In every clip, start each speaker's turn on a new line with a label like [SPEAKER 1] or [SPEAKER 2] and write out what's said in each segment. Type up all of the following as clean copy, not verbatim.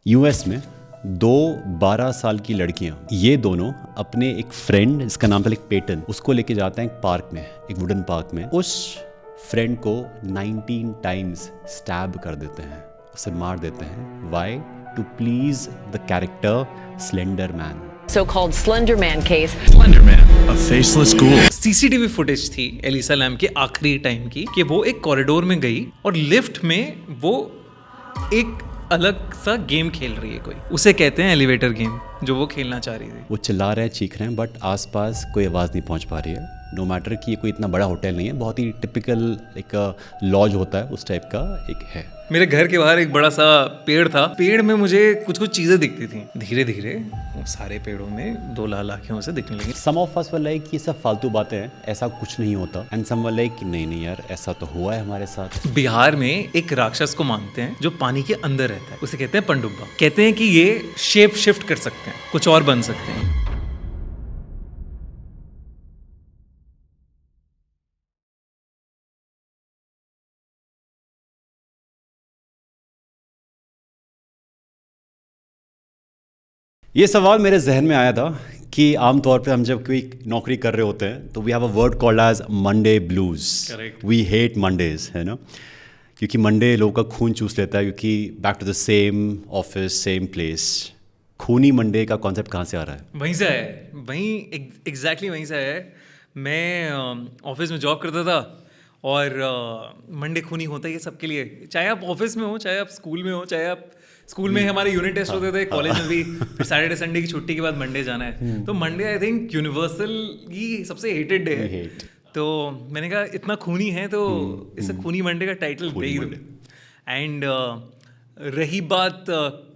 [SPEAKER 1] US में दो 12 साल की लड़कियां, ये दोनों अपने एक फ्रेंड, इसका नाम था लाइक पेटन, उसको लेके जाते हैं एक पार्क में, एक वुडन पार्क में। उस फ्रेंड को 19 टाइम्स स्टैब कर देते हैं, उसे मार देते हैं। Why? To please the character Slender Man.
[SPEAKER 2] So-called Slender Man case.
[SPEAKER 3] Slender Man, a faceless ghoul.
[SPEAKER 4] CCTV footage थी एलिसा लैम के आखिरी टाइम की कि वो एक कॉरिडोर में गई और लिफ्ट में वो एक अलग सा गेम खेल रही है, कोई उसे कहते हैं एलिवेटर गेम, जो वो खेलना चाह रही थी।
[SPEAKER 1] वो चिल्ला रहे हैं, चीख रहे हैं, बट आसपास कोई आवाज़ नहीं पहुंच पा रही है। नो मैटर कि ये कोई इतना बड़ा होटल नहीं है, बहुत ही टिपिकल एक लॉज होता है उस टाइप का एक है।
[SPEAKER 4] मेरे घर के बाहर एक बड़ा सा पेड़ था, पेड़ में मुझे कुछ कुछ चीजें दिखती थी। धीरे धीरे वो सारे पेड़ों में दो लाल आंखें से दिखने लगी।
[SPEAKER 1] सम ऑफ अस वर लाइक ये सब फालतू बातें हैं, ऐसा कुछ नहीं होता। एंड सम वर लाइक नहीं नहीं यार, ऐसा तो हुआ है हमारे साथ।
[SPEAKER 4] बिहार में एक राक्षस को मानते हैं जो पानी के अंदर रहता है, उसे कहते हैं पनडुब्बा। कहते हैं कि ये शेप शिफ्ट कर सकते हैं, कुछ और बन सकते हैं।
[SPEAKER 1] ये सवाल मेरे जहन में आया था कि आमतौर पे हम जब कोई नौकरी कर रहे होते हैं तो we have a word called as Monday blues.
[SPEAKER 4] Correct.
[SPEAKER 1] We hate Mondays, है ना, क्योंकि मंडे लोगों का खून चूस लेता है, क्योंकि back to the same office same place. खूनी मंडे का कॉन्सेप्ट कहाँ से आ रहा है?
[SPEAKER 4] वहीं से है, वहीं एग्जैक्टली वहीं से है। मैं ऑफिस में जॉब करता था और मंडे खूनी होता ही है सबके लिए, चाहे आप ऑफिस में हो, चाहे आप स्कूल में हो, चाहे आप स्कूल में हमारे यूनिट टेस्ट होते थे, कॉलेज में भी सैटरडे संडे की छुट्टी के बाद मंडे जाना है। तो मंडे आई थिंक यूनिवर्सल ही सबसे हेटेड डे है। तो मैंने कहा इतना खूनी है तो इसे खूनी मंडे का टाइटल दे ही दो। एंड रही बात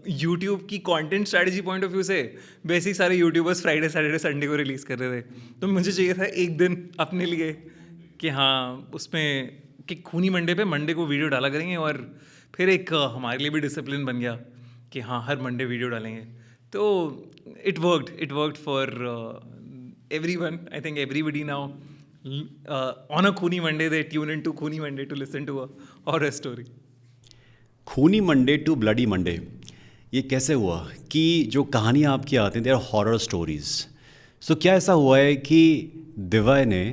[SPEAKER 4] यूट्यूब की content strategy point of view से, वैसे ही सारे यूट्यूबर्स फ्राइडे सैटरडे संडे को रिलीज कर रहे थे, तो मुझे चाहिए था एक दिन अपने लिए कि हाँ उसमें कि खूनी मंडे पे मंडे को वीडियो डाला करेंगे। और फिर एक हमारे लिए भी डिसिप्लिन बन गया कि हाँ हर मंडे वीडियो डालेंगे। तो it worked for everyone. I think everybody now on a खूनी Monday they tune in to खूनी Monday to listen to a horror story.
[SPEAKER 1] खूनी मंडे टू ब्लडी मंडे, ये कैसे हुआ कि जो कहानियाँ आपकी आती हैं they are horror stories. So क्या ऐसा हुआ है कि दिव्या ने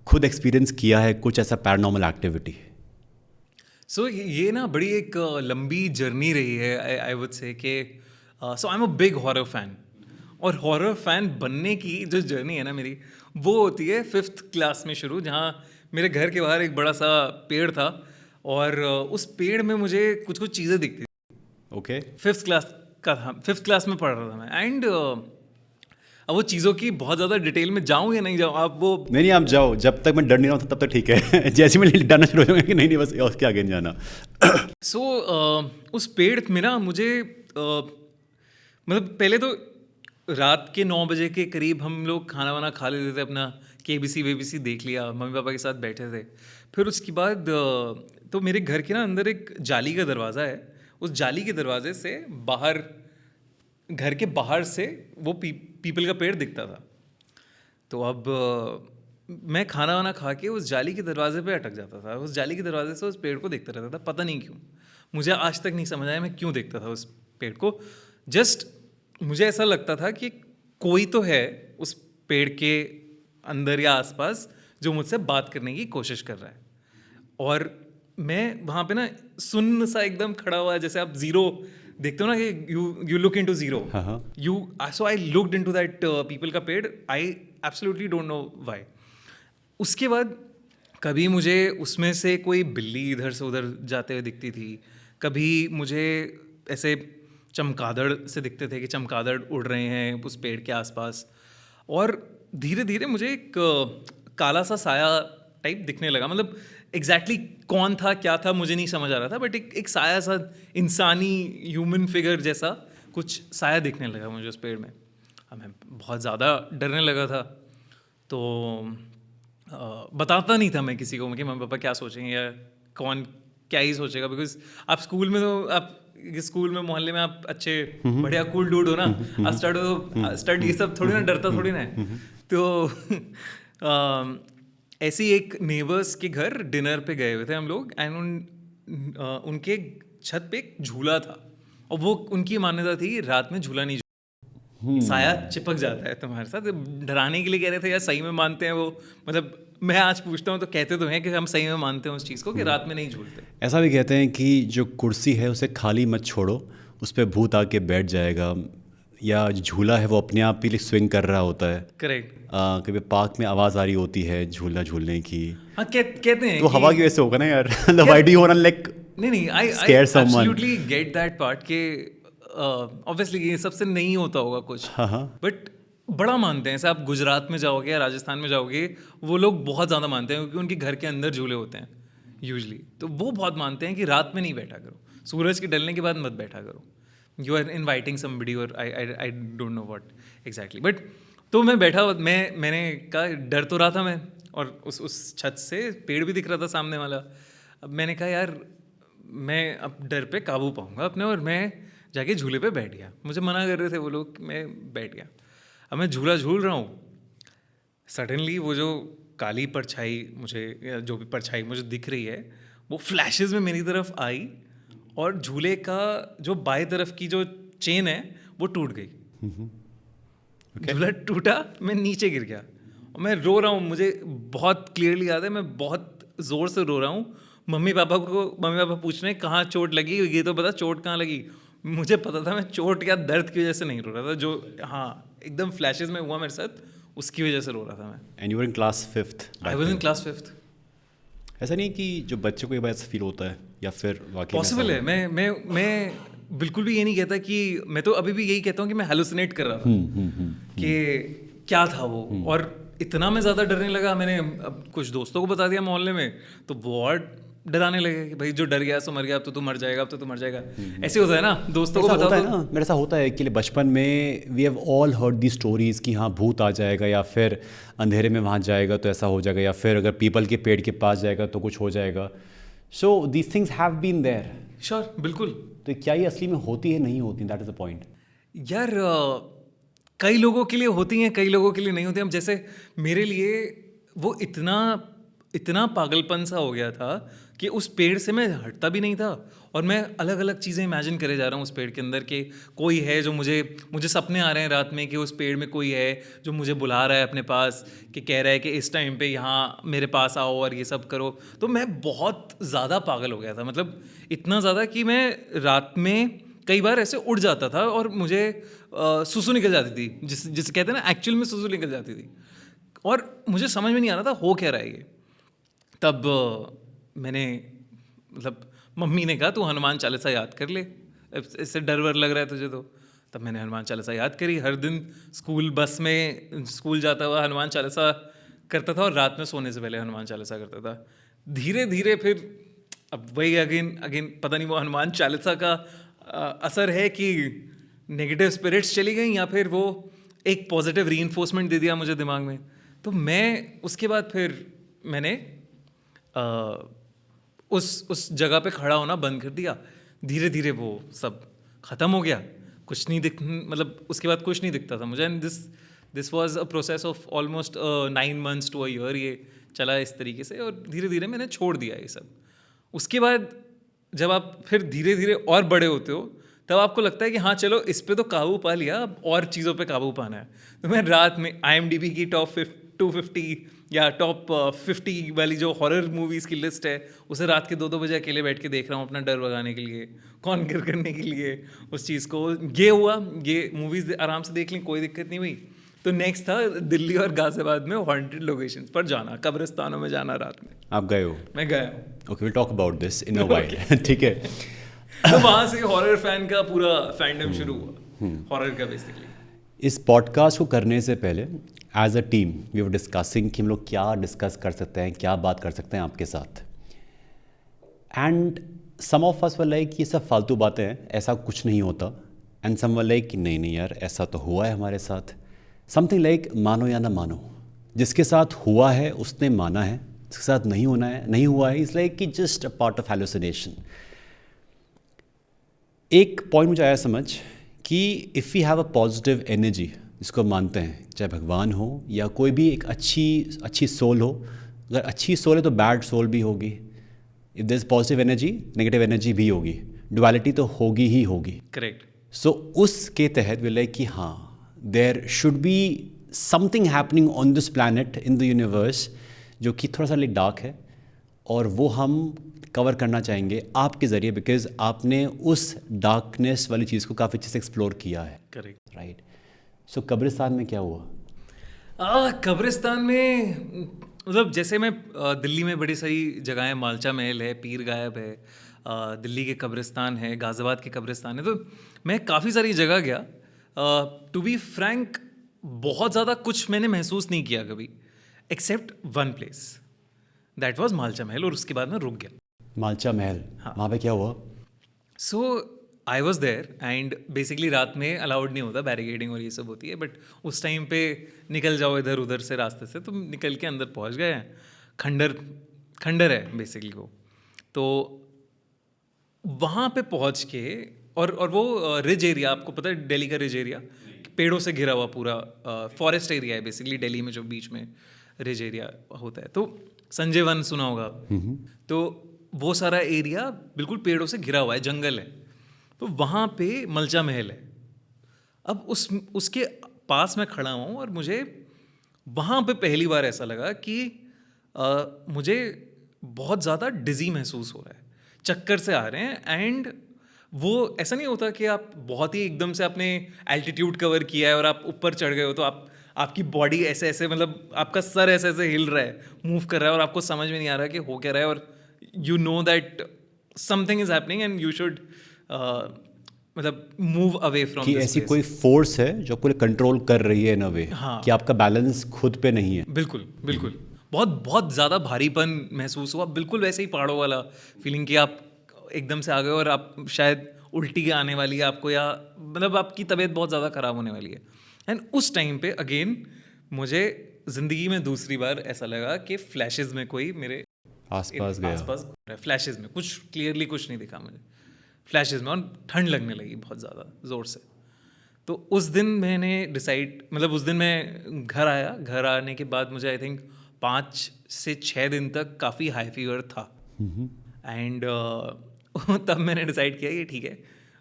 [SPEAKER 1] खुद एक्सपीरियंस किया है कुछ ऐसा पैरानॉर्मल एक्टिविटी?
[SPEAKER 4] सो ये ना बड़ी एक लंबी जर्नी रही है। आई वुड से कि so I am a big horror fan, और हॉरर फैन बनने की जो जर्नी है ना मेरी, वो होती है 5th क्लास में शुरू, जहाँ मेरे घर के बाहर एक बड़ा सा पेड़ था और उस पेड़ में मुझे कुछ कुछ चीज़ें दिखती थी।
[SPEAKER 1] ओके
[SPEAKER 4] 5th क्लास का था, 5th क्लास में पढ़ रहा था मैं। एंड अब वो चीज़ों की बहुत ज़्यादा डिटेल में जाऊँ या नहीं जाऊँ, आप वो
[SPEAKER 1] नहीं आप जाओ, जब तक मैं डर नहीं रहा हूँ तब तक ठीक है। जैसे मैं डरना शुरू हो जाऊंगा कि नहीं बस उसके आगे नहीं जाना।
[SPEAKER 4] सो उस पेड़ में ना मुझे मतलब पहले तो रात के 9 बजे के करीब हम लोग खाना वाना खा लेते थे, अपना KBC वेबीसी देख लिया, मम्मी पापा के साथ बैठे थे। फिर उसके बाद तो मेरे घर के ना अंदर एक जाली का दरवाज़ा है, उस जाली के दरवाजे से बाहर, घर के बाहर से वो पीपल का पेड़ दिखता था। तो अब मैं खाना वाना खा के उस जाली के दरवाजे पे अटक जाता था, उस जाली के दरवाजे से उस पेड़ को देखता रहता था। पता नहीं क्यों, मुझे आज तक नहीं समझ आया मैं क्यों देखता था उस पेड़ को। जस्ट मुझे ऐसा लगता था कि कोई तो है उस पेड़ के अंदर या आसपास जो मुझसे बात करने की कोशिश कर रहा है। और मैं वहाँ पे ना सुन्न सा एकदम खड़ा हुआ है, जैसे आप जीरो देखते हो ना कि you look into zero, so I looked into that people का पेड़। I absolutely don't know why. उसके बाद कभी मुझे उसमें से कोई बिल्ली इधर से उधर जाते हुए दिखती थी, कभी मुझे ऐसे चमगादड़ से दिखते थे कि चमगादड़ उड़ रहे हैं उस पेड़ के आसपास। और धीरे धीरे मुझे एक काला सा साया टाइप दिखने लगा। मतलब एग्जैक्टली कौन था क्या था मुझे नहीं समझ आ रहा था, बट एक साया सा, इंसानी ह्यूमन फिगर जैसा कुछ साया दिखने लगा मुझे उस पेड़ में। अब मैं बहुत ज़्यादा डरने लगा था। तो बताता नहीं था मैं किसी को कि मम्मी पापा क्या सोचेंगे या कौन क्या ही सोचेगा, बिकॉज आप स्कूल में, तो आप स्कूल में मोहल्ले में आप अच्छे बढ़िया कूल डूड हो ना, आप स्टड ये सब थोड़ी ना, डरता थोड़ी ना है। तो ऐसे ही एक नेबर्स के घर डिनर पे गए हुए थे हम लोग, एंड उनके छत पे एक झूला था और वो उनकी मान्यता थी रात में झूला नहीं साया चिपक जाता है तुम्हारे साथ, डराने के लिए कह रहे थे। यार सही में मानते हैं वो? मतलब मैं आज पूछता हूँ तो कहते तो हैं कि हम सही में मानते हैं उस चीज़ को कि रात में नहीं झूलते।
[SPEAKER 1] ऐसा भी कहते हैं कि जो कुर्सी है उसे खाली मत छोड़ो, उस पर भूत आके बैठ जाएगा, या जो झूला है वो अपने आप ही स्विंग कर रहा होता है।
[SPEAKER 4] करेक्ट।
[SPEAKER 1] कभी पार्क में आवाज़ आ रही होती है झूलना झूलने की,
[SPEAKER 4] हाँ कहते हैं
[SPEAKER 1] तो हवा की वजह से होगा ना यार। मतलब why do you want like
[SPEAKER 4] नहीं आई
[SPEAKER 1] scare someone?
[SPEAKER 4] Absolutely get that part के ऑब्वियसली ये सबसे नहीं होता होगा कुछ, बट बड़ा मानते हैं। ऐसे आप गुजरात में जाओगे या राजस्थान में जाओगे, वो लोग बहुत ज़्यादा मानते हैं क्योंकि उनके घर के अंदर झूले होते हैं यूजली, तो वो बहुत मानते हैं कि रात में नहीं बैठा करो, सूरज के ढलने के बाद मत बैठा करो, यू आर इन्वाइटिंग समबडी और आई don't know what exactly. But तो मैं बैठा, मैंने कहा डर तो रहा था मैं, और उस छत से पेड़ भी दिख रहा था सामने वाला। अब मैंने कहा यार मैं अब डर पे काबू पाऊंगा अपने, और मैं जाके झूले पे बैठ गया। मुझे मना कर रहे थे वो लोग, मैं बैठ गया। अब मैं झूला झूल रहा हूँ, सडनली वो जो काली परछाई मुझे, या जो भी परछाई मुझे दिख रही है, वो फ्लैशेस में मेरी तरफ आई, और झूले का जो बाएं तरफ की जो चेन है वो टूट गई। झूला टूटा, मैं नीचे गिर गया और मैं रो रहा हूँ। मुझे बहुत क्लियरली याद है, मैं बहुत ज़ोर से रो रहा हूँ। मम्मी पापा पूछ रहे हैं कहाँ चोट लगी, ये तो पता चोट कहाँ लगी। मुझे पता था मैं चोट या दर्द की वजह से नहीं रो रहा था, जो हाँ एकदम फ्लैशेस में हुआ मेरे साथ, उसकी वजह से रो रहा था मैं।
[SPEAKER 1] And you were in class 5th?
[SPEAKER 4] I was in class 5th।
[SPEAKER 1] ऐसा नहीं कि जो बच्चे को ये बात फील होता है, या फिर वाकई
[SPEAKER 4] पॉसिबल है। मैं बिल्कुल भी ये नहीं कहता कि, मैं तो अभी भी यही कहता हूँ कि मैं हेलुसिनेट कर रहा था कि क्या था वो, और इतना मैं ज़्यादा डरने लगा। मैंने अब कुछ दोस्तों को बता दिया मोहल्ले में, तो वो और डराने लगे कि भाई जो डर गया सो मर गया, अब तो तू मर जाएगा, अब तो तू मर जाएगा। ऐसे होता है ना, दोस्तों को बताओ
[SPEAKER 1] ना। मेरे साथ होता है कि बचपन में we have all heard the stories कि हाँ भूत आ जाएगा, या फिर अंधेरे में वहाँ जाएगा तो ऐसा हो जाएगा, या फिर अगर पीपल के पेड़ के पास जाएगा तो कुछ हो जाएगा। So these things have been there.
[SPEAKER 4] Sure, बिल्कुल।
[SPEAKER 1] तो क्या ये असली में होती है, नहीं होती? दैट इज द पॉइंट
[SPEAKER 4] यार। कई लोगों के लिए होती हैं, कई लोगों के लिए नहीं होती। अब जैसे मेरे लिए वो इतना पागलपन सा हो गया था कि उस पेड़ से मैं हटता भी नहीं था, और मैं अलग अलग चीज़ें इमेजिन करे जा रहा हूँ उस पेड़ के अंदर कि कोई है जो मुझे सपने आ रहे हैं रात में कि उस पेड़ में कोई है जो मुझे बुला रहा है अपने पास, कि कह रहा है कि इस टाइम पे यहाँ मेरे पास आओ और ये सब करो। तो मैं बहुत ज़्यादा पागल हो गया था, मतलब इतना ज़्यादा कि मैं रात में कई बार ऐसे उड़ जाता था और मुझे सुसु निकल जाती थी, जिसे कहते हैं ना, एक्चुअल में सुसु निकल जाती थी, और मुझे समझ में नहीं आ रहा था हो क्या रहा है ये। तब मैंने, मतलब मम्मी ने कहा तू हनुमान चालीसा याद कर ले, इससे डर वर लग रहा है तुझे तो। तब मैंने हनुमान चालीसा याद करी, हर दिन स्कूल बस में स्कूल जाता हुआ हनुमान चालीसा करता था, और रात में सोने से पहले हनुमान चालीसा करता था। धीरे धीरे फिर अब वही अगेन पता नहीं वो हनुमान चालीसा का असर है कि नेगेटिव स्पिरिट्स चली गई, या फिर वो एक पॉजिटिव रीइंफोर्समेंट दे दिया मुझे दिमाग में। तो मैं उसके बाद फिर मैंने उस जगह पे खड़ा होना बंद कर दिया। धीरे धीरे वो सब ख़त्म हो गया, कुछ नहीं मतलब उसके बाद कुछ नहीं दिखता था मुझे। And this was a process of almost 9 months to a year। ये चला इस तरीके से, और धीरे धीरे मैंने छोड़ दिया ये सब। उसके बाद जब आप फिर धीरे धीरे और बड़े होते हो, तब आपको लगता है कि हाँ चलो इस पे तो काबू पा लिया, अब और चीज़ों पे काबू पाना है। तो मैं रात में IMDb की टॉप 250 या टॉप 50 वाली जो हॉरर मूवीज़ की लिस्ट है, उसे रात के 2-2 बजे अकेले बैठ के देख रहा हूँ, अपना डर भगाने के लिए, कॉन्कर करने के लिए उस चीज़ को। ये हुआ, ये मूवीज़ आराम से देख ली, कोई दिक्कत नहीं हुई। तो नेक्स्ट था दिल्ली और गाजियाबाद में हॉन्टेड लोकेशंस पर जाना, कब्रिस्तानों में जाना रात में।
[SPEAKER 1] आप गए हो?
[SPEAKER 4] मैं गया।
[SPEAKER 1] Okay, will talk about this in a while. ठीक है।
[SPEAKER 4] तो वहाँ से हॉरर फैन का पूरा फैंडम शुरू हुआ, हॉरर का बेसिकली।
[SPEAKER 1] इस पॉडकास्ट को करने से पहले as a team we were discussing कि हम लोग क्या डिस्कस कर सकते हैं, क्या बात कर सकते हैं आपके साथ। And some of us were like ये सब फालतू बातें हैं, ऐसा कुछ नहीं होता। एंड सम वर लाइक नहीं यार ऐसा तो हुआ है हमारे साथ। समथिंग लाइक मानो या ना मानो, जिसके साथ हुआ है उसने माना है, जिसके साथ नहीं हुआ है इट्स लाइक कि just a part of hallucination. एक पॉइंट मुझे आया समझ कि if you have a positive energy, जिसको मानते हैं, चाहे भगवान हो या कोई भी एक अच्छी सोल हो, अगर अच्छी सोल है तो बैड सोल भी होगी। If there is positive energy, negative energy भी होगी। डुअलिटी तो होगी ही होगी।
[SPEAKER 4] करेक्ट।
[SPEAKER 1] सो उसके तहत वे लाइक कि हाँ there should be something happening on this planet in the universe जो कि थोड़ा सा लाइक डार्क है, और वो हम कवर करना चाहेंगे आपके ज़रिए, बिकॉज आपने उस डार्कनेस वाली चीज़ को काफ़ी अच्छे से एक्सप्लोर किया है।
[SPEAKER 4] करेक्ट।
[SPEAKER 1] राइट। सो कब्रिस्तान में क्या हुआ?
[SPEAKER 4] कब्रिस्तान में मतलब जैसे मैं दिल्ली में बड़ी सारी जगहें, मालचा महल है, पीर गायब है, दिल्ली के कब्रिस्तान है, गाज़ियाबाद के कब्रिस्तान है, तो मैं काफ़ी सारी जगह गया। टू बी फ्रैंक बहुत ज़्यादा कुछ मैंने महसूस नहीं किया कभी, except one place, that was Malcha Mahal, और उसके बाद मैं रुक गया।
[SPEAKER 1] मालचा महल, वहाँ पे क्या हुआ?
[SPEAKER 4] So I was there and basically रात में अलाउड नहीं होता, बैरिकेडिंग और ये सब होती है, बट उस टाइम पे निकल जाओ इधर उधर से रास्ते से, तो निकल के अंदर पहुंच गए हैं। खंडर है बेसिकली वो, तो वहाँ पे पहुँच के और वो रिज एरिया, आपको पता है दिल्ली का रिज एरिया पेड़ों से घिरा हुआ पूरा फॉरेस्ट एरिया है बेसिकली, दिल्ली में जो बीच में रिज एरिया होता है, तो संजय वन सुना होगा आप, तो वो सारा एरिया बिल्कुल पेड़ों से घिरा हुआ है, जंगल है, तो वहाँ पे मलचा महल है। अब उसके पास मैं खड़ा हूँ और मुझे वहाँ पे पहली बार ऐसा लगा कि मुझे बहुत ज़्यादा डिजी महसूस हो रहा है, चक्कर से आ रहे हैं, एंड वो ऐसा नहीं होता कि आप बहुत ही एकदम से आपने एल्टीट्यूड कवर किया है और आप ऊपर चढ़ गए हो, तो आपकी बॉडी ऐसे ऐसे, मतलब आपका सर ऐसे ऐसे हिल रहा है, मूव कर रहा है, और आपको समझ में नहीं आ रहा कि हो क्या रहा है, और you know that something is happening and you should मतलब मूव अवे फ्रॉम
[SPEAKER 1] कि ऐसी कोई फोर्स है जो आपको कंट्रोल कर रही है इन अ वे,
[SPEAKER 4] हाँ।
[SPEAKER 1] कि आपका बैलेंस खुद पे नहीं है।
[SPEAKER 4] बिल्कुल बिल्कुल, बहुत बहुत ज़्यादा भारीपन महसूस हुआ, बिल्कुल वैसे ही पहाड़ों वाला फीलिंग कि आप एकदम से आ गए और आप शायद उल्टी आने वाली है आपको, या मतलब आपकी तबीयत बहुत ज़्यादा ख़राब होने वाली है। एंड उस टाइम पे अगेन मुझे ज़िंदगी में दूसरी बार ऐसा लगा कि फ्लैशेस में कोई मेरे
[SPEAKER 1] आसपास गया,
[SPEAKER 4] फ्लैशेस में कुछ क्लियरली कुछ नहीं दिखा मुझे, फ्लैशेस में, और ठंड लगने लगी बहुत ज़्यादा ज़ोर से। तो उस दिन मैंने डिसाइड, मतलब उस दिन मैं घर आया, घर आने के बाद मुझे आई थिंक 5 से 6 दिन तक काफ़ी हाई फीवर था, एंड तब मैंने डिसाइड किया कि ठीक है,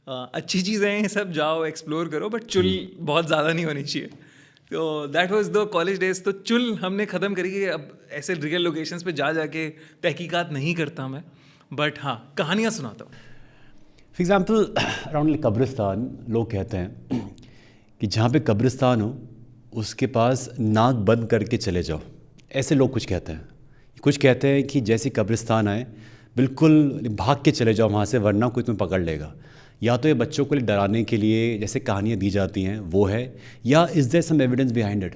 [SPEAKER 4] अच्छी चीज़ें हैं सब, जाओ एक्सप्लोर करो, बट चुल बहुत ज़्यादा नहीं होनी चाहिए। तो that was the college days. तो चुल हमने ख़त्म करी कि अब ऐसे रियल लोकेशंस पे जाके तहकीकात नहीं करता मैं, बट हाँ कहानियाँ सुनाता हूँ।
[SPEAKER 1] फॉर एग्जाम्पल अराउंड कब्रिस्तान, लोग कहते हैं कि जहाँ पे कब्रिस्तान हो उसके पास नाक बंद करके चले जाओ, ऐसे लोग कुछ कहते हैं। कुछ कहते हैं कि जैसे कब्रिस्तान आए बिल्कुल भाग के चले जाओ वहाँ से, वरना कोई तुम्हें पकड़ लेगा। या तो ये बच्चों को डराने के लिए जैसे कहानियाँ दी जाती हैं वो है, या is there some evidence behind it?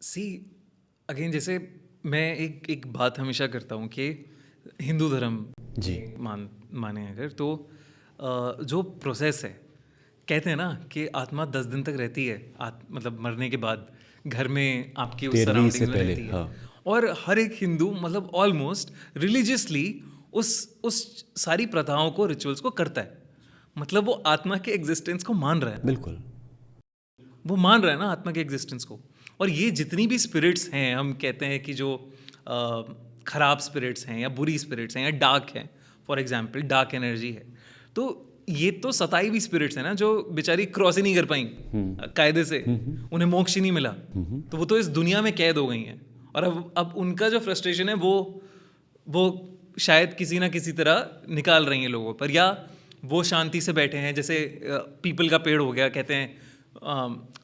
[SPEAKER 4] See again, जैसे मैं एक बात हमेशा करता हूँ कि हिंदू धर्म
[SPEAKER 1] जी
[SPEAKER 4] माने अगर, तो जो प्रोसेस है, कहते हैं ना कि आत्मा 10 दिन तक रहती है, मतलब मरने के बाद घर में आपकी उस सराउंडिंग में रहती है। हाँ। और हर एक हिंदू मतलब ऑलमोस्ट रिलीजियसली उस सारी प्रथाओं को, रिचुअल्स को करता है, मतलब वो आत्मा के एग्जिस्टेंस को मान रहा है।
[SPEAKER 1] बिल्कुल,
[SPEAKER 4] वो मान रहा है ना आत्मा के एग्जिस्टेंस को। और ये जितनी भी स्पिरिट्स हैं, हम कहते हैं कि जो खराब स्पिरिट्स हैं या बुरी स्पिरिट्स हैं या डार्क हैं, फॉर एग्जाम्पल डार्क एनर्जी है, तो ये तो सताई हुई स्पिरिट्स हैं ना, जो बेचारी क्रॉस ही नहीं कर पाई कायदे से, उन्हें मोक्ष ही नहीं मिला, तो वो तो इस दुनिया में कैद हो गई हैं। और अब उनका जो फ्रस्ट्रेशन है वो शायद किसी ना किसी तरह निकाल रही हैं लोगों पर, या वो शांति से बैठे हैं। जैसे पीपल का पेड़ हो गया, कहते हैं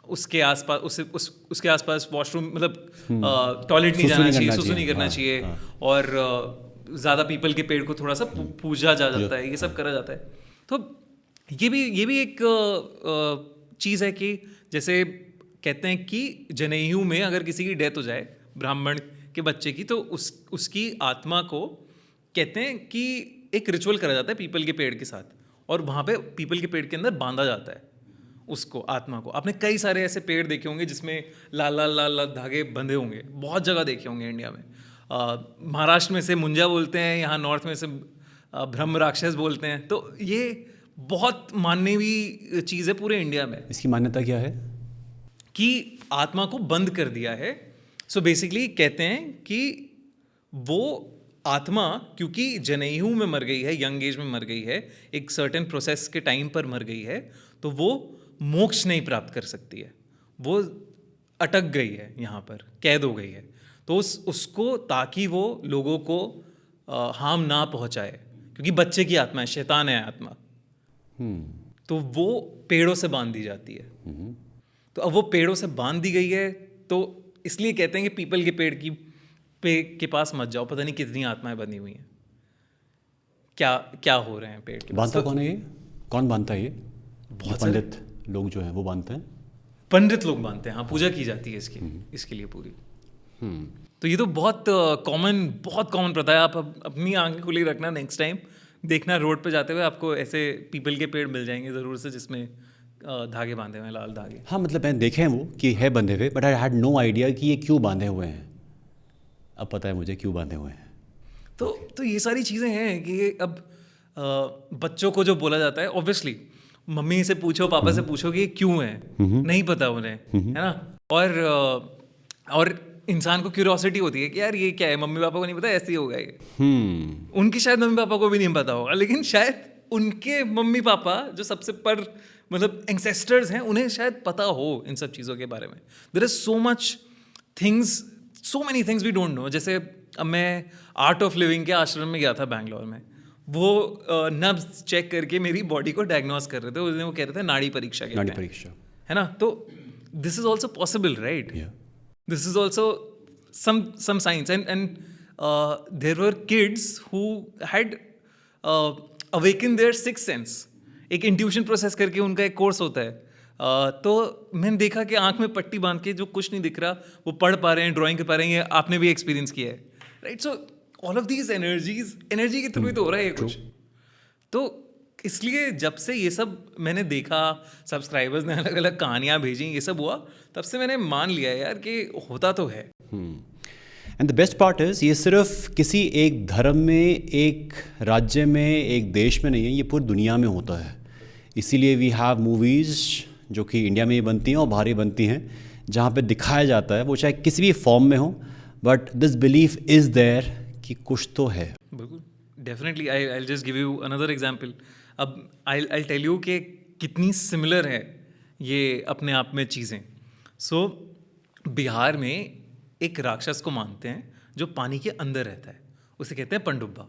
[SPEAKER 4] उसके आसपास उसके आसपास वॉशरूम, मतलब टॉयलेट नहीं जाना चाहिए, सुसु नहीं करना चाहिए, और ज़्यादा पीपल के पेड़ को थोड़ा सा पूजा जाता है, ये सब करा जाता है। तो ये भी एक चीज़ है कि जैसे कहते हैं कि जनेऊ में अगर किसी की डेथ हो जाए, ब्राह्मण के बच्चे की, तो उसकी आत्मा को कहते हैं कि एक रिचुअल करा जाता है पीपल के पेड़ के साथ, और वहाँ पे पीपल के पेड़ के अंदर बांधा जाता है उसको, आत्मा को। आपने कई सारे ऐसे पेड़ देखे होंगे जिसमें लाल लाल लाल लाल धागे बंधे होंगे, बहुत जगह देखे होंगे इंडिया में। महाराष्ट्र में से मुंजा बोलते हैं, यहाँ नॉर्थ में से ब्रह्म राक्षस बोलते हैं। तो ये बहुत मानने हुई चीज़ है पूरे इंडिया में।
[SPEAKER 1] इसकी मान्यता क्या है?
[SPEAKER 4] कि आत्मा को बंद कर दिया है। सो बेसिकली कहते हैं कि वो आत्मा क्योंकि जनेऊ में मर गई है, यंग एज में मर गई है, एक सर्टेन प्रोसेस के टाइम पर मर गई है, तो वो मोक्ष नहीं प्राप्त कर सकती है, वो अटक गई है, यहाँ पर कैद हो गई है। तो उसको ताकि वो लोगों को हार्म ना पहुंचाए, क्योंकि बच्चे की आत्मा है, शैतान है आत्मा, तो वो पेड़ों से बांध दी जाती है। तो अब वो पेड़ों से बांध दी गई है, तो इसलिए कहते हैं कि पीपल के पेड़ के पास मत जाओ, पता नहीं कितनी आत्माएं बनी हुई हैं, क्या क्या हो रहे हैं पेड़ के पास।
[SPEAKER 1] बांधता कौन है ये? कौन बांधता है ये?
[SPEAKER 4] बहुत
[SPEAKER 1] पंडित लोग जो हैं वो बांधते हैं।
[SPEAKER 4] पंडित लोग बांधते हैं, हाँ, पूजा की जाती है इसके लिए पूरी। तो ये तो बहुत कॉमन प्रथा है। आप अपनी आंखें खुली रखना, नेक्स्ट टाइम देखना रोड पे जाते हुए आपको ऐसे पीपल के पेड़ मिल जाएंगे ज़रूर से, जिसमें धागे बांधे हुए हैं, लाल धागे।
[SPEAKER 1] हाँ, मतलब मैंने देखे हैं वो कि है बंधे हुए, but I had no idea कि ये क्यों बांधे हुए हैं। अब पता है मुझे क्यों बांधे हुए हैं।
[SPEAKER 4] तो ये सारी चीज़ें हैं कि अब बच्चों को जो बोला जाता है, ऑब्वियसली मम्मी से पूछो, पापा से पूछो कि ये क्यों है, नहीं पता उन्हें, है ना। और इंसान को क्यूरियोसिटी होती है कि यार ये क्या है, मम्मी पापा को नहीं पता, ऐसे ही होगा ये। उनकी शायद मम्मी पापा को भी नहीं पता होगा, लेकिन शायद उनके मम्मी पापा जो सबसे मतलब एंसेस्टर्स हैं, उन्हें शायद पता हो इन सब चीज़ों के बारे में। There is so many things we don't know. जैसे अब मैं आर्ट ऑफ लिविंग के आश्रम में गया था बैंगलोर में, वो नब्ज चेक करके मेरी बॉडी को डायग्नोस कर रहे थे। उस दिन वो कह रहे थे नाड़ी परीक्षा के,
[SPEAKER 1] नाड़ी परीक्षा,
[SPEAKER 4] है ना। तो this is also possible, right? This is also some science, and there were kids who had awakened their sixth sense. एक इंट्यूशन प्रोसेस करके उनका एक कोर्स होता है। तो मैंने देखा कि आंख में पट्टी बांध के जो कुछ नहीं दिख रहा वो पढ़ पा रहे हैं, ड्राइंग कर पा रहे हैं। ये आपने भी एक्सपीरियंस किया है, right? So all of these energy के थ्रू ही तो हो रहा है ये कुछ। तो इसलिए जब से ये सब मैंने देखा, सब्सक्राइबर्स ने अलग अलग कहानियाँ भेजी, ये सब हुआ, तब से मैंने मान लिया यार कि होता तो है।
[SPEAKER 1] And the best part is ये सिर्फ किसी एक धर्म में, एक राज्य में, एक देश में नहीं है, ये पूरी दुनिया में होता है। इसीलिए वी हैव मूवीज़ जो कि इंडिया में ही बनती हैं और बाहर ही बनती हैं, जहाँ पे दिखाया जाता है, वो चाहे किसी भी फॉर्म में हो, but this belief is there कि कुछ तो है।
[SPEAKER 4] बिल्कुल, definitely. I just give you another example. अब आई टेल यू कि कितनी सिमिलर है ये अपने आप में चीज़ें। सो बिहार में एक राक्षस को मानते हैं जो पानी के अंदर रहता है, उसे कहते हैं पनडुब्बा।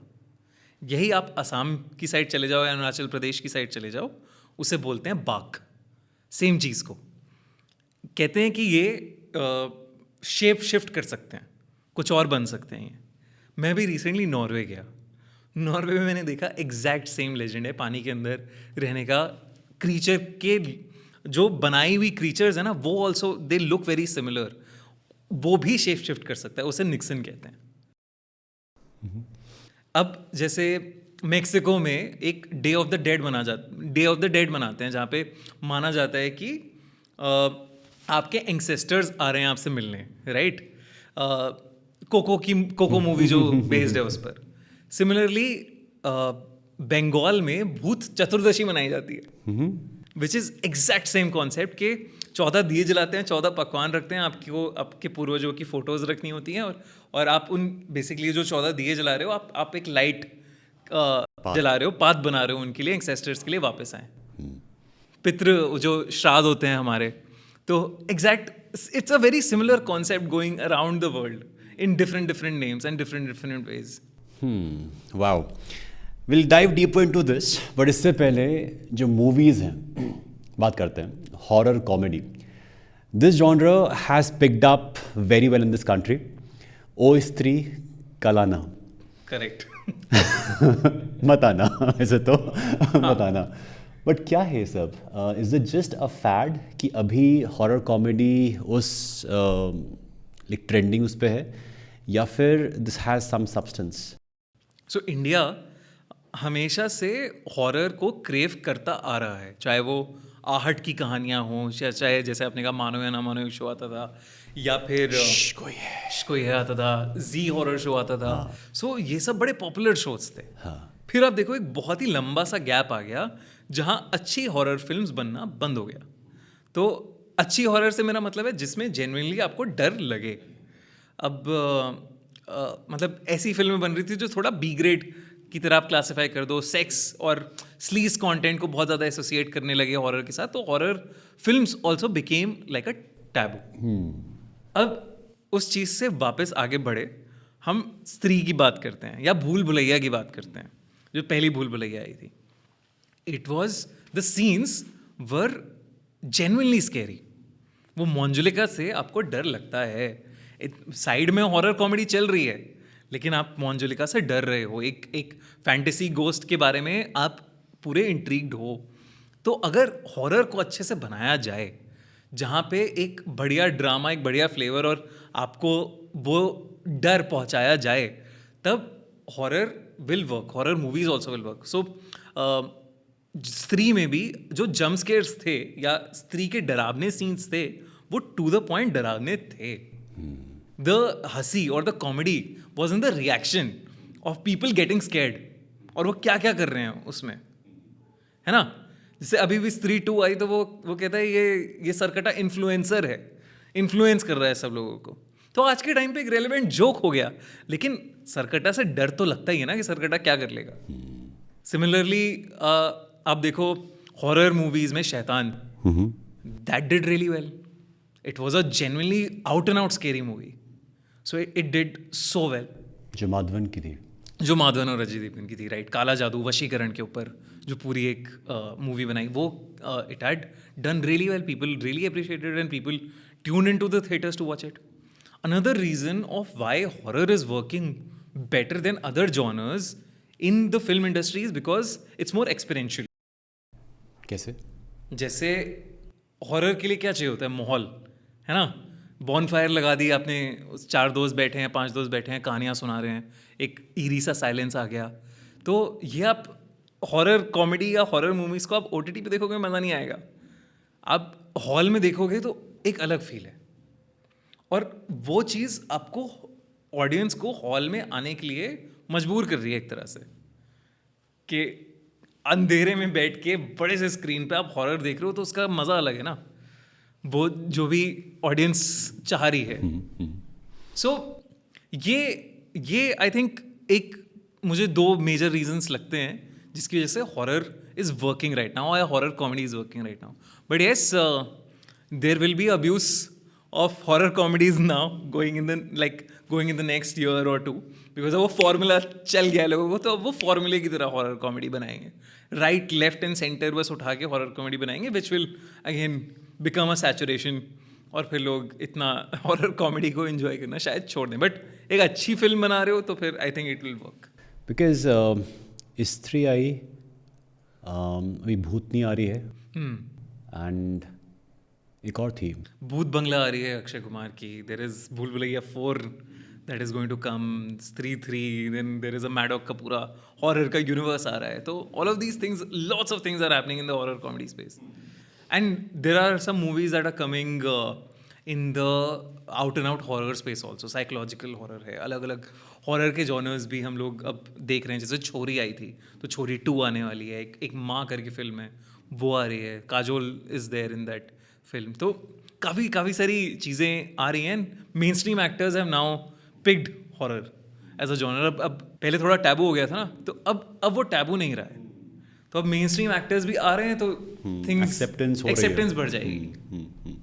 [SPEAKER 4] यही आप असम की साइड चले जाओ या अरुणाचल प्रदेश की साइड चले जाओ, उसे बोलते हैं बाघ। सेम चीज़ को कहते हैं कि ये शेप शिफ्ट कर सकते हैं, कुछ और बन सकते हैं ये। मैं भी रिसेंटली नॉर्वे गया। नॉर्वे में मैंने देखा एग्जैक्ट सेम लेजेंड है पानी के अंदर रहने का। क्रीचर के जो बनाई हुई क्रीचर्स है ना, वो also they look very similar. वो भी शेप शिफ्ट कर सकता है, उसे निक्सन कहते हैं। अब जैसे मेक्सिको में एक डे ऑफ द डेड मनाते हैं, जहाँ पे माना जाता है कि आपके एंसेस्टर्स आ रहे हैं आपसे मिलने, राइट? कोको मूवी जो बेस्ड है उस पर। सिमिलरली बंगाल में भूत चतुर्दशी मनाई जाती है, which is exact same concept के 14 दिए जलाते हैं, 14 पकवान रखते हैं, आपके पूर्वजों की फ़ोटोज़ रखनी होती हैं, और आप उन बेसिकली जो 14 दिए जला रहे हो, आप एक लाइट जला रहे हो, पाथ बना रहे हो उनके लिए, एंसेस्टर्स के लिए वापस आए। पितृ जो श्राद्ध होते हैं हमारे, तो exact it's a very similar concept going around the world in different names and different ways.
[SPEAKER 1] Wow, will dive deeper into this, but इससे पहले जो मूवीज़ हैं बात करते हैं। Horror comedy, this genre has picked up very well in this country. ओ स्त्री कलाना,
[SPEAKER 4] करेक्ट।
[SPEAKER 1] मत आना ऐसे तो मत आना, बट क्या है ये सब? Is it just a fad कि अभी हॉरर कॉमेडी उस लाइक ट्रेंडिंग उस पे है, या फिर this has some substance?
[SPEAKER 4] So India हमेशा से हॉरर को क्रेव करता आ रहा है, चाहे वो आहट की कहानियाँ हों, चाहे जैसे आपने कहा मानो या ना मानो शो आता था, या फिर कोई है आता था, जी हॉरर शो आता था। सो ये सब बड़े पॉपुलर शोज थे। फिर आप देखो एक बहुत ही लंबा सा गैप आ गया जहाँ अच्छी हॉरर फिल्म्स बनना बंद हो गया। तो अच्छी हॉरर से मेरा मतलब है जिसमें जेन्युइनली आपको डर लगे। अब मतलब ऐसी फिल्में बन रही थी जो थोड़ा बी ग्रेड की तरह आप क्लासिफाई कर दो, सेक्स और स्लीज कंटेंट को बहुत ज़्यादा एसोसिएट करने लगे हॉरर के साथ, तो horror films also became like a taboo. अब उस चीज़ से वापस आगे बढ़े, हम स्त्री की बात करते हैं या भूल भुलैया की बात करते हैं, जो पहली भूल भुलैया आई थी। It was the scenes were genuinely scary. वो मोंजुलिका से आपको डर लगता है, साइड में हॉरर कॉमेडी चल रही है लेकिन आप मोंजुलिका से डर रहे हो, एक फैंटेसी गोस्ट के बारे में आप पूरे इंट्रीग्ड हो। तो अगर हॉरर को अच्छे से बनाया जाए, जहाँ पे एक बढ़िया ड्रामा, एक बढ़िया फ्लेवर और आपको वो डर पहुँचाया जाए, तब horror will work, horror movies also will work. So Stree में भी जो जंप स्केयर्स थे या स्त्री के डरावने सीन्स थे, वो टू द पॉइंट डरावने थे। द हंसी और the comedy was in the reaction of people getting scared, और वो क्या क्या कर रहे हैं उसमें, है ना। जैसे अभी भी स्त्री 2 आई तो वो कहता है ये सरकटा इन्फ्लुएंसर है, इन्फ्लुएंस कर रहा है सब लोगों को। तो आज के टाइम पे एक रेलेवेंट जोक हो गया, लेकिन सरकटा से डर तो लगता ही है ना कि सरकटा क्या कर लेगा। सिमिलरली आप देखो हॉरर मूवीज में शैतान, that did really well. It was a genuinely out and out scary movie, so it did so well.
[SPEAKER 1] जो माधवन की थी,
[SPEAKER 4] जो माधवन और अजय देवगन की थी, राइट, काला जादू, वशीकरण के ऊपर जो पूरी एक मूवी बनाई, वो it had done really well. People really appreciated and people tune in to the theatres to watch it. Another reason of why horror is working better than other genres in the film industry is because it's more experiential.
[SPEAKER 1] कैसे?
[SPEAKER 4] जैसे horror के लिए क्या चाहिए होता है, माहौल, है ना। बॉनफायर लगा दी आपने, 4 दोस्त बैठे हैं, 5 दोस्त बैठे हैं, कहानियाँ सुना रहे हैं, एक ईरी सा साइलेंस आ गया। तो ये आप हॉरर कॉमेडी या हॉरर मूवीज़ को आप OTT पे देखोगे मज़ा नहीं आएगा, आप हॉल में देखोगे तो एक अलग फील है। और वो चीज़ आपको, ऑडियंस को हॉल में आने के लिए मजबूर कर रही है एक तरह से, कि अंधेरे में बैठ के बड़े से स्क्रीन पे आप हॉरर देख रहे हो तो उसका मज़ा अलग है ना, वो जो भी ऑडियंस चाह रही है। सो ये आई थिंक एक मुझे 2 मेजर रीजंस लगते हैं जिसकी वजह से horror is working right now, या horror comedy is working right now. But yes, there will be abuse of horror comedies now going in the next year or 2, because वो formula चल गया लोगों को, तो अब वो फॉर्मूले की तरह हॉरर कॉमेडी बनाएंगे, राइट लेफ्ट एंड सेंटर बस उठा के हॉरर कॉमेडी बनाएंगे, which will again become a saturation, और फिर लोग इतना हॉरर कॉमेडी को एंजॉय करना शायद छोड़ दें। बट एक अच्छी फिल्म बना रहे हो तो फिर I think it will work.
[SPEAKER 1] Because स्त्री आई, अभी भूतनी आ रही है, एंड एक और थी
[SPEAKER 4] भूत बंगला आ रही है अक्षय कुमार की, there is Bhool Bhulaiyaa 4 that is going to come, Stree 3, then there is a Maddock का पूरा हॉरर का यूनिवर्स आ रहा है। तो all of these things, lots of things are happening in the horror comedy space, and there are some movies that are coming in the out and out horror space also. Psychological horror है, अलग अलग horror के genres भी हम लोग अब देख रहे हैं। जैसे छोरी आई थी, तो छोरी 2 आने वाली है, एक माँ करके फिल्म है, वो आ रही है, Kajol is there in that film. तो काफ़ी सारी चीज़ें आ रही हैं। Mainstream actors have now picked horror as a genre. अब पहले थोड़ा टैबू हो गया था ना, तो अब वो टैबू नहीं रहा है, तो अब मेन स्ट्रीम एक्टर्स भी आ रहे हैं, तो थिंग्स एक्सेप्टेंस बढ़ जाएगी।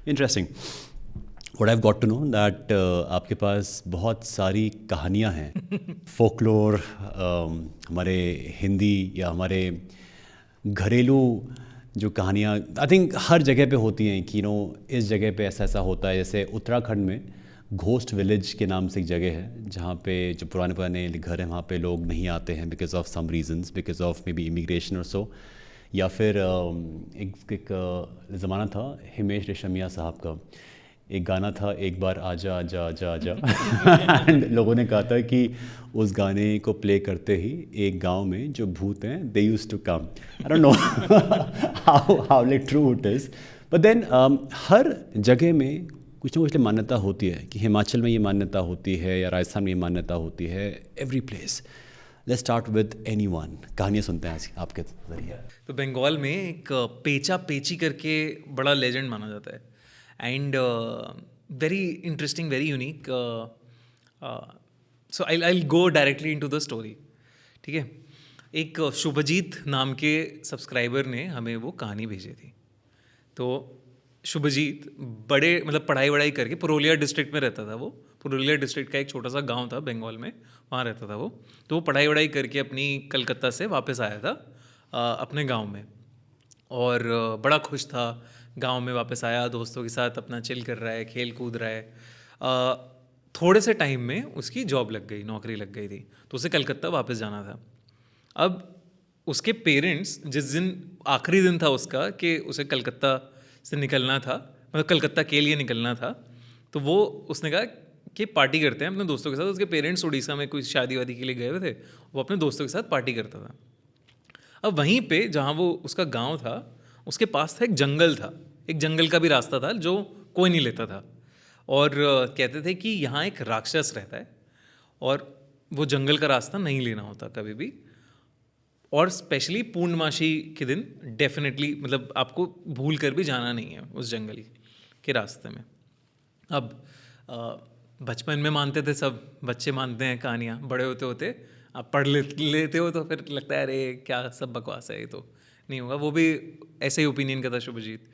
[SPEAKER 1] Interesting. What I have got to know that आपके पास बहुत सारी कहानियाँ हैं, फोकलोर, हमारे हिंदी या हमारे घरेलू जो कहानियाँ आई थिंक हर जगह पे होती हैं कि इस जगह पे ऐसा होता है। जैसे उत्तराखंड में घोस्ट विलेज के नाम से एक जगह है, जहाँ पे जो पुराने घर हैं वहाँ पे लोग नहीं आते हैं because of some reasons, because of maybe immigration और सो, या फिर एक ज़माना था हिमेश रेशमिया साहब का एक गाना था, एक बार आजा आजा आजा आजा एंड लोगों ने कहा था कि उस गाने को प्ले करते ही एक गांव में जो भूत हैं they used to come. I don't know how like true it is, but then हर जगह में कुछ ना कुछ मान्यता होती है, कि हिमाचल में ये मान्यता होती है या राजस्थान में ये मान्यता होती है, every place. Let's start with anyone, कहानियाँ सुनते हैं आज आपके जरिए।
[SPEAKER 4] तो बंगाल में एक पेचा पेची करके बड़ा लेजेंड माना जाता है, and very interesting, very unique. So I go directly into the story. ठीक है, एक शुभजीत नाम के सब्सक्राइबर ने हमें वो कहानी भेजी थी. तो शुभजीत बड़े मतलब पढ़ाई वढ़ाई करके पुरुलिया डिस्ट्रिक्ट में रहता था. वो पुरुलिया डिस्ट्रिक्ट का एक छोटा सा गांव था बंगाल में, वहाँ रहता था वो. तो वो पढ़ाई वढ़ाई करके अपनी कलकत्ता से वापस आया था अपने गांव में, और बड़ा खुश था. गांव में वापस आया, दोस्तों के साथ अपना चिल कर रहा है, खेल कूद रहा है. थोड़े से टाइम में उसकी जॉब लग गई, नौकरी लग गई थी, तो उसे कलकत्ता वापस जाना था. अब उसके पेरेंट्स, जिस दिन आखिरी दिन था उसका कि उसे कलकत्ता से निकलना था, मतलब कलकत्ता के लिए निकलना था, तो वो उसने कहा कि पार्टी करते हैं अपने दोस्तों के साथ. उसके पेरेंट्स उड़ीसा में कोई शादी वादी के लिए गए हुए थे, वो अपने दोस्तों के साथ पार्टी करता था. अब वहीं पे जहाँ वो उसका गांव था, उसके पास था एक जंगल था. एक जंगल का भी रास्ता था जो कोई नहीं लेता था, और कहते थे कि यहाँ एक राक्षस रहता है और वो जंगल का रास्ता नहीं लेना होता कभी भी, और स्पेशली पूर्णमासी के दिन डेफिनेटली, मतलब आपको भूल कर भी जाना नहीं है उस जंगल के रास्ते में. अब बचपन में मानते थे सब, बच्चे मानते हैं कहानियाँ. बड़े होते होते आप पढ़ लेते हो तो फिर लगता है अरे क्या सब बकवास है, ये तो नहीं होगा. वो भी ऐसे ही ओपिनियन का था शुभजीत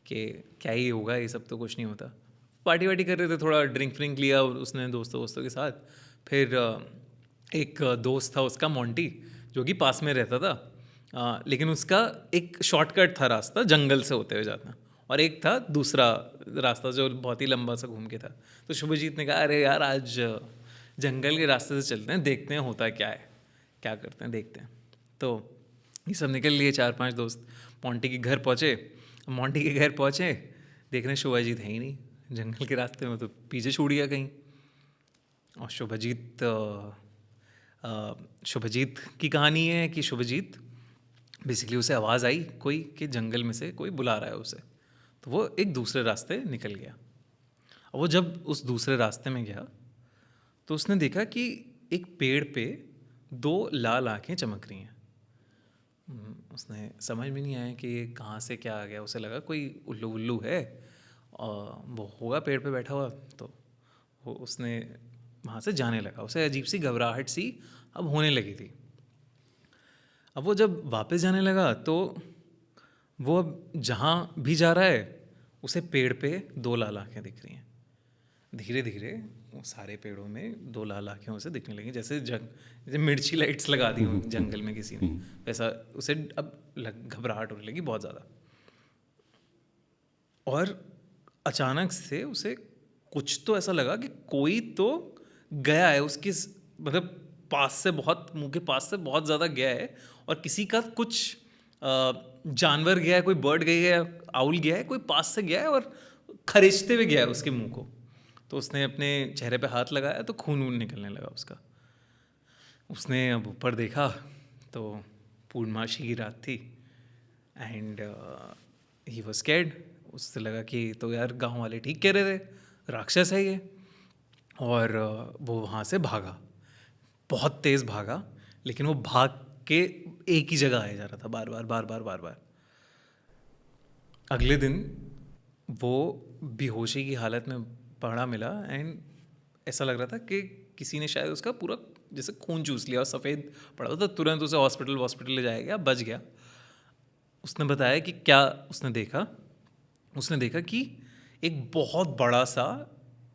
[SPEAKER 4] कि क्या ही होगा, ये सब तो कुछ नहीं होता. पार्टी वार्टी कर रहे थे, थोड़ा ड्रिंक लिया उसने दोस्तों के साथ. फिर एक दोस्त था उसका मोंटी, जो कि पास में रहता था, लेकिन उसका एक शॉर्टकट था रास्ता जंगल से होते हुए जाना, और एक था दूसरा रास्ता जो बहुत ही लंबा सा घूम के था. तो शुभजीत ने कहा अरे यार आज जंगल के रास्ते से चलते हैं, देखते हैं होता क्या है, क्या करते हैं देखते हैं. तो ये सब निकल लिए 4-5 दोस्त. मोंटी के घर पहुँचे, देख रहे शुभजीत है ही नहीं जंगल के रास्ते में, तो पीछे छूट गया कहीं. और शुभजीत की कहानी है कि शुभजीत बेसिकली उसे आवाज़ आई कोई कि जंगल में से कोई बुला रहा है उसे, तो वो एक दूसरे रास्ते निकल गया. और वो जब उस दूसरे रास्ते में गया तो उसने देखा कि एक पेड़ पे 2 लाल आँखें चमक रही हैं. उसने समझ में नहीं आया कि ये कहाँ से क्या आ गया. उसे लगा कोई उल्लू है और वो होगा पेड़ पे बैठा हुआ. तो वो उसने वहाँ से जाने लगा. उसे अजीब सी घबराहट सी अब होने लगी थी. अब वो जब वापस जाने लगा तो वो अब जहाँ भी जा रहा है उसे पेड़ पे 2 लाल आँखें दिख रही हैं. धीरे धीरे वो सारे पेड़ों में 2 लाल आँखें उसे दिखने लगी, जैसे मिर्ची लाइट्स लगा दी हों जंगल में किसी ने, वैसा उसे अब घबराहट होने लगी बहुत ज़्यादा. और अचानक से उसे कुछ तो ऐसा लगा कि कोई तो गया है उसके मतलब पास से, बहुत मुंह के पास से बहुत ज़्यादा गया है, और किसी का कुछ जानवर गया है, कोई बर्ड गई है, आउल गया है, कोई पास से गया है और खरींचते हुए गया है उसके मुंह को. तो उसने अपने चेहरे पे हाथ लगाया तो खून निकलने लगा उसका. उसने अब ऊपर देखा तो पूर्णमासी की रात थी एंड ही वाज स्कैर्ड. उससे लगा कि तो यार गांव वाले ठीक कह रहे थे, राक्षस है ये. और वो वहाँ से भागा, बहुत तेज़ भागा, लेकिन वो भाग के एक ही जगह आया जा रहा था बार बार. अगले दिन वो बेहोशी की हालत में पड़ा मिला एंड ऐसा लग रहा था कि किसी ने शायद उसका पूरा जैसे खून चूस लिया और सफ़ेद पड़ा था. तुरंत उसे हॉस्पिटल ले जाया गया, बच गया. उसने बताया कि क्या उसने देखा कि एक बहुत बड़ा सा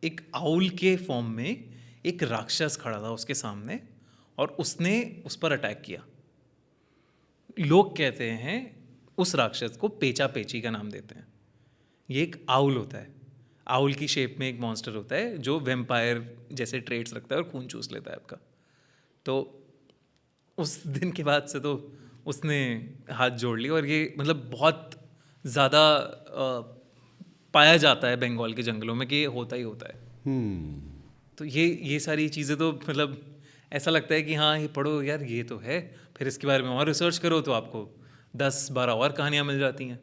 [SPEAKER 4] एक आउल के फॉर्म में एक राक्षस खड़ा था उसके सामने और उसने उस पर अटैक किया. लोग कहते हैं उस राक्षस को पेचा पेची का नाम देते हैं. ये एक आउल होता है, आउल की शेप में एक मॉन्स्टर होता है जो वैम्पायर जैसे ट्रेट्स रखता है और खून चूस लेता है आपका. तो उस दिन के बाद से तो उसने हाथ जोड़ लिया. और ये मतलब बहुत ज़्यादा पाया जाता है बंगाल के जंगलों में कि ये होता ही होता है. तो ये सारी चीज़ें तो मतलब ऐसा लगता है कि हाँ ये पढ़ो यार ये तो है, फिर इसके बारे में और रिसर्च करो तो आपको 10-12 और कहानियाँ मिल जाती हैं.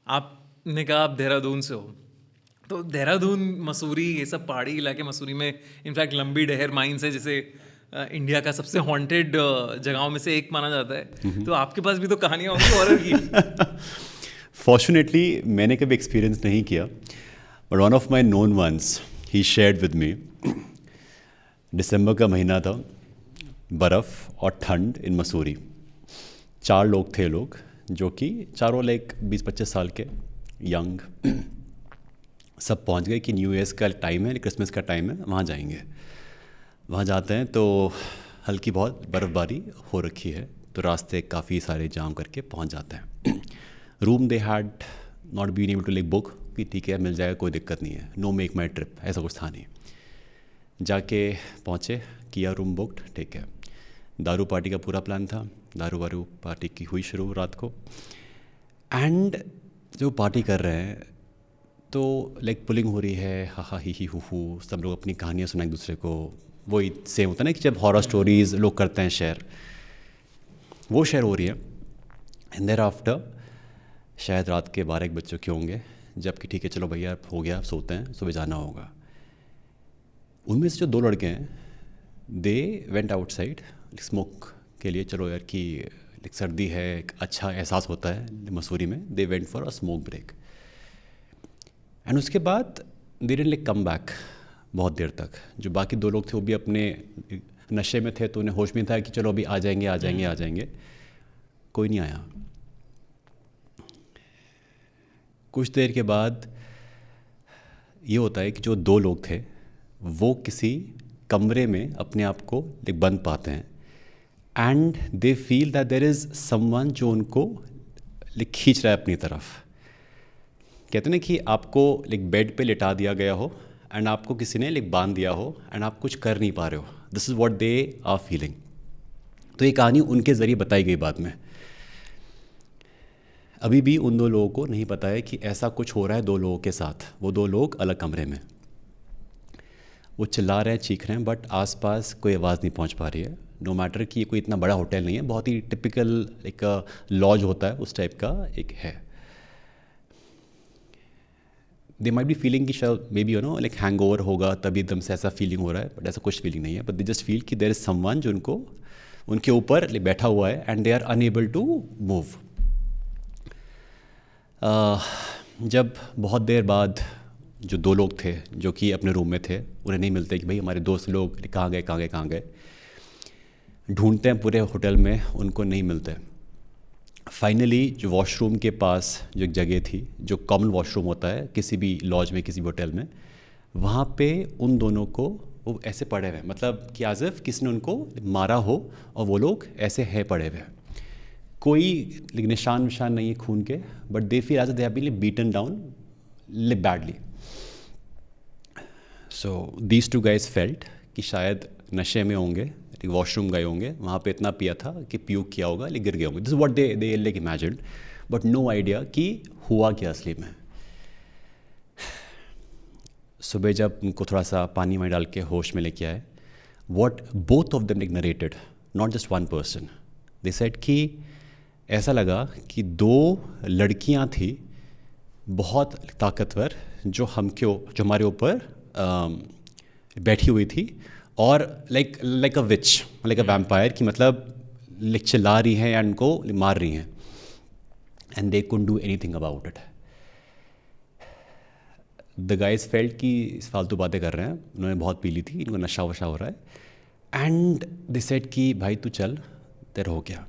[SPEAKER 4] आपने कहा आप देहरादून से हो, तो देहरादून, मसूरी, ये सब पहाड़ी इलाके, मसूरी में इनफैक्ट लंबी डहर माइंस है जिसे इंडिया का सबसे हॉन्टेड जगहों में से एक माना जाता है. तो आपके पास भी तो कहानियाँ होंगी हॉरर की.
[SPEAKER 1] फॉर्चुनेटली मैंने कभी एक्सपीरियंस नहीं किया, but one of my known ones he shared with me. दिसंबर का महीना था, बर्फ़ और ठंड इन मसूरी। 4 लोग थे लोग, जो कि चारों लाइक 20-25 साल के यंग। सब पहुंच गए कि न्यू ईयर्स का टाइम है, क्रिसमस का टाइम है, वहाँ जाएंगे। वहाँ जाते हैं तो हल्की बहुत बर्फ़बारी हो रखी है, तो रास्ते काफ़ी सारे जाम करके पहुँच जाते हैं। Room they had not been able to like book कि ठीक है मिल जाएगा, कोई दिक्कत नहीं है, नो मेक माई ट्रिप, ऐसा कुछ था नहीं। जाके पहुँचे, किया रूम बुकड, ठीक है। दारू पार्टी का पूरा प्लान था, दारू वारू पार्टी की हुई शुरू रात को। एंड जो पार्टी कर रहे हैं तो लाइक पुलिंग हो रही है, हा हा ही हु, सब लोग अपनी कहानियाँ सुना एक दूसरे को। वही सेम होता है ना कि जब हॉरर स्टोरीज़ लोग करते हैं शेयर, वो शेयर हो रही है। एंड देयर आफ्टर शायद रात के 12-1 बज चुके होंगे, जबकि ठीक है चलो भैया हो गया, सोते हैं, सुबह जाना होगा। उनमें से जो 2 लड़के हैं, दे वेंट आउटसाइड स्मोक के लिए। चलो यार कि सर्दी है, एक अच्छा एहसास होता है मसूरी में। They went for a smoke break and उसके बाद they didn't like come back बहुत देर तक। जो बाकी 2 लोग थे वो भी अपने नशे में थे, तो उन्हें होश में था कि चलो अभी आ जाएंगे। कोई नहीं आया। कुछ देर के बाद ये होता है कि जो 2 लोग थे वो किसी कमरे में अपने आप को लाइक बंद पाते हैं and they feel that there is someone जो उनको लाइक खींच रहा है अपनी तरफ। कहते हैं ना कि आपको लाइक बेड पे लिटा दिया गया हो एंड आपको किसी ने लाइक बांध दिया हो एंड आप कुछ कर नहीं पा रहे हो। This is what they are feeling. तो ये कहानी उनके ज़रिए बताई गई बाद में। अभी भी उन 2 लोगों को नहीं पता है कि ऐसा कुछ हो रहा है 2 लोगों के साथ। वो 2 लोग अलग कमरे में, वो चिल्ला रहे हैं, चीख रहे हैं, बट आसपास कोई आवाज़ नहीं पहुंच पा रही है। नो मैटर कि ये कोई इतना बड़ा होटल नहीं है, बहुत ही टिपिकल एक लॉज होता है उस टाइप का एक है। दे माइट बी फीलिंग कि शायद मे बी लाइक हैंगओवर होगा, तभी एकदम से ऐसा फीलिंग हो रहा है, बट ऐसा कुछ फीलिंग नहीं है। बट दे जस्ट फील कि देयर इज़ समवन जो उनको उनके ऊपर बैठा हुआ है and they are unable to move. जब बहुत देर बाद जो 2 लोग थे जो कि अपने रूम में थे, उन्हें नहीं मिलते कि भाई हमारे दोस्त लोग कहाँ गए। ढूंढते हैं पूरे होटल में, उनको नहीं मिलते। फाइनली जो वॉशरूम के पास जो एक जगह थी, जो कॉमन वॉशरूम होता है किसी भी लॉज में, किसी भी होटल में, वहाँ पे उन दोनों को वो ऐसे पड़े हुए, मतलब कि आज़िफ किसी ने उनको मारा हो और वो लोग ऐसे हैं पड़े हुए। कोई निशान नहीं है खून के, but they feel as they have been beaten down badly. So these 2 guys felt कि शायद नशे में होंगे, वॉशरूम गए होंगे, वहाँ पे इतना पिया था कि प्यूक किया होगा, गिर गए होंगे। This is what they like imagined, but no idea कि हुआ क्या असली में। सुबह जब उनको थोड़ा सा पानी में डाल के होश में लेके आए, what both of them like narrated, not just one person, they said कि ऐसा लगा कि 2 लड़कियाँ थी बहुत ताकतवर, जो हमारे ऊपर बैठी हुई थी और like a which, like a vampire की, मतलब लाइक चिल्ला रही हैं या उनको मार रही हैं and they couldn't do anything about it. The guys felt कि फालतू बातें कर रहे हैं, उन्होंने बहुत पी ली थी, इनको नशा वशा हो रहा है एंड दे सेड कि भाई तू चल, तेरा हो गया।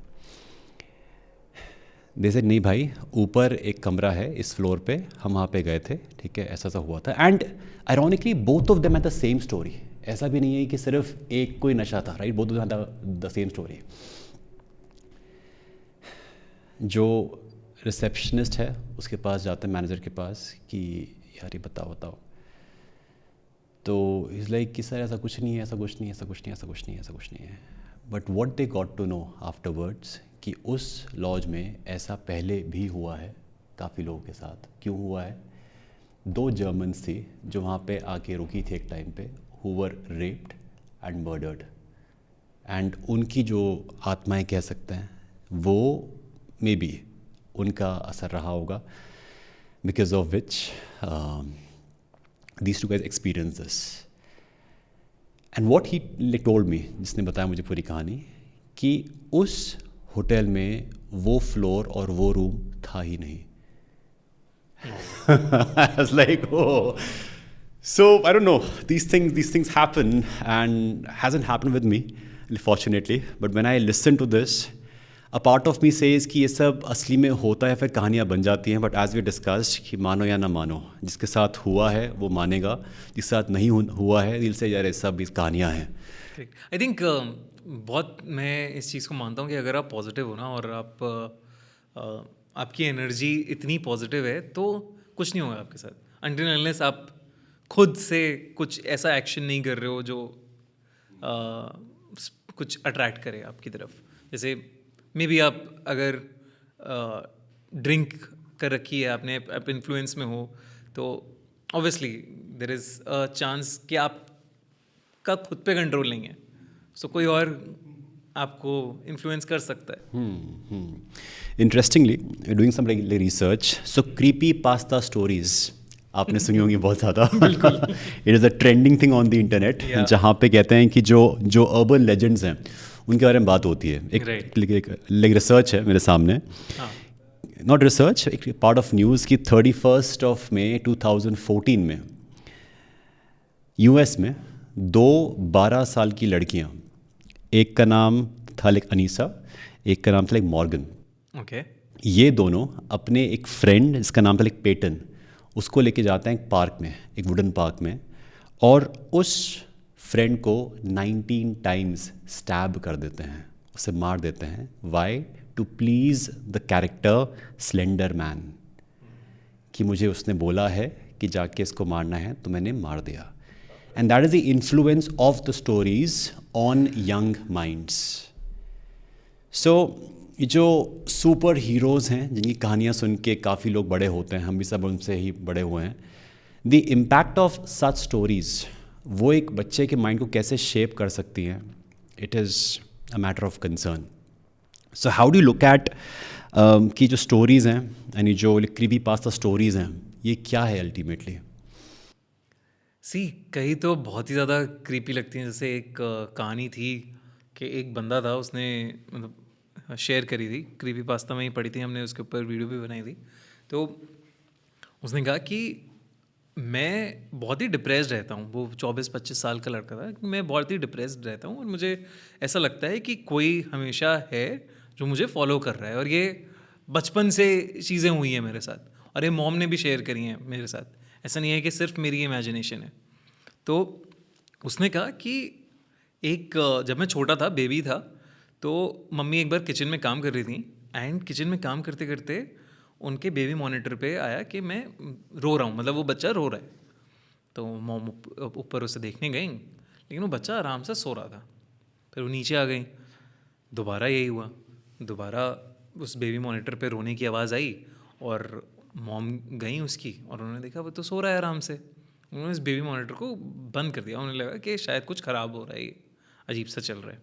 [SPEAKER 1] दे सेड नहीं भाई, ऊपर एक कमरा है इस फ्लोर पे, हम वहाँ पे गए थे, ठीक है, ऐसा सा हुआ था। And ironically both of them had the same story. ऐसा भी नहीं है कि सिर्फ एक कोई नशा था, right, both of them had the same story. जो रिसेप्शनिस्ट है उसके पास जाते हैं, मैनेजर के पास, कि यार ये बताओ। तो इज़ लाइक कि सर ऐसा कुछ नहीं है। But what they got to know afterwards कि उस लॉज में ऐसा पहले भी हुआ है काफ़ी लोगों के साथ। क्यों हुआ है? 2 जर्मन्स थी जो वहाँ पे आके रुकी थी एक टाइम पे, who were raped and murdered, and उनकी जो आत्माएं कह सकते हैं वो मे बी उनका असर रहा होगा, because of which these 2 guys experienced this. And what he told me, जिसने बताया मुझे पूरी कहानी, कि उस होटल में वो फ्लोर और वो रूम था ही नहीं। I was like, oh, So I don't know. These things happen, and hasn't happened with me, fortunately. But when I listen to this, a part of me says कि ये सब असली में होता है, फिर कहानियाँ बन जाती हैं. But as we discussed, कि मानो या ना मानो, जिसके साथ हुआ है वो मानेगा, जिसके साथ नहीं हुआ है दिल से यार ये सब इस कहानियाँ हैं.
[SPEAKER 4] आई थिंक बहुत मैं इस चीज़ को मानता हूँ कि अगर आप पॉजिटिव हो ना और आप आपकी एनर्जी इतनी पॉजिटिव है तो कुछ नहीं होगा आपके साथ अनटिल अनलेस आप खुद से कुछ ऐसा एक्शन नहीं कर रहे हो जो कुछ अट्रैक्ट करे आपकी तरफ. जैसे मे बी आप अगर ड्रिंक कर रखी है आपने, आप इन्फ्लुएंस में हो, तो obviously there is a chance कि आपका खुद पे कंट्रोल नहीं है, सो कोई और आपको इन्फ्लुएंस कर सकता है.
[SPEAKER 1] Interestingly, doing some research, so creepy pasta stories आपने सुनी होंगी बहुत ज़्यादा. It is a trending thing on the internet, जहाँ पे कहते हैं कि जो अर्बन लेजेंड्स हैं उनके बारे में बात होती है. एक रिसर्च है मेरे सामने, नॉट रिसर्च, एक पार्ट ऑफ न्यूज़ की 31 मई 2014 में यूएस में 2 12 साल की लड़कियाँ, एक का नाम था लाइक अनीसा, एक का नाम था लाइक मॉर्गन.
[SPEAKER 4] ओके.
[SPEAKER 1] ये दोनों अपने एक फ्रेंड, इसका नाम था लाइक पेटन, उसको लेके जाते हैं एक पार्क में, एक वुडन पार्क में, और उस फ्रेंड को 19 टाइम्स स्टैब कर देते हैं, उसे मार देते हैं. Why? To please the character Slender Man, कि मुझे उसने बोला है कि जाके इसको मारना है तो मैंने मार दिया. And that is the influence of the stories on young minds. So जो सुपर हीरोज़ हैं जिनकी कहानियाँ सुन के काफ़ी लोग बड़े होते हैं, हम भी सब उनसे ही बड़े हुए हैं, the impact of such stories वो एक बच्चे के माइंड को कैसे शेप कर सकती हैं, it is a matter of concern. So how do look at कि जो स्टोरीज़ हैं यानी जो क्रीपी पास्ता स्टोरीज़ हैं, ये क्या है अल्टीमेटली?
[SPEAKER 4] सी कहीं तो बहुत ही ज़्यादा क्रीपी लगती हैं. जैसे एक कहानी थी कि एक बंदा था, उसने मतलब शेयर करी थी, क्रीपी पास्ता में ही पढ़ी थी हमने, उसके ऊपर वीडियो भी बनाई थी. तो उसने कहा कि मैं बहुत ही डिप्रेस्ड रहता हूँ. वो 24-25 साल का लड़का था. मैं बहुत ही डिप्रेस्ड रहता हूँ और मुझे ऐसा लगता है कि कोई हमेशा है जो मुझे फॉलो कर रहा है, और ये बचपन से चीज़ें हुई हैं मेरे साथ, और ये मॉम ने भी शेयर करी हैं मेरे साथ. ऐसा नहीं है कि सिर्फ मेरी इमेजिनेशन है. तो उसने कहा कि जब मैं छोटा था, बेबी था, तो मम्मी एक बार किचन में काम कर रही थी, एंड किचन में काम करते करते उनके बेबी मॉनिटर पे आया कि मैं रो रहा हूँ, मतलब वो बच्चा रो रहा है. तो मॉम ऊपर उसे देखने गई, लेकिन वो बच्चा आराम से सो रहा था. फिर वो नीचे आ गई, दोबारा यही हुआ, दोबारा उस बेबी मॉनिटर पे रोने की आवाज़ आई, और मॉम गई उसकी, और उन्होंने देखा वो तो सो रहा है आराम से. उन्होंने इस बेबी मॉनिटर को बंद कर दिया. उन्हें लगा कि शायद कुछ ख़राब हो रहा है, अजीब सा चल रहा है.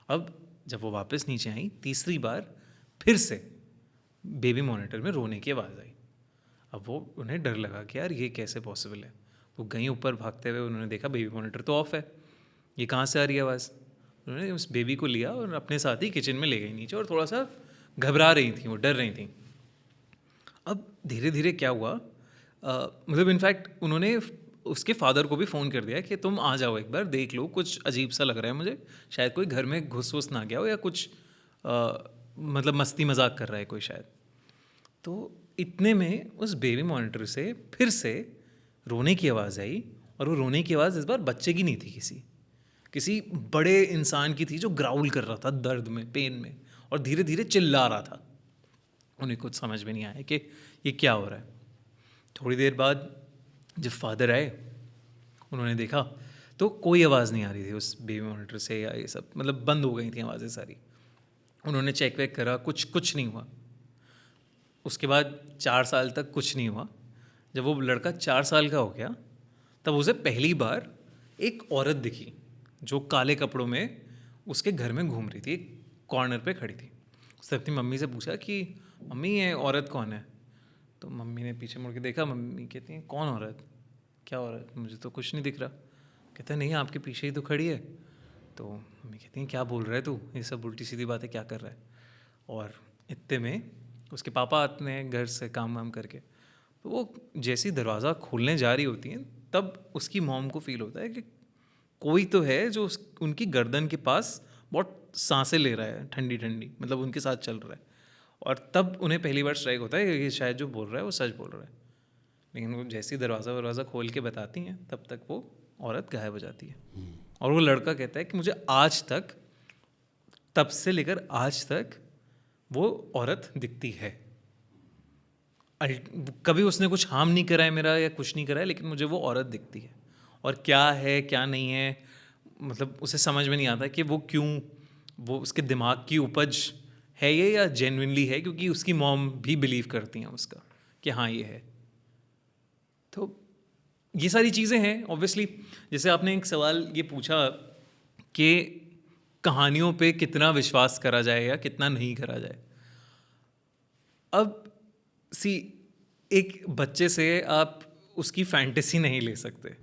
[SPEAKER 4] अब जब वो वापस नीचे आई, तीसरी बार फिर से बेबी मॉनिटर में रोने की आवाज़ आई. अब वो उन्हें डर लगा कि यार ये कैसे पॉसिबल है. वो गई ऊपर भागते हुए, उन्होंने देखा बेबी मॉनिटर तो ऑफ है, ये कहाँ से आ रही है आवाज़. उन्होंने उस बेबी को लिया और अपने साथ ही किचन में ले गई नीचे, और थोड़ा सा घबरा रही थी, वो डर रही थी. अब धीरे धीरे क्या हुआ, मतलब इनफैक्ट उन्होंने उसके फादर को भी फ़ोन कर दिया कि तुम आ जाओ, एक बार देख लो, कुछ अजीब सा लग रहा है मुझे, शायद कोई घर में घुस ना गया हो, या कुछ मतलब मस्ती मजाक कर रहा है कोई शायद. तो इतने में उस बेबी मॉनिटर से फिर से रोने की आवाज़ आई, और वो रोने की आवाज़ इस बार बच्चे की नहीं थी, किसी बड़े इंसान की थी जो ग्राउल कर रहा था दर्द में, पेन में, और धीरे धीरे चिल्ला रहा था. उन्हें कुछ समझ में नहीं आया कि ये क्या हो रहा है. थोड़ी देर बाद जब फादर आए, उन्होंने देखा तो कोई आवाज़ नहीं आ रही थी उस बेबी मॉनिटर से, या ये सब मतलब बंद हो गई थी आवाज़ें सारी. उन्होंने चेक वेक करा, कुछ नहीं हुआ. उसके बाद 4 साल तक कुछ नहीं हुआ. जब वो लड़का 4 साल का हो गया, तब उसे पहली बार एक औरत दिखी जो काले कपड़ों में उसके घर में घूम रही थी, एक कॉर्नर पे खड़ी थी. उसने अपनी मम्मी से पूछा कि मम्मी ये औरत कौन है. तो मम्मी ने पीछे मुड़ के देखा. मम्मी कहती हैं कौन औरत, क्या औरत, मुझे तो कुछ नहीं दिख रहा. कहता है नहीं, आपके पीछे ही तो खड़ी है. तो मम्मी कहती हैं क्या बोल रहा है तू, ये सब उल्टी सीधी बातें क्या कर रहा है. और इतने में उसके पापा आते हैं घर से काम वाम करके. तो वो जैसे ही दरवाज़ा खोलने जा रही होती हैं तब उसकी मॉम को फील होता है कि कोई तो है जो उनकी गर्दन के पास बहुत सांसें ले रहा है ठंडी ठंडी, मतलब उनके साथ चल रहा है। और तब उन्हें पहली बार स्ट्राइक होता है कि ये शायद जो बोल रहा है वो सच बोल रहा है। लेकिन वो जैसे ही दरवाज़ा खोल के बताती हैं तब तक वो औरत गायब हो जाती है। और वो लड़का कहता है कि मुझे आज तक, तब से लेकर आज तक वो औरत दिखती है। कभी उसने कुछ हार्म नहीं करा है मेरा या कुछ नहीं करा है, लेकिन मुझे वो औरत दिखती है। और क्या है क्या नहीं है, मतलब उसे समझ में नहीं आता कि वो क्यों, वो उसके दिमाग की उपज है ये या जेन्युइनली है, क्योंकि उसकी मॉम भी बिलीव करती हैं उसका कि हाँ ये है। तो ये सारी चीज़ें हैं ऑब्वियसली। जैसे आपने एक सवाल ये पूछा कि कहानियों पे कितना विश्वास करा जाए या कितना नहीं करा जाए। अब एक बच्चे से आप उसकी फैंटेसी नहीं ले सकते।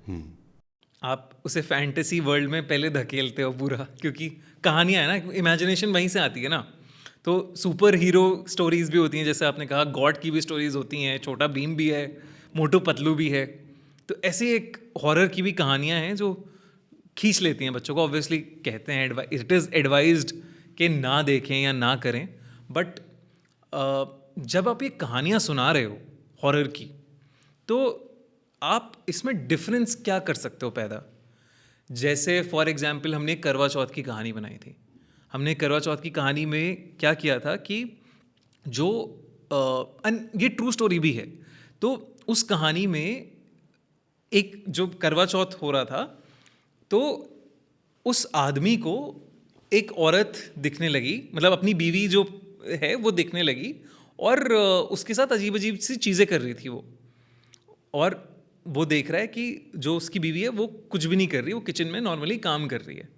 [SPEAKER 4] आप उसे फैंटेसी वर्ल्ड में पहले धकेलते हो पूरा, क्योंकि कहानियाँ है ना, इमेजिनेशन वहीं से आती है ना। तो सुपर हीरो स्टोरीज भी होती हैं, जैसे आपने कहा गॉड की भी स्टोरीज होती हैं, छोटा भीम भी है, मोटू पतलू भी है। तो ऐसी एक हॉरर की भी कहानियाँ हैं जो खींच लेती हैं बच्चों को। ऑब्वियसली कहते हैं इट इज़ एडवाइज्ड कि ना देखें या ना करें, बट जब आप ये कहानियाँ सुना रहे हो हॉरर की, तो आप इसमें डिफरेंस क्या कर सकते हो पैदा। जैसे फॉर एग्जांपल हमने करवा चौथ की कहानी बनाई थी। हमने करवा चौथ की कहानी में क्या किया था कि जो ये ट्रू स्टोरी भी है, तो उस कहानी में एक जो करवा चौथ हो रहा था, तो उस आदमी को एक औरत दिखने लगी, मतलब अपनी बीवी जो है वो दिखने लगी, और उसके साथ अजीब अजीब सी चीज़ें कर रही थी वो। और वो देख रहा है कि जो उसकी बीवी है वो कुछ भी नहीं कर रही, वो किचन में नॉर्मली काम कर रही है।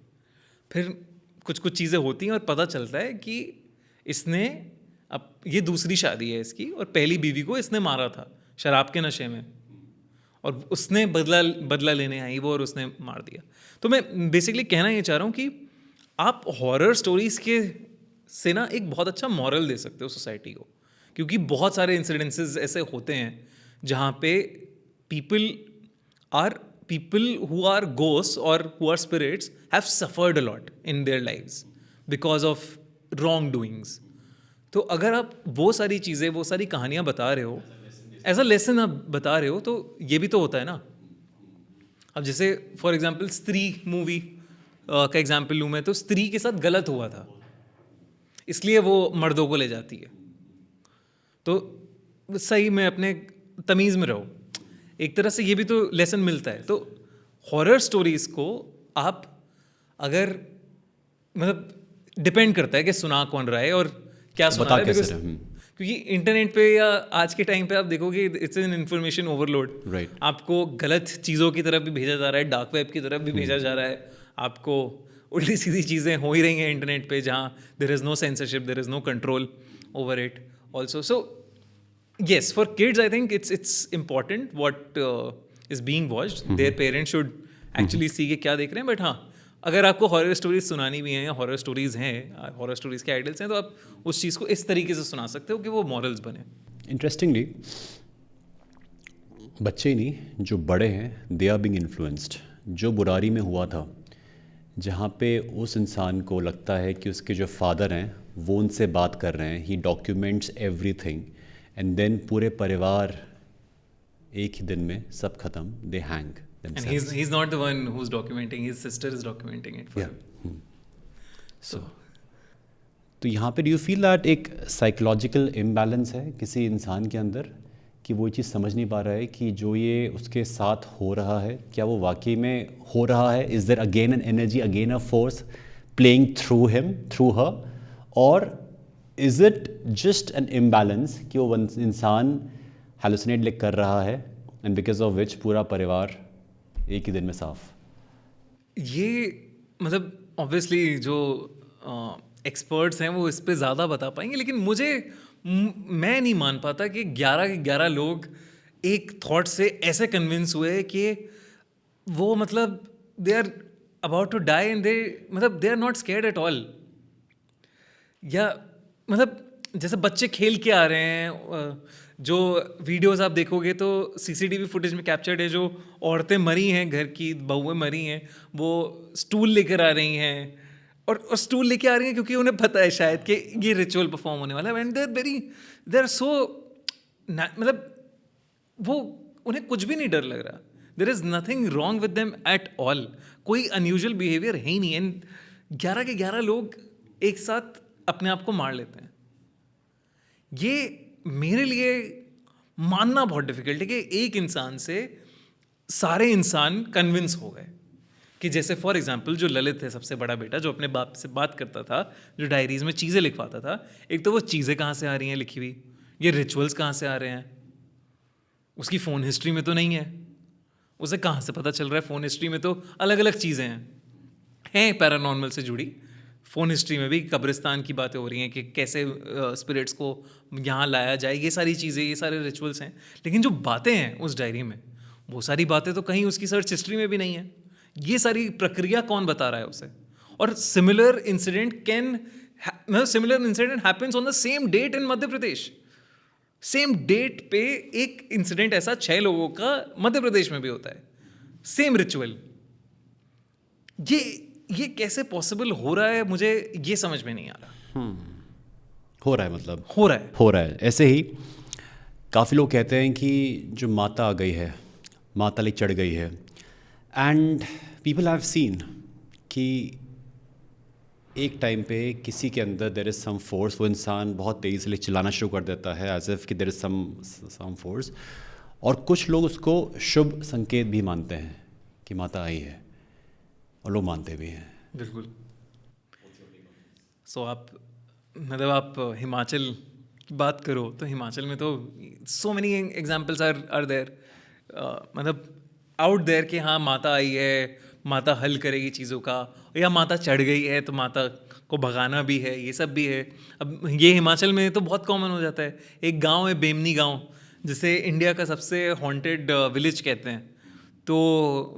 [SPEAKER 4] फिर कुछ चीज़ें होती हैं और पता चलता है कि इसने, अब ये दूसरी शादी है इसकी, और पहली बीवी को इसने मारा था शराब के नशे में, और उसने बदला लेने आई वो, और उसने मार दिया। तो मैं बेसिकली कहना ये चाह रहा हूँ कि आप हॉरर स्टोरीज़ के से ना एक बहुत अच्छा मॉरल दे सकते हो सोसाइटी को, क्योंकि बहुत सारे इंसिडेंसेस ऐसे होते हैं जहाँ पे people who are ghosts or who are spirits have suffered a lot in their lives because of wrongdoings. तो अगर आप वो सारी चीज़ें, वो सारी कहानियाँ बता रहे हो, एज अ लेसन आप बता रहे हो, तो ये भी तो होता है ना। अब जैसे फॉर एग्जांपल स्त्री मूवी का एग्जांपल लूँ मैं, तो स्त्री के साथ गलत हुआ था इसलिए वो मर्दों को ले जाती है। तो सही में अपने तमीज़ में रहो, एक तरह से ये भी तो लेसन मिलता है। तो हॉरर स्टोरीज़ को आप अगर, मतलब डिपेंड करता है कि सुना कौन रहा है और क्या सुना रहा है, क्योंकि इंटरनेट पे या आज के टाइम पे आप देखोगे it's an information overload.
[SPEAKER 1] Right.
[SPEAKER 4] आपको गलत चीज़ों की तरफ भी भेजा जा रहा है, डार्क वेब की तरफ भी भेजा जा रहा है, आपको उल्टी सीधी चीज़ें हो ही रही हैं इंटरनेट पे, जहाँ there is no censorship, there is no control over it also. So yes, for kids I think it's important what is being watched. Their parents should actually see कि क्या देख रहे हैं। बट हाँ, अगर आपको हॉरर स्टोरीज सुनानी भी हैं या हॉरर स्टोरीज हैं, हॉरर स्टोरीज के आइडल्स हैं, तो आप उस चीज़ को इस तरीके से सुना सकते हो कि वो मॉरल्स बने।
[SPEAKER 1] इंटरेस्टिंगली बच्चे ही नहीं, जो बड़े हैं दे आर बीइंग इन्फ्लुएंस्ड। जो बुरारी में हुआ था, जहाँ पे उस इंसान को लगता है कि उसके जो फादर हैं वो उनसे बात कर रहे हैं, ही डॉक्यूमेंट्स एवरीथिंग, एंड देन पूरे परिवार एक ही दिन में सब खत्म, दे hang themselves.
[SPEAKER 4] And he's not the one who's documenting, his sister is documenting it for him. So
[SPEAKER 1] तो यहाँ पे डू यू फील दैट एक साइकोलॉजिकल इम्बैलेंस है किसी इंसान के अंदर, कि वो चीज़ समझ नहीं पा रहा है कि जो ये उसके साथ हो रहा है क्या वो वाकई में हो रहा है? Is there again an energy, again a force playing through him, through her, और is it just an imbalance कि वो इंसान हेलुसिनेट कर रहा है एंड बिकॉज ऑफ विच पूरा परिवार एक ही दिन में साफ?
[SPEAKER 4] ये मतलब ऑब्वियसली जो एक्सपर्ट्स हैं वो इस पे ज़्यादा बता पाएंगे, लेकिन मैं नहीं मान पाता कि 11 के 11 लोग एक थॉट से ऐसे कन्विंस हुए कि वो मतलब they are about to die and they मतलब they are not scared at all. या मतलब जैसे बच्चे खेल के आ रहे हैं, जो वीडियोस आप देखोगे तो सीसीटीवी फुटेज में कैप्चर्ड है, जो औरतें मरी हैं, घर की बहुएं मरी हैं, वो स्टूल लेकर आ रही हैं, और स्टूल लेके आ रही हैं क्योंकि उन्हें पता है शायद कि ये रिचुअल परफॉर्म होने वाला है, एंड दे आर सो, मतलब वो, उन्हें कुछ भी नहीं डर लग रहा, there is nothing wrong with them at all, कोई अनयूजुअल बिहेवियर है ही नहीं, एंड 11 के 11 लोग एक साथ अपने आप को मार लेते हैं। ये मेरे लिए मानना बहुत डिफिकल्ट है कि एक इंसान से सारे इंसान कन्विंस हो गए, कि जैसे फॉर एग्जांपल जो ललित है, सबसे बड़ा बेटा, जो अपने बाप से बात करता था, जो डायरीज में चीज़ें लिखवाता था, एक तो वो चीज़ें कहाँ से आ रही हैं लिखी हुई, ये रिचुअल्स कहाँ से आ रहे हैं, उसकी फ़ोन हिस्ट्री में तो नहीं है, उसे कहाँ से पता चल रहा है, फ़ोन हिस्ट्री में तो अलग अलग चीज़ें हैं पैरानॉर्मल से जुड़ी, फ़ोन हिस्ट्री में भी कब्रिस्तान की बातें हो रही हैं कि कैसे स्पिरिट्स को यहाँ लाया जाए, ये सारी चीज़ें, ये सारे रिचुअल्स हैं, लेकिन जो बातें हैं उस डायरी में, वो सारी बातें तो कहीं उसकी सर्च हिस्ट्री में भी नहीं है। ये सारी प्रक्रिया कौन बता रहा है उसे? और similar incident happens on the same date in Madhya Pradesh, same date पे एक इंसिडेंट ऐसा 6 लोगों का मध्य प्रदेश में भी होता है, सेम रिचुअल। ये कैसे पॉसिबल हो रहा है, मुझे ये समझ में नहीं आ रहा।
[SPEAKER 1] हो रहा है, मतलब
[SPEAKER 4] हो रहा है।
[SPEAKER 1] ऐसे ही काफ़ी लोग कहते हैं कि जो माता आ गई है, माता ले चढ़ गई है, एंड पीपल हैव सीन कि एक टाइम पे किसी के अंदर देयर इज़ सम फोर्स, वो इंसान बहुत तेज़ी से चिल्लाना शुरू कर देता है एज इफ कि देयर इज़ सम फोर्स, और कुछ लोग उसको शुभ संकेत भी मानते हैं कि माता आई है, और लोग मानते भी हैं।
[SPEAKER 4] बिल्कुल। सो आप हिमाचल की बात करो तो हिमाचल में तो so many examples are there, मतलब आउट देयर कि हाँ माता आई है, माता हल करेगी चीज़ों का, या माता चढ़ गई है तो माता को भगाना भी है, ये सब भी है। अब ये हिमाचल में तो बहुत कॉमन हो जाता है। एक गांव है बेमनी गांव, जिसे इंडिया का सबसे हॉन्टेड विलेज कहते हैं, तो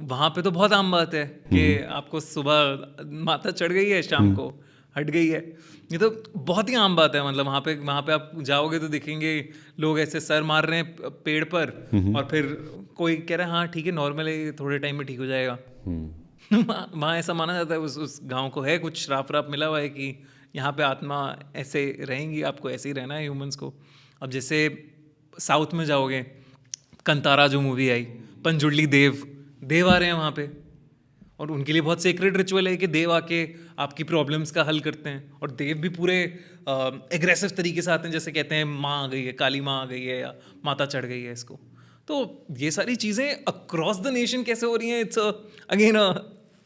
[SPEAKER 4] वहाँ पे तो बहुत आम बात है कि आपको सुबह माता चढ़ गई है, शाम को हट गई है। ये तो बहुत ही आम बात है, मतलब वहाँ पे आप जाओगे तो दिखेंगे लोग ऐसे सर मार रहे हैं पेड़ पर, और फिर कोई कह रहा है हाँ ठीक है नॉर्मल है, थोड़े टाइम में ठीक हो जाएगा। वहाँ ऐसा माना जाता है, उस गांव को है कुछ श्राप मिला हुआ है कि यहाँ पे आत्मा ऐसे रहेंगी, आपको ऐसे ही रहना है ह्यूमंस को। अब जैसे साउथ में जाओगे, कंतारा जो मूवी आई, पंजुर्ली देव आ रहे हैं वहाँ पे, और उनके लिए बहुत सीक्रेट रिचुअल है कि देव आके आपकी प्रॉब्लम्स का हल करते हैं, और देव भी पूरे एग्रेसिव तरीके से आते हैं, जैसे कहते हैं माँ आ गई है, काली माँ आ गई है, या माता चढ़ गई है इसको। तो ये सारी चीज़ें अक्रॉस द नेशन कैसे हो रही हैं, इट्स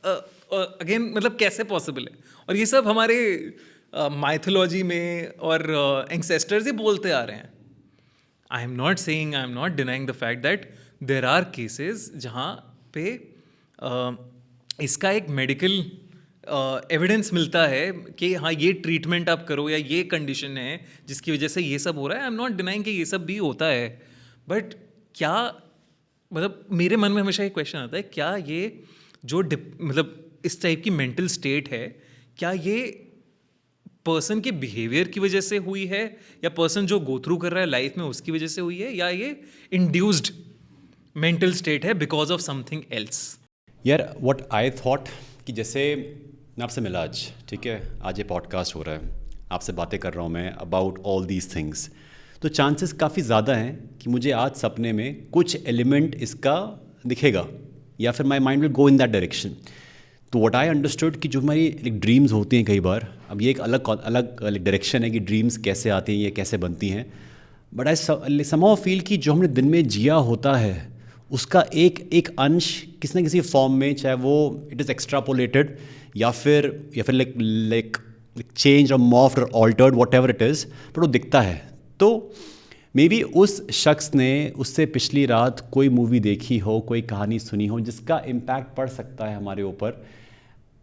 [SPEAKER 4] अगेन मतलब कैसे पॉसिबल है? और ये सब हमारे माइथोलॉजी में और एंसेस्टर्स ही बोलते आ रहे हैं। I am not denying the fact that there are cases जहाँ पे इसका एक मेडिकल एविडेंस मिलता है कि हाँ ये ट्रीटमेंट आप करो, या ये कंडीशन है जिसकी वजह से ये सब हो रहा है। आई एम नॉट डिनाइंग कि ये सब भी होता है, बट क्या, मतलब मेरे मन में हमेशा एक क्वेश्चन आता है, क्या ये जो मतलब इस टाइप की मेंटल स्टेट है, क्या ये पर्सन के बिहेवियर की वजह से हुई है, या पर्सन जो गो थ्रू कर रहा है लाइफ में उसकी वजह से हुई है, या ये इंड्यूस्ड मेंटल स्टेट है बिकॉज ऑफ समथिंग एल्स?
[SPEAKER 1] यार व्हाट आई थॉट कि जैसे मैं आपसे मिला आज, ठीक है, आज ये पॉडकास्ट हो रहा है, आपसे बातें कर रहा हूँ मैं अबाउट ऑल दीज थिंग्स, तो चांसेस काफ़ी ज़्यादा हैं कि मुझे आज सपने में कुछ एलिमेंट इसका दिखेगा, या फिर my mind will go in that direction. तो व्हाट आई अंडरस्टूड कि जो हमारी ड्रीम्स होती हैं कई बार, अब ये एक अलग डायरेक्शन है कि ड्रीम्स कैसे आती हैं, ये कैसे बनती हैं, बट आई समहाउ फील कि जो हमने दिन में जिया होता है उसका एक अंश किसी न किसी फॉर्म में, चाहे वो इट इज़ एक्स्ट्रापोलेटेड या फिर लाइक चेंज और मॉफ्ड और altered, what ever it is, but वो दिखता है। तो मे बी उस शख्स ने उससे पिछली रात कोई मूवी देखी हो, कोई कहानी सुनी हो जिसका इम्पैक्ट पड़ सकता है हमारे ऊपर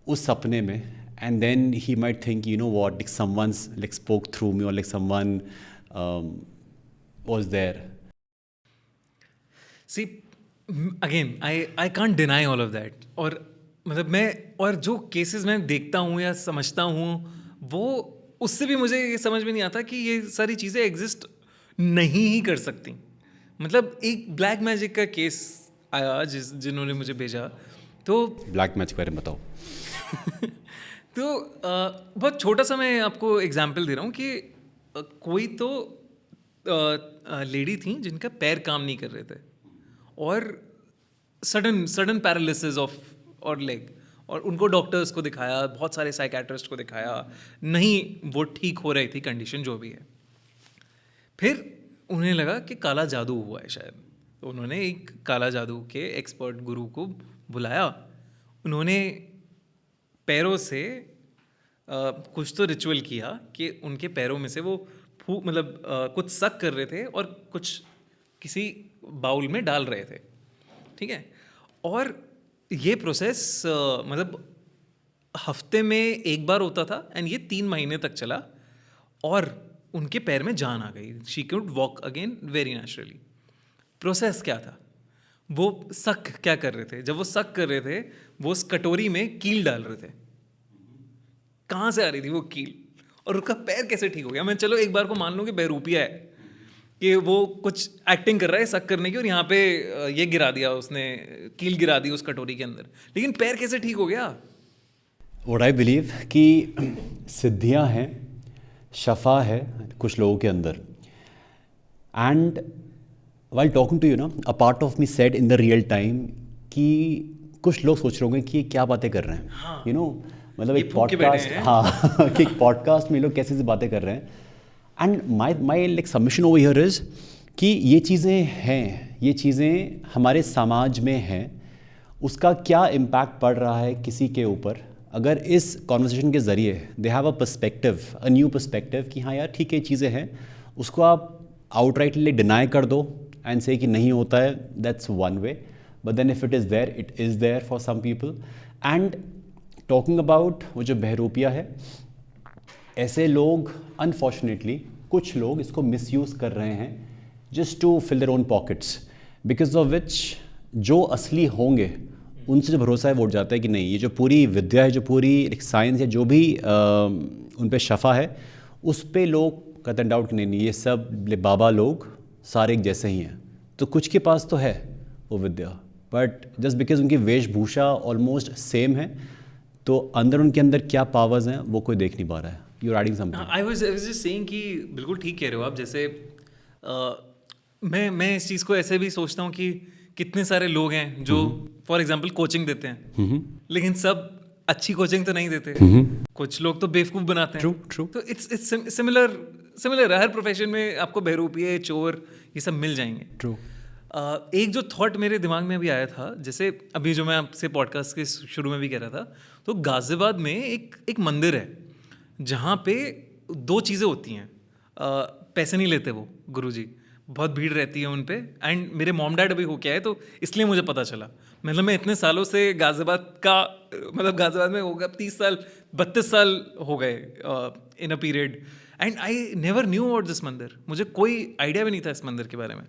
[SPEAKER 1] उस सपने में, and then he might think you know what, like someone's like spoke through me, और like someone was there.
[SPEAKER 4] See again I can't deny all of that, और मतलब मैं, और जो केसेस मैं देखता हूँ या समझता हूँ, वो उससे भी मुझे ये समझ में नहीं आता कि ये सारी चीज़ें एग्जिस्ट नहीं ही कर सकती। मतलब एक ब्लैक मैजिक का केस आया जिन्होंने मुझे भेजा, तो
[SPEAKER 1] ब्लैक मैजिक के बारे में बताओ।
[SPEAKER 4] तो बहुत छोटा सा मैं आपको एग्जाम्पल दे रहा हूँ कि कोई तो लेडी थी जिनका पैर काम नहीं कर रहे थे और सडन पैरालिसिस ऑफ और लेग, और उनको डॉक्टर्स को दिखाया, बहुत सारे साइकेट्रिस्ट को दिखाया, नहीं वो ठीक हो रही थी कंडीशन जो भी है। फिर उन्हें लगा कि काला जादू हुआ है शायद, तो उन्होंने एक काला जादू के एक्सपर्ट गुरु को बुलाया। उन्होंने पैरों से कुछ तो रिचुअल किया कि उनके पैरों में से वो कुछ सक कर रहे थे और कुछ किसी बाउल में डाल रहे थे, ठीक है। और ये प्रोसेस मतलब हफ्ते में एक बार होता था एंड ये 3 महीने तक चला और उनके पैर में जान आ गई। She could walk again very naturally. Process क्या था? वो सक क्या कर रहे थे? जब वो सक कर रहे थे, वो उस कटोरी में कील डाल रहे थे। कहाँ से आ रही थी वो कील और उसका पैर कैसे ठीक हो गया? मैं चलो एक बार को मान लूँ कि बहरूपिया है कि वो कुछ एक्टिंग कर रहा है सक करने की और यहाँ पे ये गिरा दिया उसने, कील गिरा दी उस कटोरी के अंदर, लेकिन पैर कैसे ठीक हो गया?
[SPEAKER 1] व्हाट आई बिलीव कि सिद्धियाँ हैं, शफा है कुछ लोगों के अंदर। And while talking to you ना, a part of me said in the real time कि कुछ लोग सोच रहे होंगे कि ये क्या बातें कर रहे हैं, यू नो, मतलब एक पॉडकास्ट, हाँ कि एक पॉडकास्ट में लोग कैसे बातें कर रहे हैं। And my like submission over here is कि ये चीज़ें हैं, ये चीज़ें हमारे समाज में हैं, उसका क्या इम्पैक्ट पड़ रहा है किसी के ऊपर। अगर इस कॉन्वर्सेशन के ज़रिए they have a perspective, a new perspective कि हाँ यार ठीक है चीज़ें हैं, उसको आप आउटराइटली डिनाई कर दो एंड से कि नहीं होता है, that's one way, but then if it is there, it is there for some people. And talking about वो जो बहरूपिया है, ऐसे लोग अनफॉर्चुनेटली कुछ लोग इसको मिसयूज़ कर रहे हैं just to fill their own pockets, because of which जो असली होंगे उनसे जो भरोसा है वो उठ जाता है कि नहीं, ये जो पूरी विद्या है, जो पूरी एक साइंस है, जो भी उन पे शफा है, उस पे लोग कतन डाउट कि नहीं ये सब बाबा लोग सारे एक जैसे ही हैं। तो कुछ के पास तो है वो विद्या, बट जस्ट बिकॉज उनकी वेशभूषा ऑलमोस्ट सेम है, तो अंदर उनके अंदर क्या पावर्स हैं वो कोई देख नहीं पा रहा है। You are adding something.
[SPEAKER 4] I was just saying कि बिल्कुल ठीक कह रहे हो आप। जैसे मैं इस चीज़ को ऐसे भी सोचता हूँ कि कितने सारे लोग हैं जो फॉर एग्जांपल कोचिंग देते हैं, लेकिन सब अच्छी कोचिंग तो नहीं देते। कुछ लोग तो बेवकूफ़ बनाते हैं।
[SPEAKER 1] ट्रू।
[SPEAKER 4] तो इट्स सिमिलर हर प्रोफेशन में आपको बहरूपिये, चोर, ये सब मिल जाएंगे।
[SPEAKER 1] ट्रू।
[SPEAKER 4] एक जो थॉट मेरे दिमाग में अभी आया था, जैसे अभी जो मैं आपसे पॉडकास्ट के शुरू में भी कह रहा था, तो गाजियाबाद में एक मंदिर है जहाँ पे 2 चीज़ें होती हैं। पैसे नहीं लेते वो गुरुजी, बहुत भीड़ रहती है उन पे। एंड मेरे मॉम डैड अभी होके आए तो इसलिए मुझे पता चला। मतलब मैं इतने सालों से गाजियाबाद में होगा 30 साल 32 साल हो गए in a period, and I never knew about this mandir. मुझे कोई आइडिया भी नहीं था इस मंदिर के बारे में।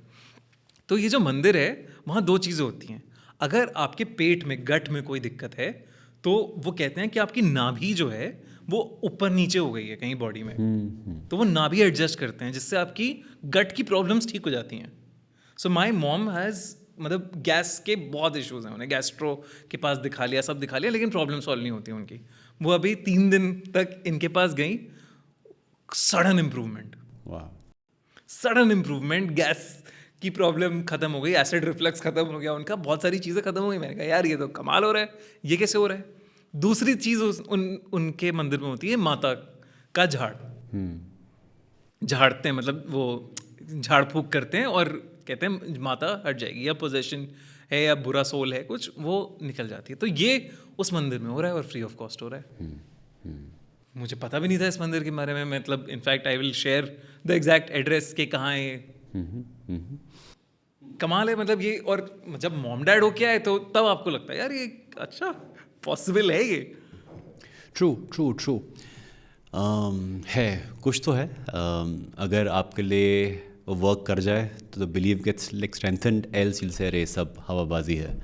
[SPEAKER 4] तो ये जो मंदिर है, वहाँ 2 चीज़ें होती हैं। अगर आपके पेट में, गट में कोई दिक्कत है, तो वो कहते हैं कि आपकी नाभि जो है वो ऊपर नीचे हो गई है कहीं बॉडी में, तो वो नाभि एडजस्ट करते हैं जिससे आपकी गट की प्रॉब्लम्स ठीक हो जाती हैं। सो माई मॉम हैज़ मतलब गैस के बहुत इश्यूज़ हैं, उन्हें गैस्ट्रो के पास दिखा लिया, सब दिखा लिया, लेकिन प्रॉब्लम सॉल्व नहीं होती उनकी। वो अभी 3 दिन तक इनके पास गई, sudden improvement, sudden improvement, gas की प्रॉब्लम खत्म हो गई, एसिड रिफ्लक्स खत्म हो गया उनका, बहुत सारी चीज़ें खत्म हो गई। मैंने कहा यार ये तो कमाल हो रहा है, ये कैसे हो रहा है। दूसरी चीज़ उनके मंदिर में होती है माता का झाड़। झाड़ते हैं, मतलब वो झाड़ फूक करते हैं और कहते हैं माता हट जाएगी, या पोजेशन है या बुरा सोल है कुछ, वो निकल जाती है। तो ये उस मंदिर में हो रहा है और फ्री ऑफ कॉस्ट हो रहा है। मुझे पता भी नहीं था इस मंदिर के बारे में। मतलब in fact I will share the exact address के कहाँ है। कमाल है मतलब ये। और जब मॉम डैड हो के आए तो तब आपको लगता है यार ये अच्छा पॉसिबल है ये।
[SPEAKER 1] ट्रू है, कुछ तो है। अगर आपके लिए वो वर्क कर जाए तो believe gets like strengthened, else you will say अरे सब हवाबाजी है।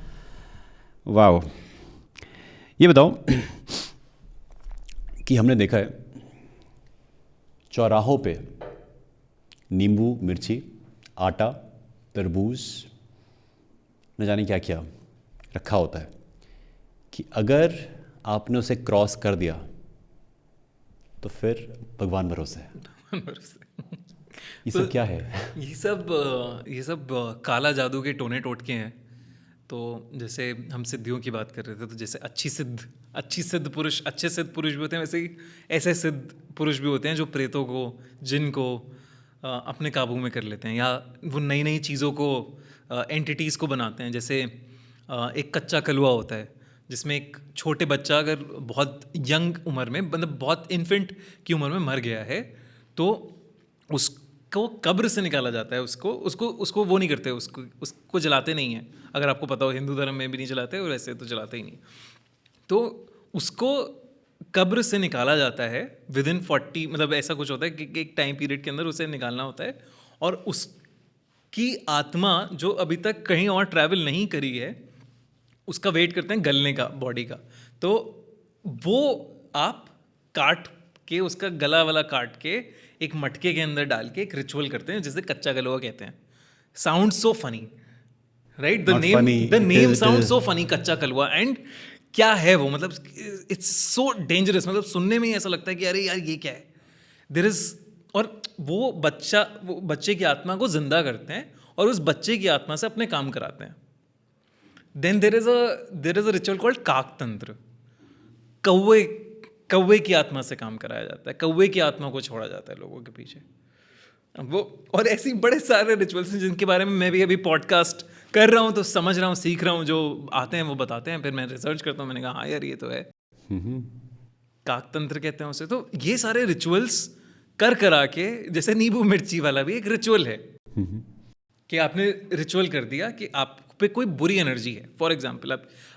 [SPEAKER 1] वाओ। ये बताओ कि हमने देखा है चौराहों पे नींबू, मिर्ची, आटा, तरबूज, न जाने क्या क्या रखा होता है कि अगर आपने उसे क्रॉस कर दिया तो फिर भगवान भरोसे है। ये सब क्या है?
[SPEAKER 4] ये सब काला जादू के टोने टोटके हैं। तो जैसे हम सिद्धियों की बात कर रहे थे, तो जैसे अच्छे सिद्ध पुरुष भी होते हैं, वैसे ही ऐसे सिद्ध पुरुष भी होते हैं जो प्रेतों को, जिन को अपने काबू में कर लेते हैं, या वो नई नई चीज़ों को, एंटिटीज़ को बनाते हैं। जैसे एक कच्चा कलवा होता है जिसमें एक छोटे बच्चा अगर बहुत यंग उम्र में, मतलब बहुत इन्फेंट की उम्र में मर गया है, तो उसको कब्र से निकाला जाता है। उसको वो नहीं करते, उसको जलाते नहीं हैं। अगर आपको पता हो, हिंदू धर्म में भी नहीं जलाते और ऐसे तो जलाते ही नहीं। तो उसको कब्र से निकाला जाता है विदिन 40, मतलब ऐसा कुछ होता है कि एक टाइम पीरियड के अंदर उसे निकालना होता है, और उसकी आत्मा जो अभी तक कहीं और ट्रैवल नहीं करी है, उसका वेट करते हैं गलने का, बॉडी का। तो वो आप काट के, उसका गला वाला काट के एक मटके के अंदर डाल के एक रिचुअल करते हैं जिसे कच्चा गलवा कहते हैं। Sound so funny, right? The name sound so funny, कच्चा कलवा। एंड क्या है वो, मतलब इट्स सो डेंजरस, मतलब सुनने में ही ऐसा लगता है कि अरे यार ये क्या है। देयर इज, और वो बच्चे की आत्मा को जिंदा करते हैं और उस बच्चे की आत्मा से अपने काम कराते हैं। Then there is a ritual called काक तंत्र। कौवे की आत्मा से काम कराया जाता है, कौवे की आत्मा को छोड़ा जाता है लोगों के पीछे। वो और ऐसी बड़े सारे रिचुअल्स हैं जिनके बारे में मैं भी अभी पॉडकास्ट कर रहा हूँ, तो समझ रहा हूँ, सीख रहा हूँ। जो आते हैं वो बताते हैं, फिर मैं रिसर्च करता हूँ। मैंने कहा हाँ यार ये तो है, काक तंत्र कहते हैं उसे। तो ये सारे रिचुअल्स करा के, जैसे नींबू मिर्ची वाला भी एक रिचुअल है कि आपने रिचुअल कर दिया कि आप पे कोई बुरी एनर्जी है। फॉर एग्जाम्पल,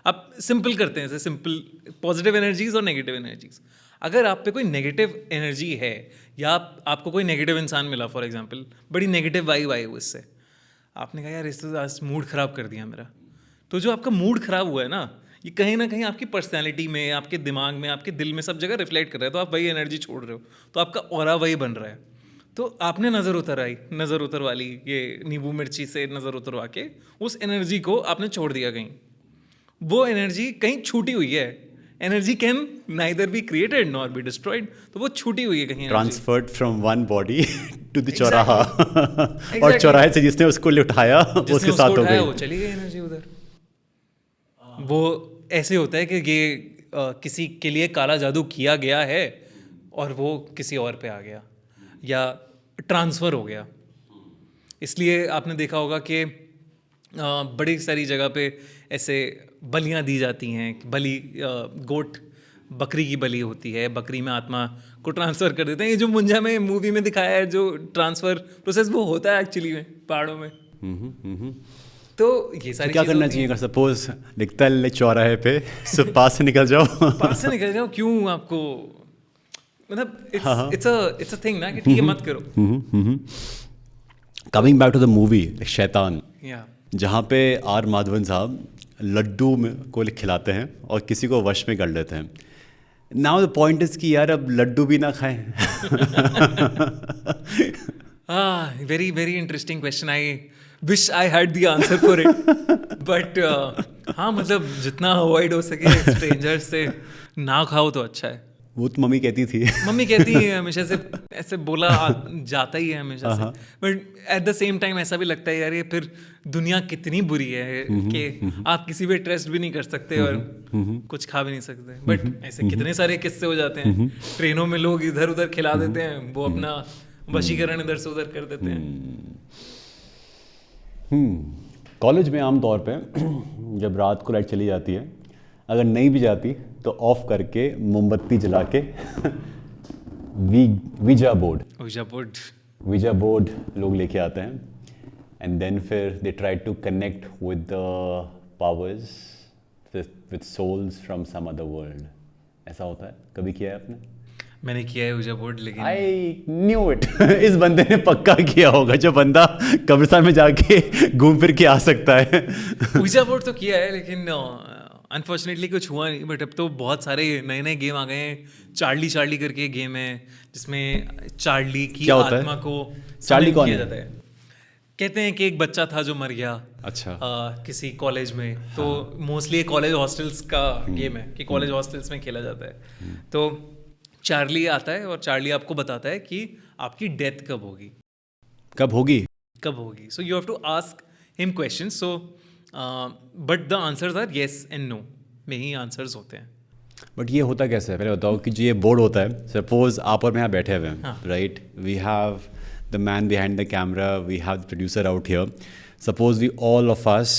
[SPEAKER 4] आप सिंपल करते हैं, जैसे सिंपल पॉजिटिव एनर्जीज और नेगेटिव एनर्जीज। अगर आप पे कोई नेगेटिव एनर्जी है, या आपको कोई नेगेटिव इंसान मिला, फॉर एग्जाम्पल बड़ी नेगेटिव वाइब आई उससे, आपने कहा यार इससे आज मूड ख़राब कर दिया मेरा। तो जो आपका मूड ख़राब हुआ है ना, ये कहीं ना कहीं आपकी पर्सनैलिटी में, आपके दिमाग में, आपके दिल में, सब जगह रिफ्लेक्ट कर रहा है। तो आप वही एनर्जी छोड़ रहे हो, तो आपका ऑरा वही बन रहा है। तो आपने नज़र उतरवाली ये नींबू मिर्ची से नज़र उतरवा के उस एनर्जी को आपने छोड़ दिया कहीं। वो एनर्जी कहीं छूटी हुई है। Energy can neither be created nor be destroyed. तो वो छूटी हुई है कहीं,
[SPEAKER 1] transferred from one body to the चौराहा। और चौराहे से जिसने उसको उठाया उसके साथ हो गई,
[SPEAKER 4] वो चली गई एनर्जी उधर। वो ऐसे होता है कि ये किसी के लिए काला जादू किया गया है और वो किसी और पे आ गया या ट्रांसफ़र हो गया। इसलिए आपने देखा होगा कि बड़ी सारी जगह पे ऐसे बलियां दी जाती हैं। बलि, गोट, बकरी की बलि होती है, बकरी में आत्मा को ट्रांसफ़र कर देते हैं। ये जो मुंजा में मूवी में दिखाया है, जो ट्रांसफ़र प्रोसेस, वो होता है एक्चुअली में पहाड़ों में। तो ये सारी
[SPEAKER 1] क्या करना चाहिए अगर सपोज दिखता है चौराहे पे, सब पास से निकल जाओ?
[SPEAKER 4] पास से निकल जाओ क्यों? आपको मतलब इट्स अ थिंग ना कि ठीक है मत करो।
[SPEAKER 1] Coming back to the movie Shaitaan,
[SPEAKER 4] या
[SPEAKER 1] जहाँ पे आर माधवन साहब लड्डू को खिलाते हैं और किसी को वश में कर लेते हैं। नाउ द पॉइंट इज कि यार अब लड्डू भी ना खाएं।
[SPEAKER 4] Very very interesting question. I wish I had the answer for it, but हाँ, मतलब जितना अवॉइड हो सके स्ट्रेंजर से ना खाओ तो अच्छा है।
[SPEAKER 1] वो तो मम्मी कहती थी।
[SPEAKER 4] मम्मी कहती है हमेशा से, ऐसे बोला जाता ही है हमेशा से। But at the same time ऐसा भी लगता है यार ये फिर दुनिया कितनी बुरी है कि आप किसी पे ट्रस्ट भी नहीं कर सकते और कुछ खा भी नहीं सकते। बट ऐसे कितने सारे किस्से हो जाते हैं। ट्रेनों में लोग इधर उधर खिला देते हैं, वो अपना वशीकरण इधर से उधर कर देते हैं।
[SPEAKER 1] कॉलेज में आमतौर पे जब रात को लाइट चली जाती है, अगर नहीं भी जाती तो ऑफ करके मोमबत्ती जला के वीजा बोर्ड लोग लेके आते हैं, एंड देन फिर they try to connect with the powers, with souls from some other world. ऐसा होता है, कभी किया है आपने?
[SPEAKER 4] मैंने किया है ऊजा बोर्ड, लेकिन
[SPEAKER 1] आई न्यू इट। इस बंदे ने पक्का किया होगा, जो बंदा कब्रिस्तान में जाके घूम फिर के आ सकता है।
[SPEAKER 4] ऊजा बोर्ड तो किया है, लेकिन अनफॉर्चुनेटली कुछ हुआ नहीं, बट अब तो बहुत सारे नए नए गेम आ गए हैं। चार्ली चार्ली करके गेम है जिसमें चार्ली की
[SPEAKER 1] क्या होता है?
[SPEAKER 4] आत्मा को
[SPEAKER 1] चार्ली
[SPEAKER 4] summon
[SPEAKER 1] कौन
[SPEAKER 4] किया
[SPEAKER 1] है?
[SPEAKER 4] जाता है। कहते हैं कि एक बच्चा था जो मर गया
[SPEAKER 1] अच्छा।
[SPEAKER 4] किसी कॉलेज में, तो मोस्टली कॉलेज हॉस्टल्स का गेम है कि कॉलेज हॉस्टल्स में खेला जाता है। तो चार्ली आता है और चार्ली आपको बताता है कि आपकी डेथ कब होगी,
[SPEAKER 1] कब होगी?
[SPEAKER 4] कब होगी। So you have to ask him questions, so but the answers are yes and no में ही आंसर्स होते हैं।
[SPEAKER 1] बट ये होता कैसे है, पहले बताओ कि जो ये बोर्ड होता है, सपोज आप और मैं यहाँ बैठे हुए हैं, right, we have the man behind the camera, we have the producer out here, suppose we all of us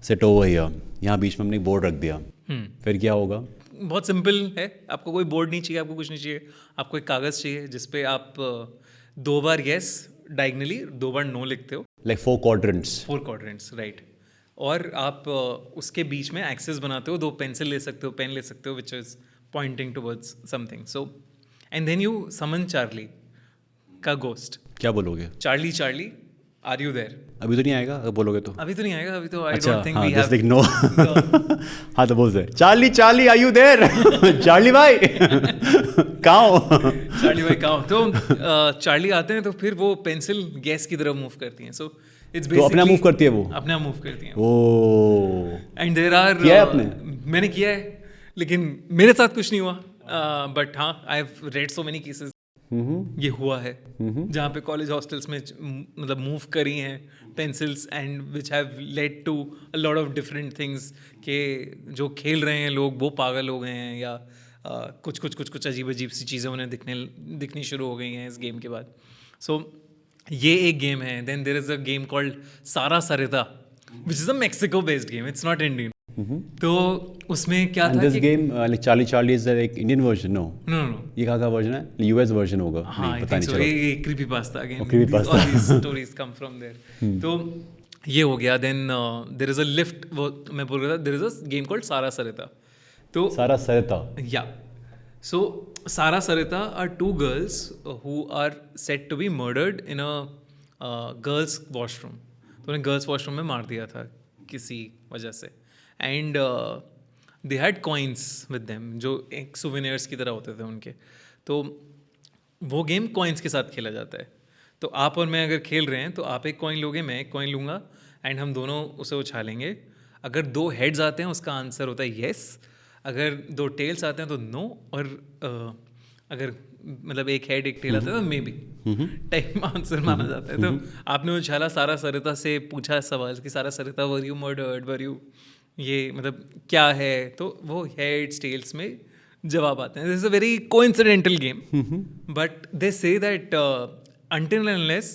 [SPEAKER 1] sit over here, यहाँ बीच में हमने एक बोर्ड रख दिया, फिर क्या होगा?
[SPEAKER 4] बहुत सिंपल है, आपको कोई बोर्ड नहीं चाहिए, आपको कुछ नहीं चाहिए, आपको एक कागज़ चाहिए जिस पे आप 2 बार येस डायगनली, 2 बार नो लिखते हो,
[SPEAKER 1] लाइक 4 क्वाड्रेंट्स।
[SPEAKER 4] 4 quadrants, right. और आप उसके बीच में एक्सेस बनाते हो, 2 पेंसिल ले सकते हो, पेन ले सकते हो, which is pointing towards something. So and then you summon Charlie का गोस्ट।
[SPEAKER 1] क्या बोलोगे?
[SPEAKER 4] Charlie Charlie are you there?
[SPEAKER 1] अभी तो नहीं आएगा अगर बोलोगे तो।
[SPEAKER 4] अभी तो नहीं आएगा, अभी तो आई
[SPEAKER 1] अच्छा,
[SPEAKER 4] डोंट थिंक
[SPEAKER 1] हाँ,
[SPEAKER 4] we
[SPEAKER 1] just like
[SPEAKER 4] have
[SPEAKER 1] no। हाँ तो बोल दे, Charlie Charlie are you there? Charlie भाई कहाँ हो?
[SPEAKER 4] चार्ली भाई कहाँ हो? तो चार्ली आते हैं तो फिर वो पेंसिल गैस की तरफ मूव करती हैं। सो इट्स
[SPEAKER 1] तो अपने आप मूव करती है वो?
[SPEAKER 4] अपने आप मूव करती हैं।
[SPEAKER 1] ओ,
[SPEAKER 4] एंड देयर आर,
[SPEAKER 1] किया है आपने?
[SPEAKER 4] मैंने किया है, लेकिन मेरे साथ कुछ नहीं हुआ, बट हाँ I have read so many cases ये हुआ है जहाँ पे कॉलेज हॉस्टल्स में मतलब मूव करी हैं pencils and which have led to a lot of different things, के जो खेल रहे हैं लोग वो पागल हो गए हैं, या कुछ अजीब अजीब सी चीज़ें उन्हें दिखनी शुरू हो गई हैं इस गेम के बाद। सो ये एक गेम है। Then there is a game called Sara Sarita which is a Mexico based game, it's not Indian. तो उसमें क्या था
[SPEAKER 1] दिस
[SPEAKER 4] कि
[SPEAKER 1] game like Charlie Charlie is एक Indian version? No
[SPEAKER 4] no no,
[SPEAKER 1] ये कहाँ का वर्जन है? यूएस वर्जन होगा?
[SPEAKER 4] हाँ,
[SPEAKER 1] नहीं
[SPEAKER 4] I
[SPEAKER 1] पता
[SPEAKER 4] think
[SPEAKER 1] नहीं
[SPEAKER 4] so.
[SPEAKER 1] चला।
[SPEAKER 4] ये creepypasta again.
[SPEAKER 1] creepypasta.
[SPEAKER 4] All these stories come from there. तो ये हो गया। Then there is a lift, वो मैं बोल रहा था, there is a game called सारा सरिता। तो
[SPEAKER 1] सारा सरिता,
[SPEAKER 4] yeah, so सारा सरिता are 2 girls who are said to be murdered in a girls washroom। तो उन्हें गर्ल्स वॉशरूम में मार दिया था किसी वजह से, and they had coins with them जो एक सुवेनियर्स की तरह होते थे उनके। तो वो गेम कॉइन्स के साथ खेला जाता है। तो आप और मैं अगर खेल रहे हैं तो आप एक कॉइन लोगे, मैं एक कॉइन लूँगा, एंड हम दोनों उसे उछालेंगे। अगर 2 हेड्स आते हैं उसका आंसर होता है येस, अगर 2 टेल्स आते हैं तो नो, और अगर मतलब एक हेड एक टेल आता है तो मे बी टाइप आंसर माना जाता है। तो आपने उछाला सारा सरिता से, पूछा सवाल कि Sara Sarita where you murdered, where you, ये मतलब क्या है, तो वो हेड्स टेल्स में जवाब आते हैं। This is a very coincidental game, but they say that until and unless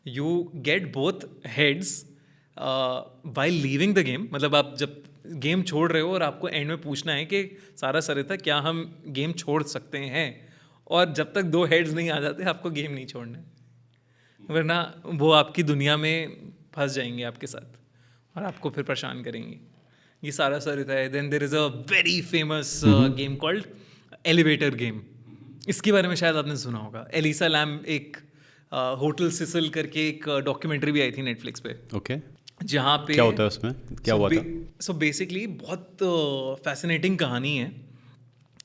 [SPEAKER 4] you get both heads while leaving the game, मतलब आप जब गेम छोड़ रहे हो और आपको एंड में पूछना है कि सारा सरिता क्या हम गेम छोड़ सकते हैं, और जब तक 2 हेड्स नहीं आ जाते आपको गेम नहीं छोड़ना है, वरना वो आपकी दुनिया में फंस जाएंगे आपके साथ और आपको फिर परेशान करेंगे। ये सारा सरिता है। Then there is a very famous game called elevator game. इसके बारे में शायद आपने सुना होगा। एलिसा लैम, एक होटल सिसिल करके एक डॉक्यूमेंट्री भी आई थी नेटफ्लिक्स पे।
[SPEAKER 1] ओके,
[SPEAKER 4] जहाँ पे
[SPEAKER 1] क्या होता है उसमें, क्या हुआ था?
[SPEAKER 4] सो बेसिकली बहुत फैसिनेटिंग कहानी है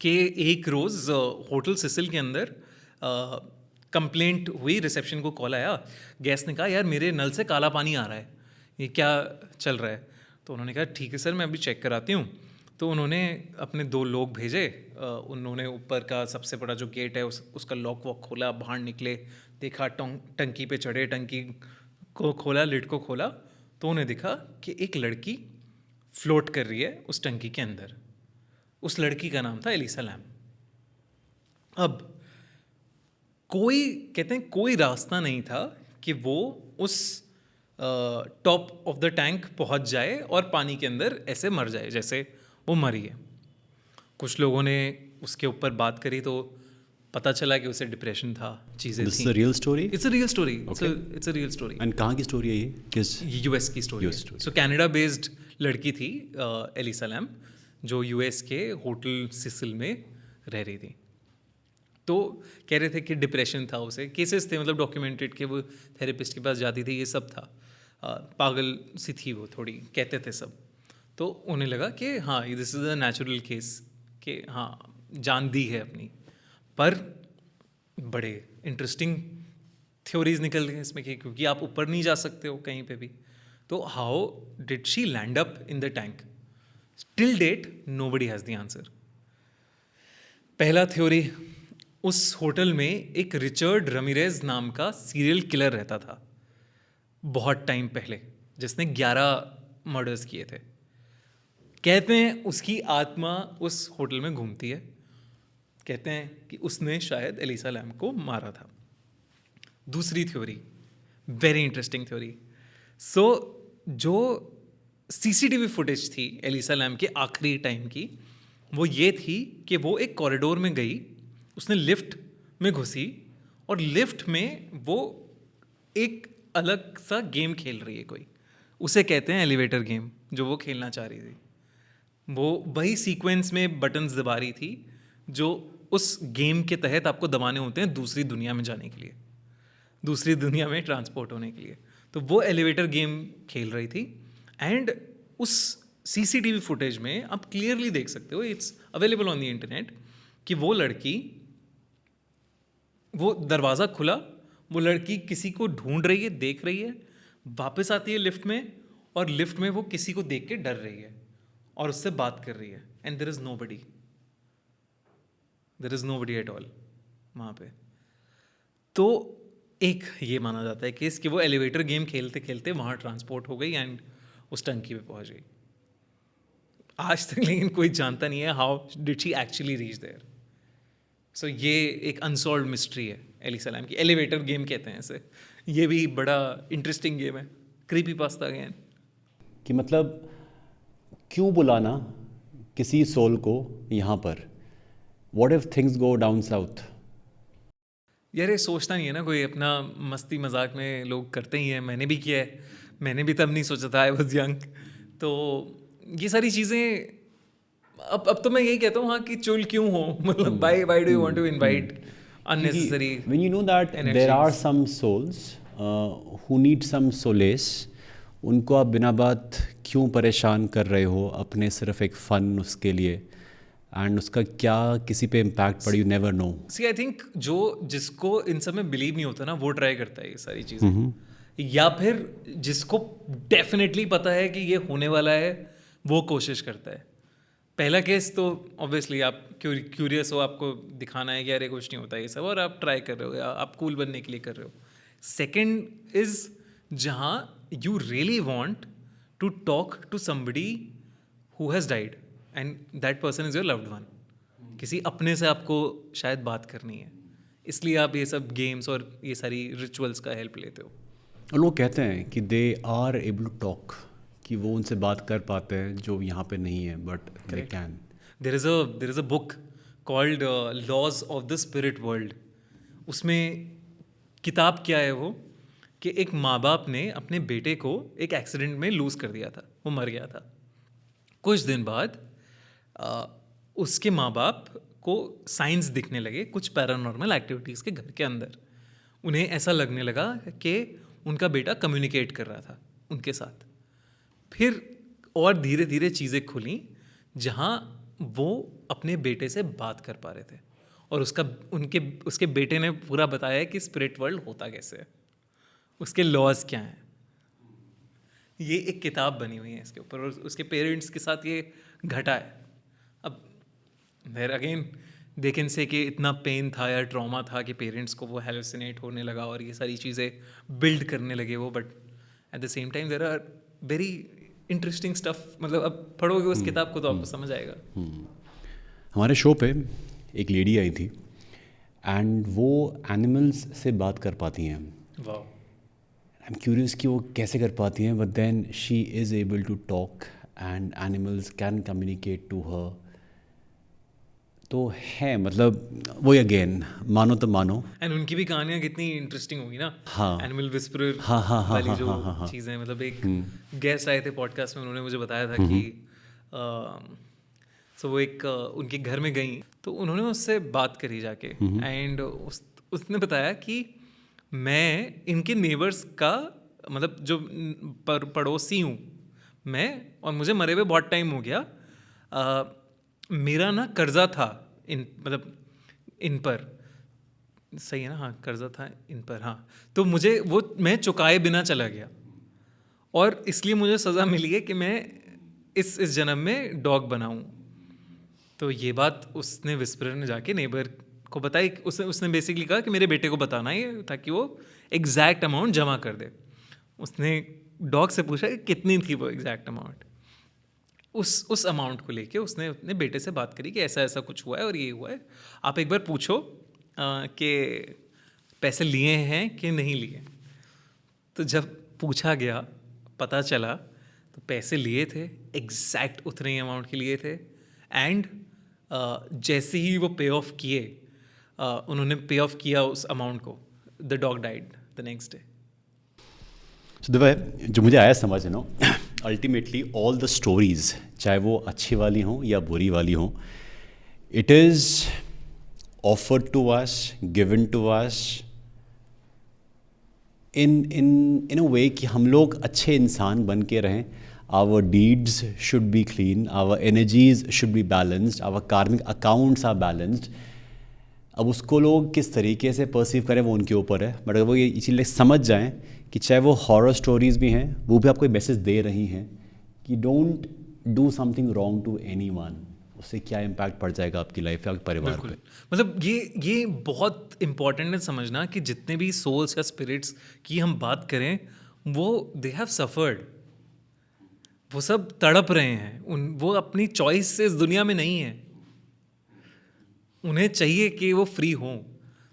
[SPEAKER 4] कि एक रोज़ होटल सिसिल के अंदर कंप्लेंट हुई, रिसेप्शन को कॉल आया, गेस्ट ने कहा यार मेरे नल से काला पानी आ रहा है, ये क्या चल रहा है? तो उन्होंने कहा ठीक है सर मैं अभी चेक कराती हूँ। तो उन्होंने अपने 2 लोग भेजे, उन्होंने ऊपर का सबसे बड़ा जो गेट है उसका लॉक वॉक खोला, बाहर निकले, देखा टंकी पे चढ़े, टंकी को खोला, लिड को खोला, तो उन्हें दिखा कि एक लड़की फ्लोट कर रही है उस टंकी के अंदर। उस लड़की का नाम था एलिसा लैम। अब कोई, कहते हैं कोई रास्ता नहीं था कि वो उस टॉप ऑफ द टैंक पहुंच जाए और पानी के अंदर ऐसे मर जाए जैसे वो मरी है। कुछ लोगों ने उसके ऊपर बात करी तो पता चला कि उसे डिप्रेशन था, चीज़ें
[SPEAKER 1] दिस
[SPEAKER 4] थी।
[SPEAKER 1] Is a real story?
[SPEAKER 4] It's a real story, it's a real story.
[SPEAKER 1] And कहाँ की स्टोरी है ये, किस?
[SPEAKER 4] यूएस की स्टोरी। सो कनाडा बेस्ड लड़की थी एलिसा लैम, जो यूएस के होटल सिसिल में रह रही थी। तो कह रहे थे कि डिप्रेशन था उसे, केसेस थे मतलब डॉक्यूमेंटेड कि वो थेरेपिस्ट के पास जाती थी, ये सब था। पागल सी थी वो थोड़ी, कहते थे सब। तो उन्हें लगा कि हाँ this is a natural case कि हाँ जान दी है अपनी। पर बड़े इंटरेस्टिंग थ्योरीज निकल गए इसमें कि क्योंकि आप ऊपर नहीं जा सकते हो कहीं पे भी, तो how did she land up in the tank? Till date nobody has the answer. पहला थ्योरी, उस होटल में एक रिचर्ड रमीरेज नाम का सीरियल किलर रहता था बहुत टाइम पहले, जिसने 11 मर्डर्स किए थे। कहते हैं उसकी आत्मा उस होटल में घूमती है, कहते हैं कि उसने शायद एलिसा लैम को मारा था। दूसरी थ्योरी, वेरी इंटरेस्टिंग थ्योरी। सो जो सीसीटीवी फुटेज थी एलिसा लैम के आखिरी टाइम की, वो ये थी कि वो एक कॉरिडोर में गई, उसने लिफ्ट में घुसी और लिफ्ट में वो एक अलग सा गेम खेल रही है कोई, उसे कहते हैं एलिवेटर गेम, जो वो खेलना चाह रही थी। वो वही सीक्वेंस में बटन्स दबा रही थी जो उस गेम के तहत आपको दबाने होते हैं दूसरी दुनिया में जाने के लिए, दूसरी दुनिया में ट्रांसपोर्ट होने के लिए। तो वो एलिवेटर गेम खेल रही थी एंड उस सीसीटीवी फुटेज में आप क्लियरली देख सकते हो, it's available on the internet, कि वो लड़की, वो दरवाज़ा खुला, वो लड़की किसी को ढूंढ रही है, देख रही है, वापस आती है लिफ्ट में और लिफ्ट में वो किसी को देख के डर रही है और उससे बात कर रही है and there is nobody at all वहाँ पे। तो एक ये माना जाता है केस कि वो एलिवेटर गेम खेलते खेलते वहाँ ट्रांसपोर्ट हो गई एंड उस टंकी पे पहुँच गई। आज तक लेकिन कोई जानता नहीं है how did she actually reach there. So ये एक अनसॉल्व्ड मिस्ट्री है एलिसा लैम की। एलिवेटर गेम कहते हैं इसे। ये भी बड़ा इंटरेस्टिंग गेम है, क्रीपी पास्ता अगेन।
[SPEAKER 1] कि मतलब क्यों बुलाना किसी सोल को यहाँ पर? What if things go down south?
[SPEAKER 4] यार ये सोचता नहीं है ना कोई, अपना मस्ती मजाक में लोग करते ही हैं, मैंने भी किया है, मैंने भी तब नहीं सोचा था, आई वाज यंग। तो ये सारी चीज़ें अब तो मैं यही कहता हूँ हाँ कि चुल क्यों हो, मतलब why do you want to invite unnecessary
[SPEAKER 1] when you know that there are some souls who need some solace, उनको आप बिना बात क्यों परेशान कर रहे हो अपने सिर्फ एक फ़न उसके लिए, एंड उसका क्या किसी पे इम्पैक्ट पड़ी, you never know.
[SPEAKER 4] See I think जो जिसको इन सब में बिलीव नहीं होता ना वो ट्राई करता है ये सारी चीज़ें, या फिर जिसको डेफिनेटली पता है कि ये होने वाला है वो कोशिश करता है। पहला केस तो ऑब्वियसली आप क्यूरियस हो, आपको दिखाना है कि अरे कुछ नहीं होता ये सब, और आप ट्राई कर रहे हो या आप कूल बनने के लिए कर रहे हो। सेकंड इज जहाँ you really want to talk to somebody who has died and that person is your loved one. किसी अपने से आपको शायद बात करनी है, इसलिए आप ये सब गेम्स और ये सारी रिचुअल्स का हेल्प लेते हो।
[SPEAKER 1] और लोग कहते हैं कि they are able to talk, कि वो उनसे बात कर पाते हैं जो यहाँ पे नहीं है, but they can.
[SPEAKER 4] There is a book called laws of the spirit world. उसमें किताब क्या है वो कि एक माँ बाप ने अपने बेटे को एक एक्सीडेंट में लूज़ कर दिया था, वो मर गया था। कुछ दिन बाद उसके माँ बाप को साइंस दिखने लगे कुछ पैरानॉर्मल एक्टिविटीज़ के घर के अंदर। उन्हें ऐसा लगने लगा कि उनका बेटा कम्युनिकेट कर रहा था उनके साथ। फिर और धीरे धीरे चीज़ें खुली जहाँ वो अपने बेटे से बात कर पा रहे थे, और उसके बेटे ने पूरा बताया कि स्पिरिट वर्ल्ड होता कैसे है, उसके लॉज क्या हैं। ये एक किताब बनी हुई है इसके ऊपर, और उसके पेरेंट्स के साथ ये घटा है। अब there again they can say कि इतना पेन था या ट्रॉमा था कि पेरेंट्स को वो हेलुसिनेट होने लगा और ये सारी चीज़ें बिल्ड करने लगे वो, but at the same time there are very interesting stuff. मतलब अब पढ़ोगे उस किताब को तो आपको समझ आएगा।
[SPEAKER 1] हमारे शो पे एक लेडी आई थी एंड वो एनिमल्स से बात कर पाती हैं।
[SPEAKER 4] वाह,
[SPEAKER 1] आई एम क्यूरियस कि वो कैसे कर पाती हैं, but then she is able to talk and animals can communicate to her. तो है मतलब वही अगेन, मानो तो मानो।
[SPEAKER 4] एंड उनकी भी कहानियाँ कितनी इंटरेस्टिंग होगी ना।
[SPEAKER 1] हाँ।
[SPEAKER 4] एनिमल विस्परर
[SPEAKER 1] हाँ, हाँ, हाँ,
[SPEAKER 4] वाली
[SPEAKER 1] हाँ,
[SPEAKER 4] जो
[SPEAKER 1] हाँ, हाँ, हाँ।
[SPEAKER 4] चीज़ें, मतलब एक गेस्ट आए थे पॉडकास्ट में, उन्होंने मुझे बताया था कि सो वो एक उनके घर में गई तो उन्होंने उससे बात करी जाके, एंड उसने बताया कि मैं इनके नेबर्स का मतलब जो पड़ोसी हूँ, मैं, और मुझे मरे हुए बहुत टाइम हो गया। मेरा ना कर्जा था इन पर, सही है ना? हाँ, कर्जा था इन पर, हाँ। तो मुझे वो मैं चुकाए बिना चला गया, और इसलिए मुझे सज़ा मिली है कि मैं इस जन्म में डॉग बनाऊं। तो ये बात उसने विस्परर ने जाके नेबर को बताई। उसने बेसिकली कहा कि मेरे बेटे को बताना है ताकि वो एग्जैक्ट अमाउंट जमा कर दे। उसने डॉग से पूछा कि कितनी थी वो एग्जैक्ट अमाउंट। उस अमाउंट को लेके उसने अपने बेटे से बात करी कि ऐसा ऐसा कुछ हुआ है और ये हुआ है, आप एक बार पूछो कि पैसे लिए हैं कि नहीं लिए। तो जब पूछा गया, पता चला तो पैसे लिए थे, एग्जैक्ट उतने ही अमाउंट के लिए थे। एंड जैसे ही वो पे ऑफ किए, उन्होंने पे ऑफ किया उस अमाउंट को, the dog died the next day.
[SPEAKER 1] So, जो मुझे आया समझ no, ultimately all the stories, चाहे वो अच्छी वाली हों या बुरी वाली हों, it is offered to us, given to us in a way कि हम लोग अच्छे इंसान बन के रहें. Our deeds should be clean, our energies should be balanced, our karmic accounts are balanced. अब उसको लोग किस तरीके से परसीव करें वो उनके ऊपर है, बट अगर वो ये इसीलिए समझ जाएं कि चाहे वो हॉरर स्टोरीज भी हैं, वो भी आपको एक मैसेज दे रही हैं कि don't do something wrong to anyone. उससे क्या इम्पैक्ट पड़ जाएगा आपकी लाइफ या आपके परिवार पे.
[SPEAKER 4] मतलब ये बहुत इम्पॉर्टेंट है समझना कि जितने भी सोल्स या स्पिरिट्स की हम बात करें, वो दे हैव सफर्ड, वो सब तड़प रहे हैं. वो अपनी चॉइस से इस दुनिया में नहीं है. उन्हें चाहिए कि वो फ्री हों.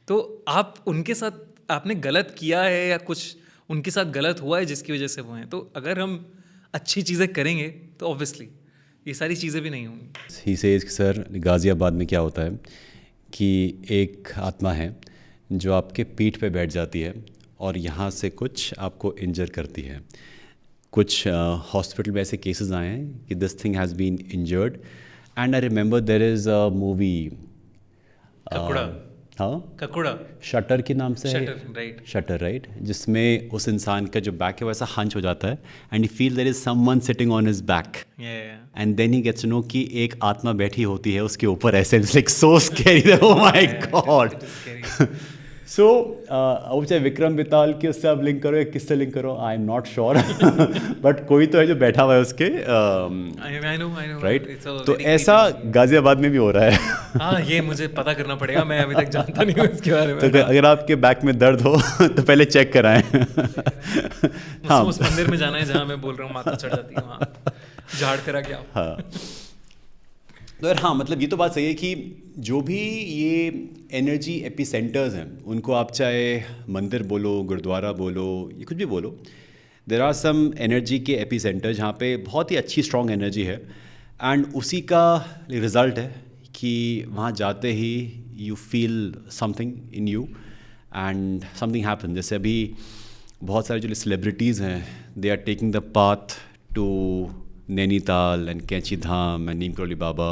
[SPEAKER 4] तो आप उनके साथ आपने गलत किया है या कुछ उनके साथ गलत हुआ है जिसकी वजह से वो हैं. तो अगर हम अच्छी चीज़ें करेंगे तो ऑब्वियसली ये सारी चीज़ें भी नहीं होंगी.
[SPEAKER 1] ही सेज कि सर गाज़ियाबाद में क्या होता है कि एक आत्मा है जो आपके पीठ पे बैठ जाती है और यहाँ से कुछ आपको इंजर करती है. कुछ हॉस्पिटल में ऐसे केसेस आए हैं कि this thing has been injured. And I remember there is a movie,
[SPEAKER 4] Kakuda,
[SPEAKER 1] shutter के नाम से है,
[SPEAKER 4] शटर
[SPEAKER 1] राइट, जिसमें उस इंसान का जो बैक है वैसा हंच हो जाता है and he feel there is someone sitting on his back and then he gets to know कि एक आत्मा बैठी होती है उसके ऊपर ऐसे. It's like so scary, oh my god. So अब चाहे विक्रम बेताल के उससे आप लिंक करो या किससे लिंक करो, आई एम नॉट श्योर, बट कोई तो है जो बैठा हुआ है उसके, राइट. तो ऐसा गाज़ियाबाद में भी हो रहा है.
[SPEAKER 4] हाँ, ये मुझे पता करना पड़ेगा, मैं अभी तक जानता नहीं हूँ इसके बारे में.
[SPEAKER 1] तो अगर आपके बैक में दर्द हो तो पहले चेक कराएं.
[SPEAKER 4] हाँ, उस मंदिर में जाना है जहाँ मैं बोल रहा हूँ माता चढ़ जाती है, वहाँ झाड़ करा के आओ.
[SPEAKER 1] हाँ, तो यार हाँ, मतलब ये तो बात सही है कि जो भी ये एनर्जी एपिसेंटर्स हैं, उनको आप चाहे मंदिर बोलो, गुरुद्वारा बोलो, ये कुछ भी बोलो, देयर आर सम एनर्जी के एपिसेंटर जहाँ पे बहुत ही अच्छी स्ट्रॉन्ग एनर्जी है. एंड उसी का रिज़ल्ट है कि वहाँ जाते ही you feel something in you and something happen. जैसे अभी बहुत सारे जो सेलिब्रिटीज़ हैं, they are taking the path to Nainital and Kainchi Dham and नीम करौली बाबा.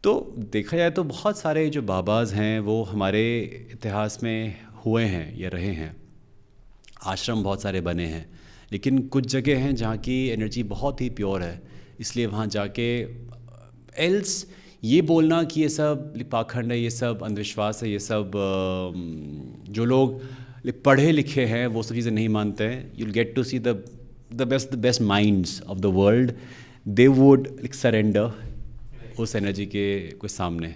[SPEAKER 1] तो देखा जाए तो बहुत सारे जो बाबाज हैं वो हमारे इतिहास में हुए हैं या रहे हैं. आश्रम बहुत सारे बने हैं, लेकिन कुछ जगह हैं जहाँ की एनर्जी बहुत ही प्योर है. इसलिए वहाँ जाके एल्स ये बोलना कि ये सब पाखंड है, ये सब अंधविश्वास है, ये सब जो लोग पढ़े लिखे हैं वो सब चीज़ें नहीं मानते हैं. You'll get to see the best minds of the world, they would like surrender उस एनर्जी के कोई सामने.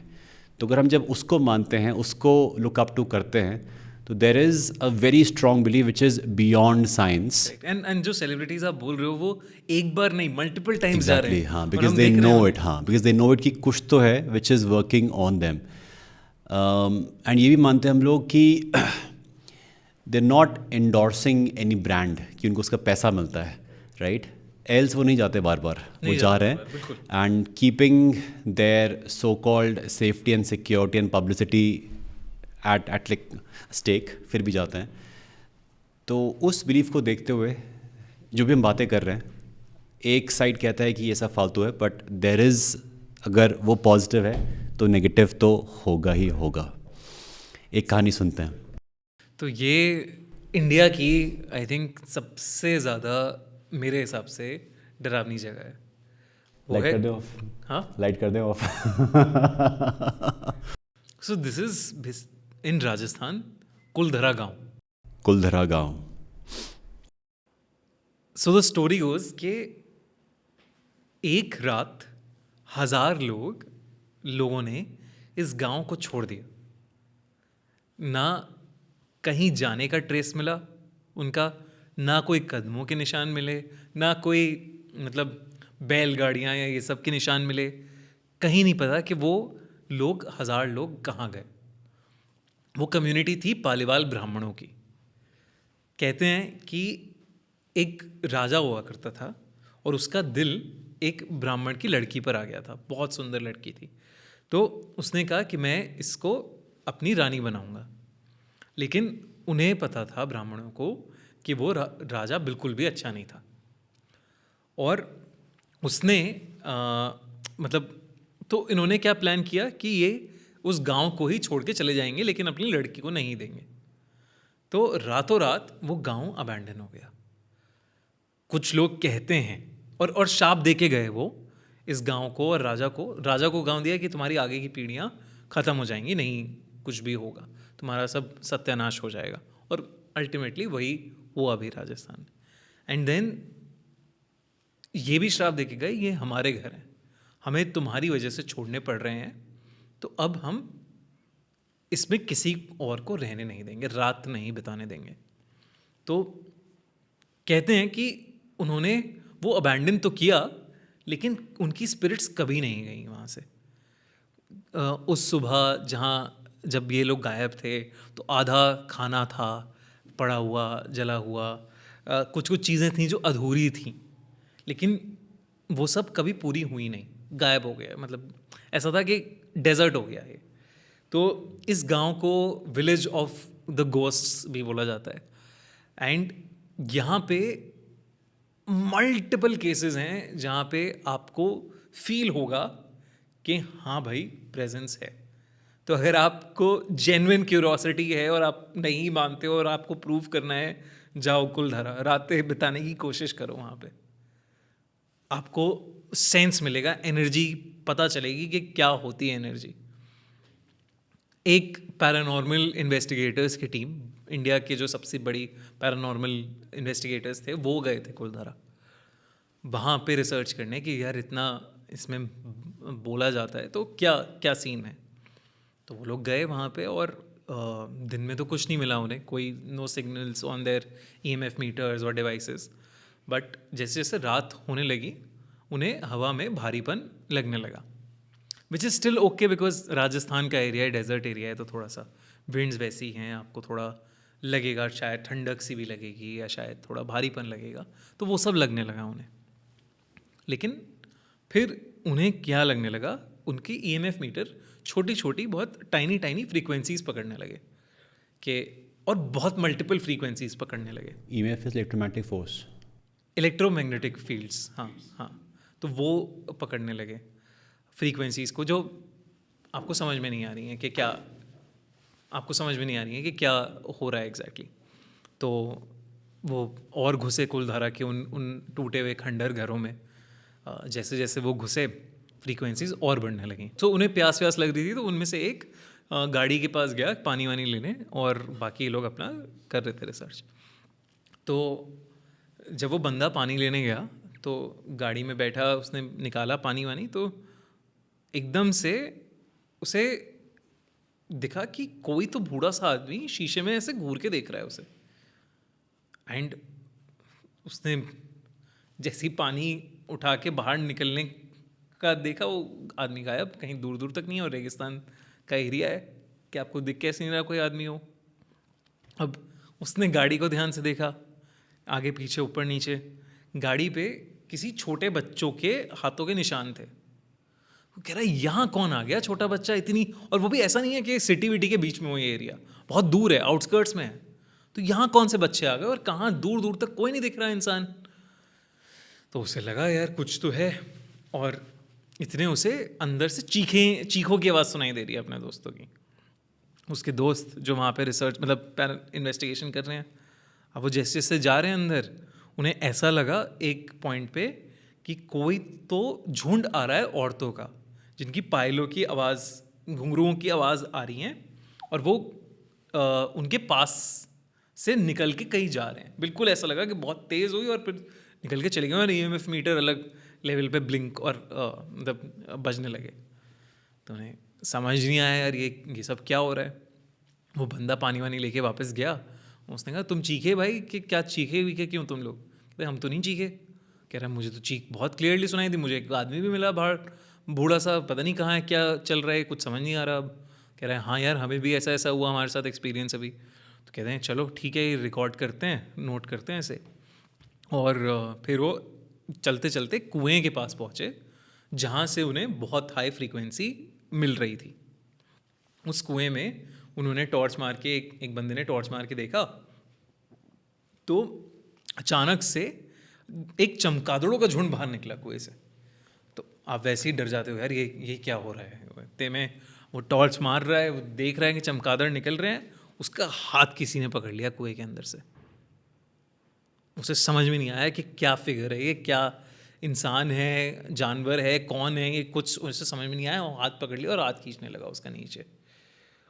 [SPEAKER 1] तो अगर हम जब उसको मानते हैं, उसको लुक अप टू करते हैं, तो there is a very strong believe which is beyond science.
[SPEAKER 4] And जो सेलिब्रिटीज आप बोल रहे हो वो एक बार नहीं मल्टीपल टाइम्स जा रहे हैं.
[SPEAKER 1] हाँ, बिकॉज दे नो इट. हाँ, बिकॉज दे नो इट कि कुछ तो है which is working on them. And ये भी मानते हैं हम लोग कि they not endorsing any brand कि उनको उसका पैसा मिलता है, राइट. एल्स वो नहीं जाते बार बार, वो जा रहे हैं and keeping their so called safety and security and publicity at like stake, फिर भी जाते हैं. तो उस बिलीफ को देखते हुए जो भी हम बातें कर रहे हैं, एक साइड कहता है कि ये सब फालतू है, बट देयर इज़, अगर वो पॉजिटिव है तो नेगेटिव तो होगा ही होगा. एक कहानी सुनते हैं.
[SPEAKER 4] तो ये इंडिया की आई थिंक सबसे ज़्यादा मेरे हिसाब से डरावनी जगह है। वो
[SPEAKER 1] लाइट
[SPEAKER 4] है,
[SPEAKER 1] कर दे ऑफ,
[SPEAKER 4] हाँ,
[SPEAKER 1] लाइट कर दे off.
[SPEAKER 4] So this is in Rajasthan, Kuldhara gaon.
[SPEAKER 1] Kuldhara गांव।
[SPEAKER 4] सो द स्टोरी गोज कि एक रात 1000 लोगों ने इस गांव को छोड़ दिया। ना कहीं जाने का ट्रेस मिला उनका, ना कोई कदमों के निशान मिले, ना कोई मतलब बैलगाड़ियाँ या ये सब के निशान मिले। कहीं नहीं पता कि वो लोग 1000 लोग कहाँ गए। वो कम्युनिटी थी पालीवाल ब्राह्मणों की। कहते हैं कि एक राजा हुआ करता था और उसका दिल एक ब्राह्मण की लड़की पर आ गया था, बहुत सुंदर लड़की थी। तो उसने कहा कि मैं इसको अपनी रानी बनाऊंगा। लेकिन उन्हें पता था ब्राह्मणों को कि वो राजा बिल्कुल भी अच्छा नहीं था। और उसने मतलब तो इन्होंने क्या प्लान किया कि ये उस गांव को ही छोड़ के चले जाएंगे, लेकिन अपनी लड़की को नहीं देंगे। तो रातों रात वो गांव अबैंडन हो गया। कुछ लोग कहते हैं और शाप दे के गए वो इस गांव को और राजा को गांव दिया कि तुम्हारी आगे की पीढ़ियां ख़त्म हो जाएंगी, नहीं कुछ भी होगा, तुम्हारा सब सत्यानाश हो जाएगा। और अल्टीमेटली वही हुआ भी राजस्थान। एंड देन ये भी श्राप दे के गए, ये हमारे घर हैं, हमें तुम्हारी वजह से छोड़ने पड़ रहे हैं, तो अब हम इसमें किसी और को रहने नहीं देंगे, रात नहीं बिताने देंगे। तो कहते हैं कि उन्होंने वो अबैंडन तो किया, लेकिन उनकी स्पिरिट्स कभी नहीं गई वहाँ से। उस सुबह जब ये लोग गायब थे तो आधा खाना था पड़ा हुआ, जला हुआ, कुछ कुछ चीज़ें थीं जो अधूरी थीं, लेकिन वो सब कभी पूरी हुई नहीं, गायब हो गया। मतलब ऐसा था कि डेजर्ट हो गया ये। तो इस गांव को विलेज ऑफ द गोस्ट्स भी बोला जाता है। एंड यहाँ पे मल्टीपल केसेस हैं जहाँ पे आपको फील होगा कि हाँ भाई प्रेजेंस है। तो अगर आपको जेन्युइन क्यूरोसिटी है और आप नहीं मानते हो और आपको प्रूव करना है, जाओ कुलधरा, रातें बिताने की कोशिश करो वहाँ पे। आपको सेंस मिलेगा, एनर्जी पता चलेगी कि क्या होती है एनर्जी। एक पैरानॉर्मल इन्वेस्टिगेटर्स की टीम, इंडिया के जो सबसे बड़ी पैरानॉर्मल इन्वेस्टिगेटर्स थे, वो गए थे कुलधरा वहाँ पे रिसर्च करने कि यार इतना इसमें बोला जाता है तो क्या क्या सीन है। तो वो लोग गए वहाँ पे और दिन में तो कुछ नहीं मिला उन्हें, कोई no signals on their EMF meters और डिवाइसेस। बट जैसे जैसे रात होने लगी उन्हें हवा में भारीपन लगने लगा, which is still okay because Rajasthan का एरिया है, डेजर्ट एरिया है, तो थोड़ा सा विंड्स वैसी हैं, आपको थोड़ा लगेगा, शायद ठंडक सी भी लगेगी या शायद थोड़ा भारीपन लगेगा, तो वो सब लगने लगा उन्हें। लेकिन फिर उन्हें क्या लगने लगा, उनकी EMF मीटर छोटी छोटी बहुत टाइनी फ्रीक्वेंसीज पकड़ने लगे कि, और बहुत मल्टीपल फ्रीक्वेंसीज पकड़ने लगे।
[SPEAKER 1] EMF is electromagnetic force,
[SPEAKER 4] electromagnetic fields, हाँ। तो वो पकड़ने लगे फ्रीक्वेंसीज को, जो आपको समझ में नहीं आ रही हैं कि क्या, आपको समझ में नहीं आ रही है कि क्या हो रहा है एग्जैक्टली। तो वो और घुसे कुलधारा के उन टूटे हुए खंडर घरों में। जैसे जैसे वो घुसे फ्रीक्वेंसीज और बढ़ने लगी। तो उन्हें प्यास लग रही थी, तो उनमें से एक गाड़ी के पास गया पानी वानी लेने, और बाकी लोग अपना कर रहे थे रिसर्च। तो जब वो बंदा पानी लेने गया तो गाड़ी में बैठा, उसने निकाला पानी वानी, तो एकदम से उसे दिखा कि कोई तो बूढ़ा सा आदमी शीशे में ऐसे घूर के देख रहा है उसे। एंड उसने जैसे ही पानी उठा के बाहर निकलने का देखा, वो आदमी गायब, कहीं दूर दूर तक नहीं है, और रेगिस्तान का एरिया है कि आपको दिख कैसे नहीं रहा कोई आदमी हो। अब उसने गाड़ी को ध्यान से देखा, आगे पीछे ऊपर नीचे, गाड़ी पे किसी छोटे बच्चों के हाथों के निशान थे। वो कह रहा है यहाँ कौन आ गया छोटा बच्चा इतनी, और वो भी ऐसा नहीं है कि सिटी विटी के बीच में हो ये एरिया, बहुत दूर है, आउटस्कर्ट्स में है। तो यहाँ कौन से बच्चे आ गए और कहाँ दूर दूर तक कोई नहीं दिख रहा इंसान। तो उसे लगा यार कुछ तो है, और इतने उसे अंदर से चीखों की आवाज़ सुनाई दे रही है अपने दोस्तों की। उसके दोस्त जो वहाँ पे रिसर्च मतलब इन्वेस्टिगेशन कर रहे हैं, अब वो जैसे जैसे जा रहे हैं अंदर, उन्हें ऐसा लगा एक पॉइंट पे कि कोई तो झुंड आ रहा है औरतों का, जिनकी पायलों की आवाज़, घुंघरुओं की आवाज़ आ रही हैं, और वो उनके पास से निकल के कहीं जा रहे हैं। बिल्कुल ऐसा लगा कि बहुत तेज़ हुई और फिर निकल के चले गए, और EMF मीटर अलग लेवल पे ब्लिंक और मतलब बजने लगे। तो उन्हें समझ नहीं आया यार ये सब क्या हो रहा है। वो बंदा पानी वानी लेके वापस गया। उसने कहा तुम चीखे भाई, कि क्या चीखे वीखे क्यों तुम लोग? भाई हम तो नहीं चीखे। कह रहा है मुझे तो चीख बहुत क्लियरली सुनाई दी, मुझे एक आदमी भी मिला बाहर, बूढ़ा सा, पता नहीं कहाँ है, क्या चल रहा है, कुछ समझ नहीं आ रहा। अब कह रहा है हाँ यार हमें भी ऐसा ऐसा हुआ, हमारे साथ एक्सपीरियंस अभी। तो कहते हैं चलो ठीक है, ये रिकॉर्ड करते हैं, नोट करते हैं ऐसे। और फिर वो चलते चलते कुएं के पास पहुँचे, जहाँ से उन्हें बहुत हाई फ्रीक्वेंसी मिल रही थी। उस कुएं में उन्होंने टॉर्च मार के, एक बंदे ने टॉर्च मार के देखा, तो अचानक से एक चमगादड़ों का झुंड बाहर निकला कुएं से। तो आप वैसे ही डर जाते हो यार, ये क्या हो रहा है। इतने में वो टॉर्च मार रहा है, वो देख रहा है कि चमगादड़ निकल रहे हैं, उसका हाथ किसी ने पकड़ लिया कुएं के अंदर से। उसे समझ में नहीं आया कि क्या फिगर है ये, क्या इंसान है, जानवर है, कौन है ये, कुछ उसे समझ में नहीं आया। वो हाथ पकड़ लिया और हाथ खींचने लगा उसका नीचे,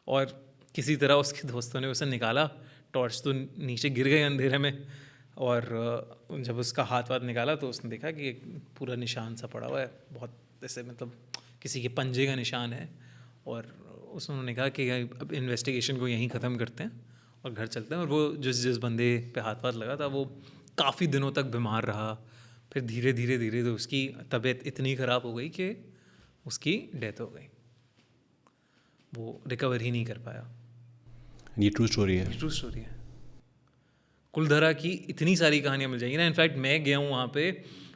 [SPEAKER 4] और किसी तरह उसके दोस्तों ने उसे निकाला। टॉर्च तो नीचे गिर गई अंधेरे में, और जब उसका हाथ वाथ निकाला तो उसने देखा कि एक पूरा निशान सा पड़ा हुआ है, बहुत ऐसे मतलब किसी के पंजे का निशान है। और उन्होंने कहा कि अब इन्वेस्टिगेशन को यहीं ख़त्म करते हैं और घर चलते हैं। और वो जिस बंदे पे हाथ वाथ लगा था वो काफ़ी दिनों तक बीमार रहा। फिर धीरे धीरे तो उसकी तबीयत इतनी ख़राब हो गई कि उसकी डेथ हो गई, वो रिकवर ही नहीं कर पाया।
[SPEAKER 1] ये ट्रू स्टोरी है।
[SPEAKER 4] ट्रू स्टोरी है। कुलधरा की इतनी सारी कहानियाँ मिल जाएंगी ना। इनफैक्ट मैं गया हूँ वहाँ पे,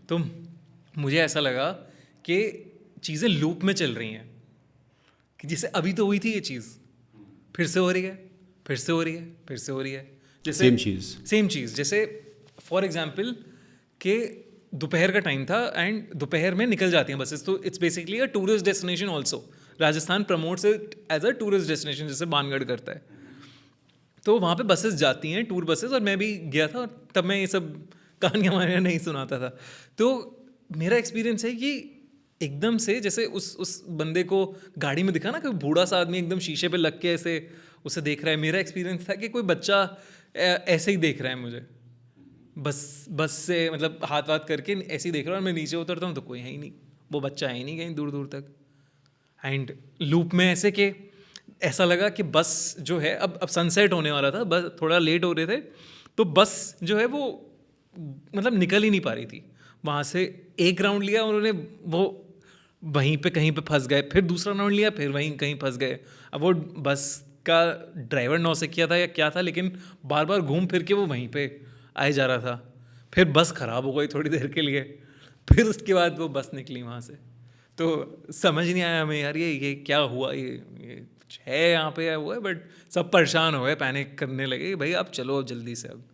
[SPEAKER 4] तो मुझे ऐसा लगा कि चीज़ें लूप में चल रही हैं, कि जैसे अभी तो हुई थी ये चीज़, फिर से हो रही है, फिर से हो रही है, फिर से हो रही है, जैसे सेम चीज़। जैसे फॉर एग्जाम्पल कि दोपहर का टाइम था एंड दोपहर में निकल जाती हैं बसेस, तो it's basically a tourist destination also. Rajasthan promotes it as a tourist destination, जैसे बानगढ़ करता है। तो वहाँ पे बसेस जाती हैं, टूर बसेस, और मैं भी गया था, और तब मैं ये सब कहानियाँ वानियाँ नहीं सुनाता था। तो मेरा एक्सपीरियंस है कि एकदम से जैसे उस बंदे को गाड़ी में दिखा ना, कोई बूढ़ा सा आदमी एकदम शीशे पे लग के ऐसे उसे देख रहा है। मेरा एक्सपीरियंस था कि कोई बच्चा ऐसे ही देख रहा है मुझे, बस से मतलब हाथ वाथ करके ऐसे ही देख रहा है। और मैं नीचे उतरता हूँ तो कोई है ही नहीं, वो बच्चा है ही नहीं कहीं दूर दूर तक। एंड लूप में ऐसे कि ऐसा लगा कि बस जो है अब सनसेट होने वाला था, बस थोड़ा लेट हो रहे थे, तो बस जो है वो मतलब निकल ही नहीं पा रही थी। वहाँ से एक राउंड लिया उन्होंने, वो वहीं पे कहीं पे फंस गए, फिर दूसरा राउंड लिया, फिर वहीं कहीं फंस गए। अब वो बस का ड्राइवर नौसिखिया था या क्या था, लेकिन बार बार घूम फिर के वो वहीं पे आए जा रहा था। फिर बस ख़राब हो गई थोड़ी देर के लिए, फिर उसके बाद वो बस निकली वहाँ से। तो समझ नहीं आया हमें यार ये क्या हुआ, ये कुछ है यहाँ पे या वो है। बट सब परेशान हो गए, पैनिक करने लगे, भाई आप चलो जल्दी से, अब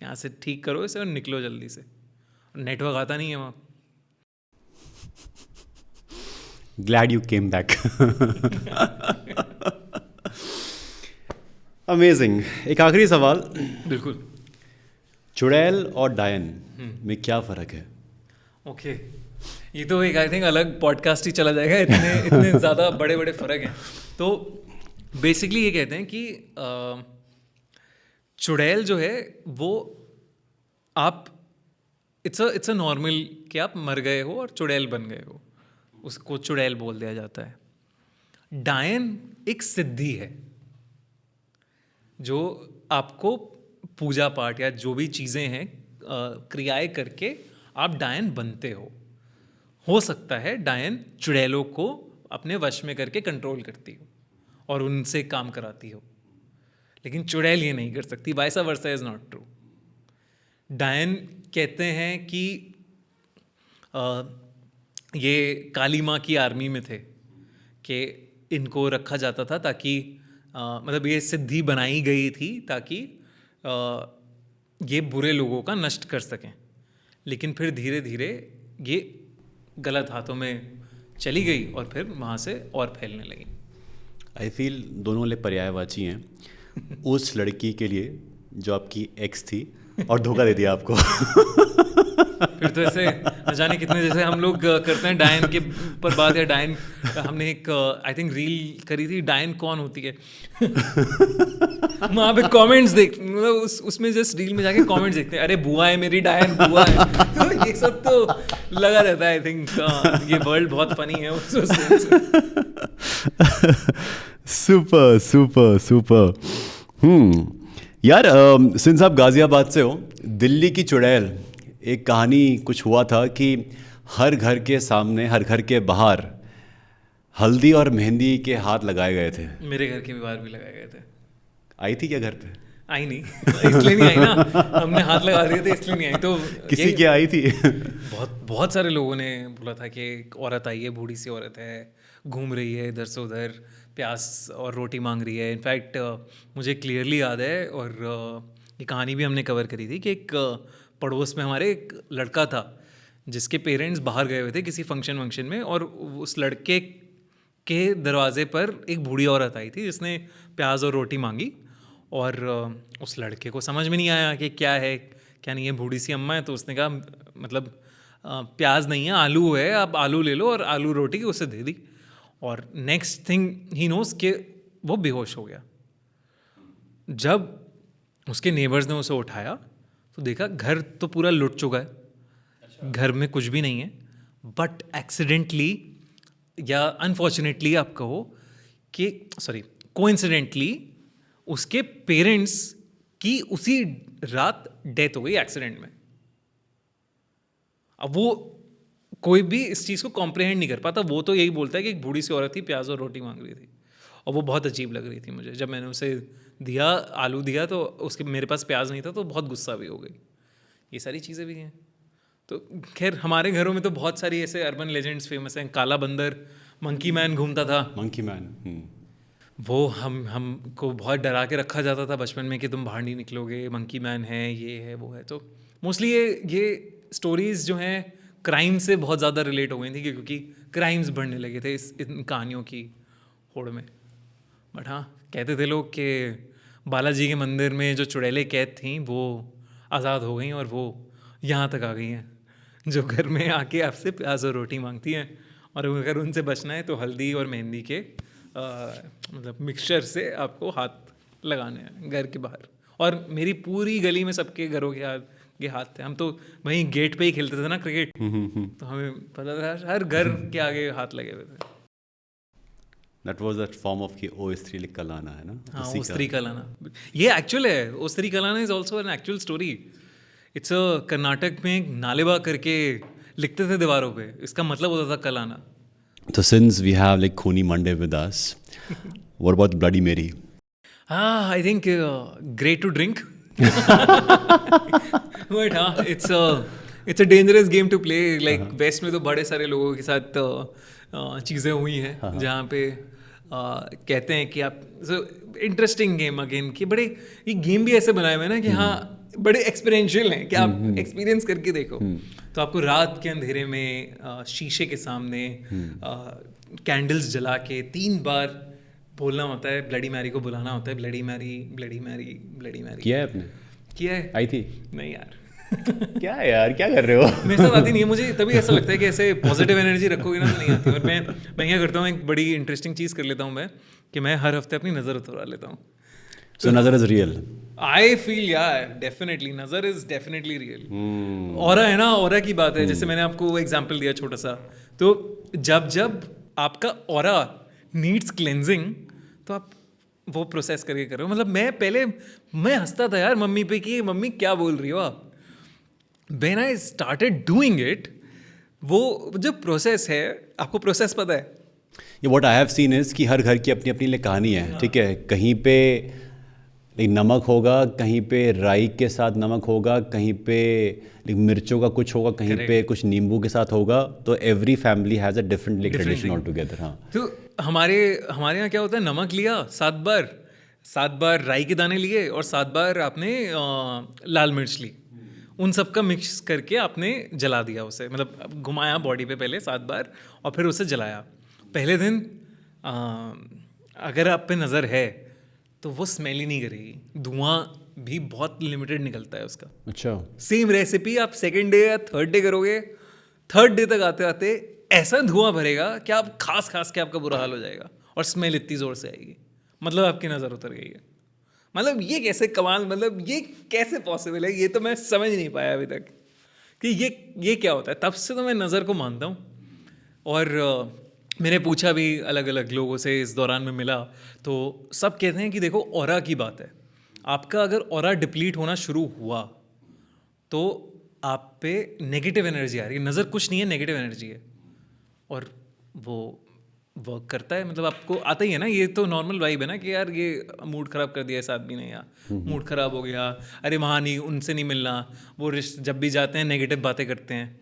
[SPEAKER 4] यहाँ से ठीक करो इसे और निकलो जल्दी से। नेटवर्क आता नहीं है वहाँ।
[SPEAKER 1] Glad you came back. Amazing. एक आखिरी सवाल,
[SPEAKER 4] बिल्कुल।
[SPEAKER 1] चुड़ैल और डायन में क्या फ़र्क है?
[SPEAKER 4] ओके, ये तो एक आई थिंक अलग पॉडकास्ट ही चला जाएगा, इतने ज़्यादा बड़े बड़े फ़र्क हैं। तो बेसिकली ये कहते हैं कि चुड़ैल जो है वो आप इट्स अ नॉर्मल कि आप मर गए हो और चुड़ैल बन गए हो, उसको चुड़ैल बोल दिया जाता है। डायन एक सिद्धि है जो आपको पूजा पाठ या जो भी चीज़ें हैं क्रियाएं करके आप डायन बनते हो सकता है डायन चुड़ैलों को अपने वश में करके कंट्रोल करती हो और उनसे काम कराती हो, लेकिन चुड़ैल ये नहीं कर सकती। वाइसा वर्सा इज़ नॉट ट्रू। डायन कहते हैं कि ये काली माँ की आर्मी में थे कि इनको रखा जाता था ताकि मतलब ये सिद्धि बनाई गई थी ताकि ये बुरे लोगों का नष्ट कर सकें, लेकिन फिर धीरे धीरे ये गलत हाथों में चली गई और फिर वहाँ से और फैलने लगी।
[SPEAKER 1] आई फील दोनों ले पर्यायवाची हैं। उस लड़की के लिए जो आपकी एक्स थी और धोखा दे दिया आपको।
[SPEAKER 4] फिर तो ऐसे न जाने कितने, जैसे हम लोग करते हैं डायन के पर बात, या डायन, हमने एक आई थिंक रील करी थी, डायन कौन होती है वहाँ पे कमेंट्स देख, मतलब उसमें जस्ट रील में जाके कमेंट्स देखते हैं, अरे बुआ है मेरी, डायन बुआ है। तो ये सब तो लगा रहता है। आई थिंक ये वर्ल्ड बहुत फनी है उस
[SPEAKER 1] सुपर सुपर सुपर। यार सिंस आप गाजियाबाद से हो, दिल्ली की चुड़ैल एक कहानी कुछ हुआ था कि हर घर के सामने, हर घर के बाहर हल्दी और मेहंदी के हाथ लगाए गए थे।
[SPEAKER 4] मेरे घर के बाहर भी लगाए गए थे।
[SPEAKER 1] आई थी क्या घर पे?
[SPEAKER 4] आई नहीं, इसलिए नहीं आई ना, हमने हाथ लगा दिए थे इसलिए नहीं आई। तो
[SPEAKER 1] किसी की आई थी?
[SPEAKER 4] बहुत सारे लोगों ने बोला था कि एक औरत आई है, बूढ़ी सी औरत है, घूम रही है इधर से उधर, प्याज और रोटी मांग रही है। इनफैक्ट मुझे क्लियरली याद है, और ये कहानी भी हमने कवर करी थी कि एक पड़ोस में हमारे एक लड़का था जिसके पेरेंट्स बाहर गए हुए थे किसी फंक्शन में, और उस लड़के के दरवाजे पर एक बूढ़ी औरत आई थी जिसने प्याज और रोटी मांगी। और उस लड़के को समझ में नहीं आया कि क्या है क्या नहीं है, बूढ़ी सी अम्मा है। तो उसने कहा मतलब प्याज नहीं है, आलू है, आप आलू ले लो, और आलू रोटी उसे दे दी। और नेक्स्ट थिंग ही नोस कि वो बेहोश हो गया। जब उसके नेबर्स ने उसे उठाया तो देखा घर तो पूरा लुट चुका है, घर में कुछ भी नहीं है, बट एक्सीडेंटली या अनफॉर्चुनेटली आप कहो कि कोइंसिडेंटली उसके पेरेंट्स की उसी रात डेथ हो गई एक्सीडेंट में। अब वो कोई भी इस चीज़ को कॉम्प्रिहेंड नहीं कर पाता, वो तो यही बोलता है कि एक बूढ़ी सी औरत थी, प्याज और रोटी मांग रही थी, और वो बहुत अजीब लग रही थी मुझे। जब मैंने उसे दिया, आलू दिया, तो उसके मेरे पास प्याज नहीं था, तो बहुत गुस्सा भी हो गई। ये सारी चीज़ें भी हैं। तो खैर हमारे घरों में तो बहुत सारी ऐसे अर्बन लेजेंड्स फेमस हैं। काला बंदर, मंकी मैन घूमता था।
[SPEAKER 1] मंकी मैन,
[SPEAKER 4] वो हमको बहुत डरा के रखा जाता था बचपन में कि तुम बाहर नहीं निकलोगे, मंकी मैन है, ये है, वो है। तो मोस्टली ये स्टोरीज़ जो हैं क्राइम से बहुत ज़्यादा रिलेट हो गई थी, क्योंकि क्राइम्स बढ़ने लगे थे इन कहानियों की होड़ में। बट हाँ, कहते थे लोग कि बालाजी के मंदिर में जो चुड़ैलें कैद थीं वो आज़ाद हो गई, और वो यहाँ तक आ गई हैं, जो घर में आके आपसे प्याज और रोटी मांगती हैं। और अगर उनसे बचना है तो हल्दी और मेहंदी के मतलब मिक्सचर से आपको हाथ लगाने हैं घर के बाहर। और मेरी पूरी गली में सबके घरों के हाथ थे। हम तो वहीं गेट पे ही खेलते थे ना क्रिकेट, तो हमें पता था हर घर के आगे हाथ लगे हुए थे।
[SPEAKER 1] That was that form of कि ओ स्त्री कलाना है ना।
[SPEAKER 4] हाँ, ओ स्त्री कलाना, ये एक्चुअल है। ओ स्त्री Kalana is also an actual story. It's a Karnataka में नालेबा करके लिखते थे दीवारों पे, इसका मतलब होता था Kalana.
[SPEAKER 1] So since we have like Khuni Monday with us, what about Bloody Mary?
[SPEAKER 4] I think great to drink. But हाँ, it's a dangerous game to play. Like west में तो बड़े सारे लोगों के साथ चीज़ें हुई हैं जहाँ पे कहते हैं कि आप इंटरेस्टिंग गेम अगेन कि बड़े ये गेम भी ऐसे बनाए हुए हैं ना कि हाँ बड़े एक्सपीरियंशियल हैं कि आप एक्सपीरियंस करके देखो। तो आपको रात के अंधेरे में शीशे के सामने कैंडल्स जला के 3 बार बोलना होता है, ब्लडी मैरी को बुलाना होता है, bloody Mary bloody Mary bloody Mary.
[SPEAKER 1] किया है आपने?
[SPEAKER 4] किया है।
[SPEAKER 1] आई थी?
[SPEAKER 4] नहीं यार।
[SPEAKER 1] क्या है यार, क्या कर रहे हो?
[SPEAKER 4] मेरे साथ आती नहीं है, मुझे तभी ऐसा लगता है कि ऐसे पॉजिटिव एनर्जी रखोगे ना तो नहीं आती। और मैं क्या करता हूँ, एक बड़ी इंटरेस्टिंग चीज़ कर लेता हूँ मैं, कि मैं हर हफ्ते अपनी नज़र उतरा लेता हूँ।
[SPEAKER 1] So नजर is real?
[SPEAKER 4] I feel definitely नजर इज डेफिनेटली रियल। ऑरा है ना, ऑरा की बात है। जैसे मैंने आपको एग्जांपल दिया छोटा सा, तो जब आपका ऑरा नीड्स क्लेंजिंग तो आप वो प्रोसेस करके करो। मतलब मैं हंसता था यार मम्मी पे कि मम्मी क्या बोल रही हो आप। When I started doing it, वो जो प्रोसेस है, आपको प्रोसेस पता है?
[SPEAKER 1] ये what I have seen is कि हर घर की अपनी अपनी कहानी है, ठीक है। कहीं पे नमक होगा, कहीं पे राई के साथ नमक होगा, कहीं पे मिर्चों का कुछ होगा, कहीं पे कुछ नींबू के साथ होगा। तो every family has a different tradition all together. हाँ,
[SPEAKER 4] तो हमारे यहाँ क्या होता है, नमक लिया 7 बार राई के दाने लिए, और 7 बार आपने लाल मिर्च ली, उन सब का मिक्स करके आपने जला दिया उसे। मतलब घुमाया बॉडी पे पहले 7 बार और फिर उसे जलाया। पहले दिन अगर आप पे नज़र है तो वो स्मेल ही नहीं करेगी, धुआं भी बहुत लिमिटेड निकलता है उसका।
[SPEAKER 1] अच्छा,
[SPEAKER 4] सेम रेसिपी आप सेकंड डे या थर्ड डे करोगे, थर्ड डे तक आते आते ऐसा धुआं भरेगा कि आप खास खास के आपका बुरा हाल हो जाएगा, और स्मेल इतनी ज़ोर से आएगी, मतलब आपकी नज़र उतर गई है। मतलब ये कैसे कमाल, मतलब ये कैसे पॉसिबल है, ये तो मैं समझ नहीं पाया अभी तक कि ये क्या होता है। तब से तो मैं नज़र को मानता हूँ। और मैंने पूछा भी अलग अलग लोगों से इस दौरान में मिला, तो सब कहते हैं कि देखो ऑरा की बात है, आपका अगर ऑरा डिप्लीट होना शुरू हुआ तो आप पे नेगेटिव एनर्जी आ रही है। नज़र कुछ नहीं है, नेगेटिव एनर्जी है, और वो वर्क करता है। मतलब आपको आता ही है ना, ये तो नॉर्मल वाइब है ना कि यार ये मूड ख़राब कर दिया इस आदमी ने, या मूड ख़राब हो गया, अरे वहाँ नहीं, उनसे नहीं मिलना, वो जब भी जाते हैं नेगेटिव बातें करते हैं।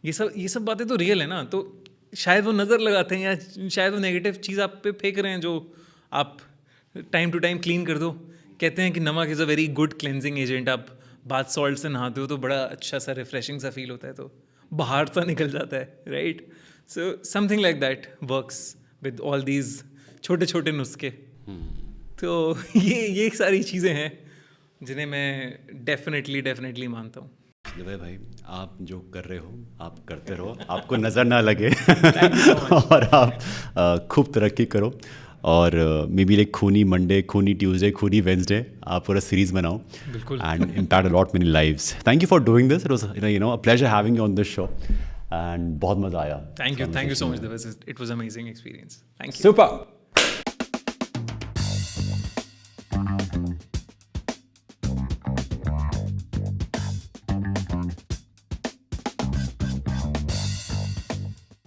[SPEAKER 4] ये सब बातें तो रियल है ना, तो शायद वो नज़र लगाते हैं, या शायद वो नेगेटिव चीज़ आप पे फेंक रहे हैं जो आप टाइम टू टाइम क्लीन कर दो। कहते हैं कि नमक is a very good cleansing agent. आप बाथ सॉल्ट से नहाते हो तो बड़ा अच्छा सा रिफ्रेशिंग सा फील होता है, तो बाहर सा निकल जाता है, right. So something like that works with all these छोटे छोटे नुस्खे। तो ये सारी चीज़ें हैं जिन्हें मैं डेफिनेटली मानता हूँ।
[SPEAKER 1] दिव्य भाई, आप जो कर रहे हो आप करते रहो, आपको नज़र ना लगे और आप खूब तरक्की करो, और मे बी लाइक खूनी मंडे, खूनी ट्यूसडे, खूनी वेंसडे आप पूरा सीरीज बनाओ,
[SPEAKER 4] बिल्कुल,
[SPEAKER 1] and impact allot many lives. Thank you for doing this, it was a pleasure having you on this show, and बहुत मज़ा आया।
[SPEAKER 4] थैंक यू सो मच दिवस, it was amazing experience. Thank you.
[SPEAKER 1] Super.